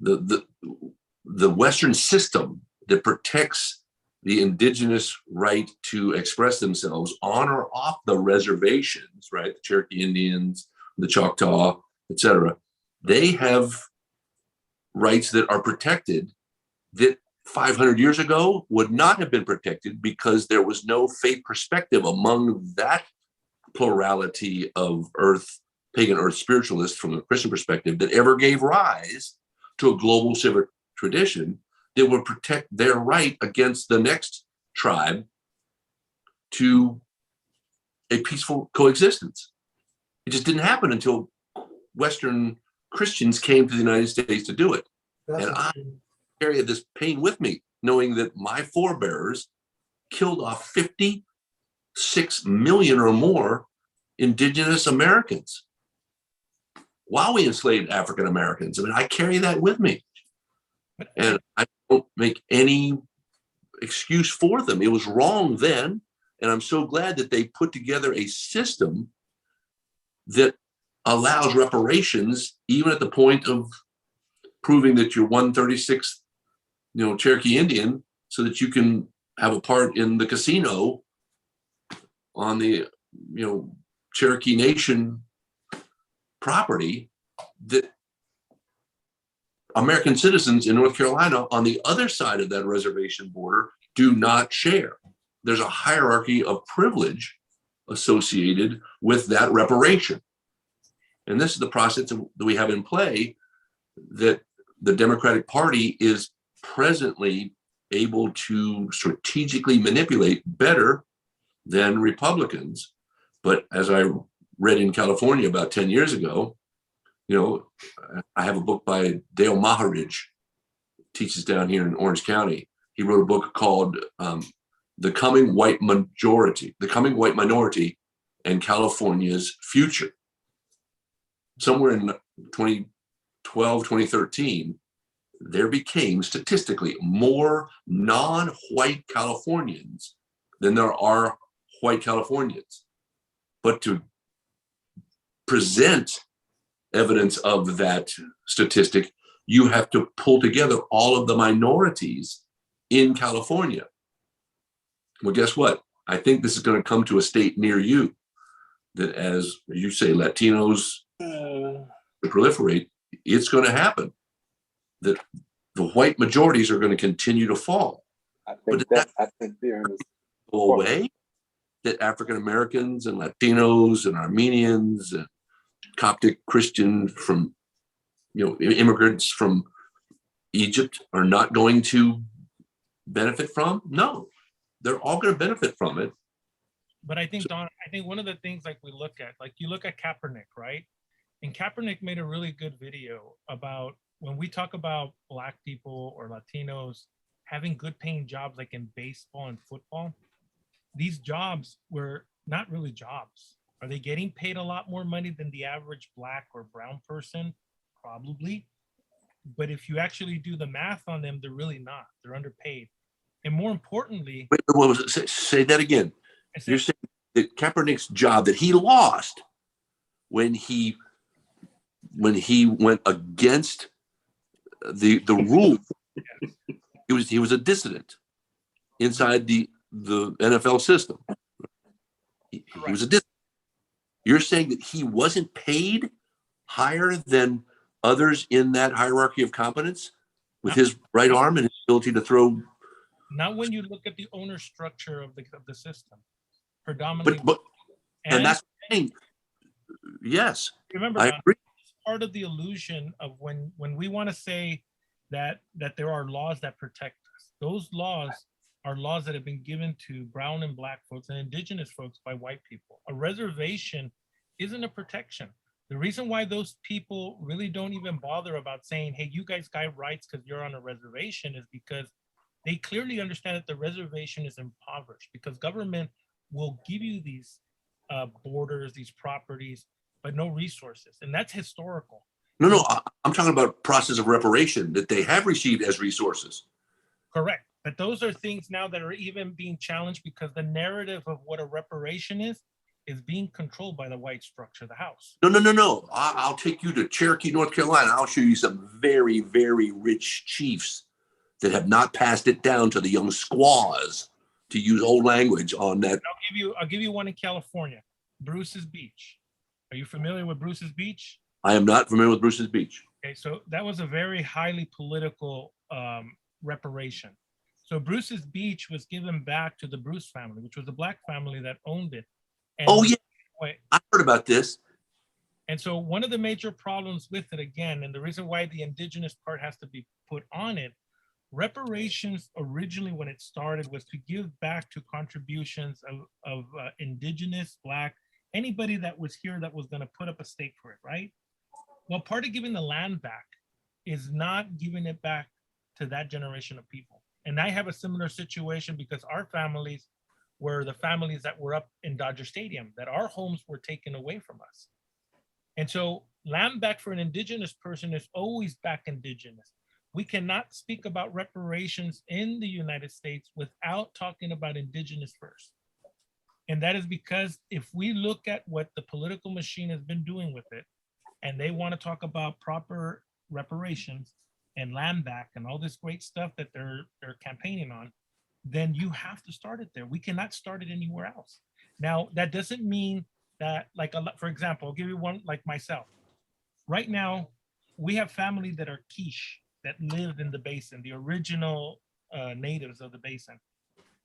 the Western system that protects the indigenous right to express themselves on or off the reservations, right? The Cherokee Indians, the Choctaw, etc. They have rights that are protected that 500 years ago would not have been protected because there was no faith perspective among that plurality of pagan earth spiritualists from a Christian perspective that ever gave rise to a global civic tradition that would protect their right against the next tribe to a peaceful coexistence. It just didn't happen until Western Christians came to the United States to do it. And I carry this pain with me, knowing that my forebears killed off 56 million or more indigenous Americans while we enslaved African Americans. I mean, I carry that with me. And I don't make any excuse for them. It was wrong then. And I'm so glad that they put together a system that allows reparations, even at the point of proving that you're 136th, Cherokee Indian, so that you can have a part in the casino on the, Cherokee Nation property that American citizens in North Carolina on the other side of that reservation border do not share. There's a hierarchy of privilege associated with that reparation. And this is the process that we have in play that the Democratic Party is presently able to strategically manipulate better than Republicans. But as I read in California about 10 years ago, I have a book by Dale Maharidge, teaches down here in Orange County. He wrote a book called The Coming White Minority and California's Future. Somewhere in 2012, 2013, there became statistically more non-white Californians than there are white Californians. But to present evidence of that statistic, you have to pull together all of the minorities in California. Well, guess what? I think this is going to come to a state near you that, as you say, Latinos proliferate, it's going to happen. That the white majorities are going to continue to fall. I think there is go away. That African Americans and Latinos and Armenians and Coptic Christian from, immigrants from Egypt are not going to benefit from? No, they're all going to benefit from it. But I think, Don, one of the things you look at Kaepernick, right? And Kaepernick made a really good video about when we talk about Black people or Latinos having good paying jobs like in baseball and football. These jobs were not really jobs. Are they getting paid a lot more money than the average Black or brown person? Probably. But if you actually do the math on them, they're really not. They're underpaid. And more importantly— Wait, what was it? Say that again. You're saying that Kaepernick's job that he lost when he went against the rule, he was a dissident inside the NFL system. He was a dissident. You're saying that he wasn't paid higher than others in that hierarchy of competence with his right arm and his ability to throw? Not when you look at the owner structure of the system, predominantly. And that's the thing. Yes, remember, I agree. It's part of the illusion of when we want to say that there are laws that protect us. Those laws are laws that have been given to brown and Black folks and indigenous folks by white people. A reservation isn't a protection. The reason why those people really don't even bother about saying, hey, you guys got rights because you're on a reservation, is because they clearly understand that the reservation is impoverished, because government will give you these borders, these properties, but no resources. And that's historical. No, I'm talking about process of reparation that they have received as resources. Correct. But those are things now that are even being challenged because the narrative of what a reparation is being controlled by the white structure, the House. No. I'll take you to Cherokee, North Carolina. I'll show you some very, very rich chiefs that have not passed it down to the young squaws, to use old language on that. I'll give you one in California, Bruce's Beach. Are you familiar with Bruce's Beach? I am not familiar with Bruce's Beach. Okay, so that was a very highly political reparation. So Bruce's Beach was given back to the Bruce family, which was a Black family that owned it. And I heard about this. And so one of the major problems with it, again, and the reason why the indigenous part has to be put on it, reparations originally when it started was to give back to contributions of indigenous, Black, anybody that was here that was going to put up a stake for it, right? Well, part of giving the land back is not giving it back to that generation of people. And I have a similar situation because our families were the families that were up in Dodger Stadium, that our homes were taken away from us. And so land back for an indigenous person is always back indigenous. We cannot speak about reparations in the United States without talking about indigenous first. And that is because if we look at what the political machine has been doing with it, and they want to talk about proper reparations and land back and all this great stuff that they're campaigning on, then you have to start it there. We cannot start it anywhere else. Now, that doesn't mean that, like, for example, I'll give you one like myself. Right now, we have family that are quiche, that live in the basin, the original natives of the basin.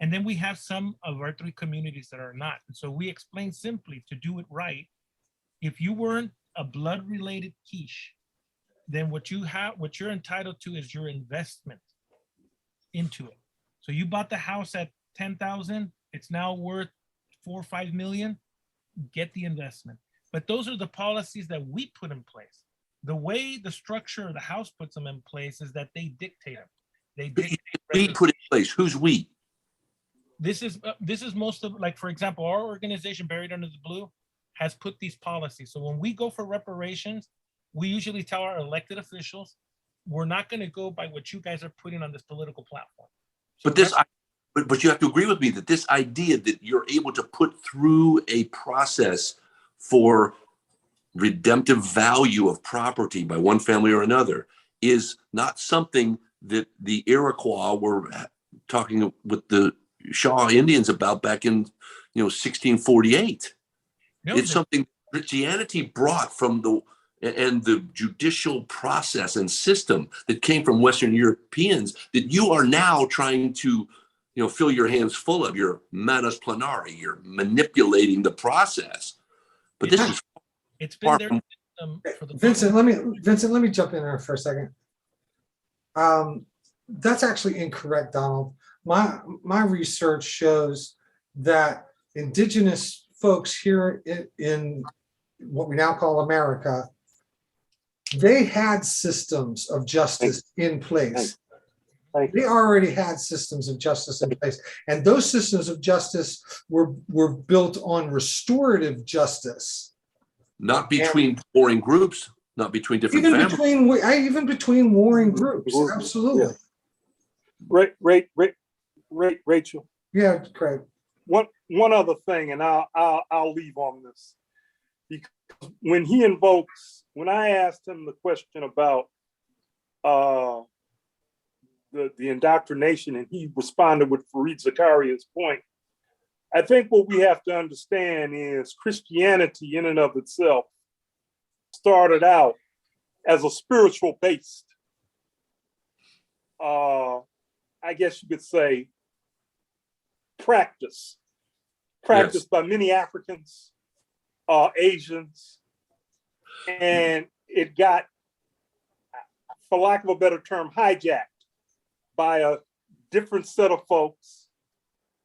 And then we have some of our 3 communities that are not. And so we explain simply, to do it right, if you weren't a blood-related quiche, then what you're entitled to is your investment into it. So you bought the house at 10,000, it's now worth 4 or 5 million, get the investment. But those are the policies that we put in place. The way the structure of the house puts them in place is that they dictate them. They dictate. We put in place. Who's we? This is most of, like, for example, our organization, Buried Under the Blue, has put these policies. So when we go for reparations, we usually tell our elected officials, we're not going to go by what you guys are putting on this political platform. So but you have to agree with me that this idea that you're able to put through a process for redemptive value of property by one family or another is not something that the Iroquois were talking with the Shaw Indians about back in 1648. No, it's something Christianity brought from the judicial process and system that came from Western Europeans that you are now trying to fill your hands full of. Your manus planari, you're manipulating the process. But it's been there. Vincent, let me jump in there for a second. That's actually incorrect, Donald. My research shows that indigenous folks here in what we now call America, they had systems of justice in place. They already had systems of justice in place. And those systems of justice were built on restorative justice. Not between warring groups, not between different families. Even between warring groups, absolutely. Rachel. Yeah, Craig. One other thing, and I'll leave on this. Because when I asked him the question about the indoctrination, and he responded with Fareed Zakaria's point, I think what we have to understand is Christianity in and of itself started out as a spiritual based, I guess you could say, practice by many Africans, Asians, and it got, for lack of a better term, hijacked by a different set of folks,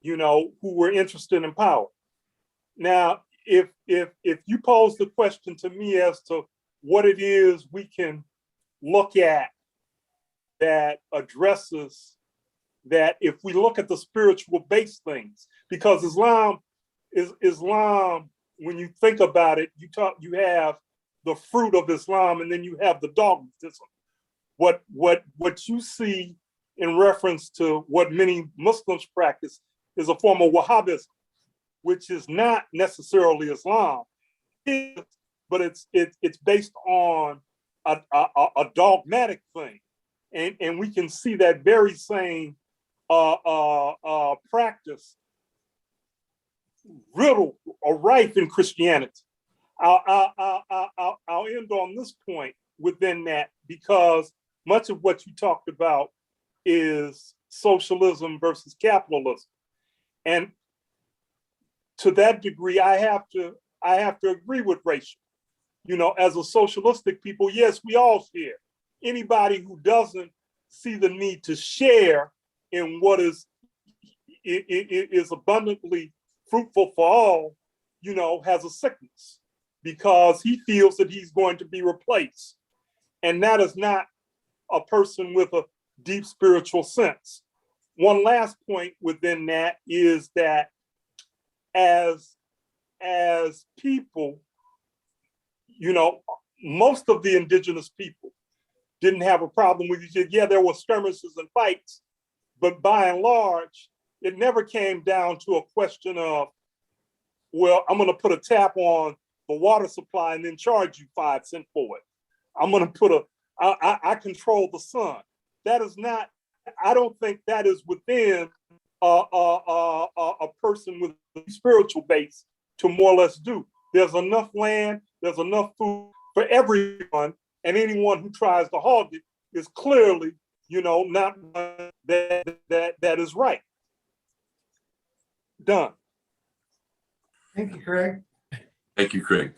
who were interested in power. Now, if you pose the question to me as to what it is we can look at that addresses that, if we look at the spiritual based things, because Islam, when you think about it, you have the fruit of Islam, and then you have the dogmatism. What you see in reference to what many Muslims practice is a form of Wahhabism, which is not necessarily Islam, but it's based on a dogmatic thing, and we can see that very same practice riddled or rife in Christianity. I'll end on this point within that, because much of what you talked about is socialism versus capitalism. And to that degree, I have to agree with Rachael. As a socialistic people, yes, we all share. Anybody who doesn't see the need to share in what is abundantly fruitful for all, has a sickness, because he feels that he's going to be replaced. And that is not a person with a deep spiritual sense. one last point within that is that as people, you know, most of the indigenous people didn't have a problem with each other. Yeah, there were skirmishes and fights, but by and large, it never came down to a question of, well, I'm going to put a tap on the water supply and then charge you 5 cents for it. I'm going to put I control the sun. That is not, I don't think that is within a person with a spiritual base to more or less do. There's enough land, there's enough food for everyone, and anyone who tries to hog it is clearly, you know, not that is right. Done. Thank you, Craig. Thank you, Craig.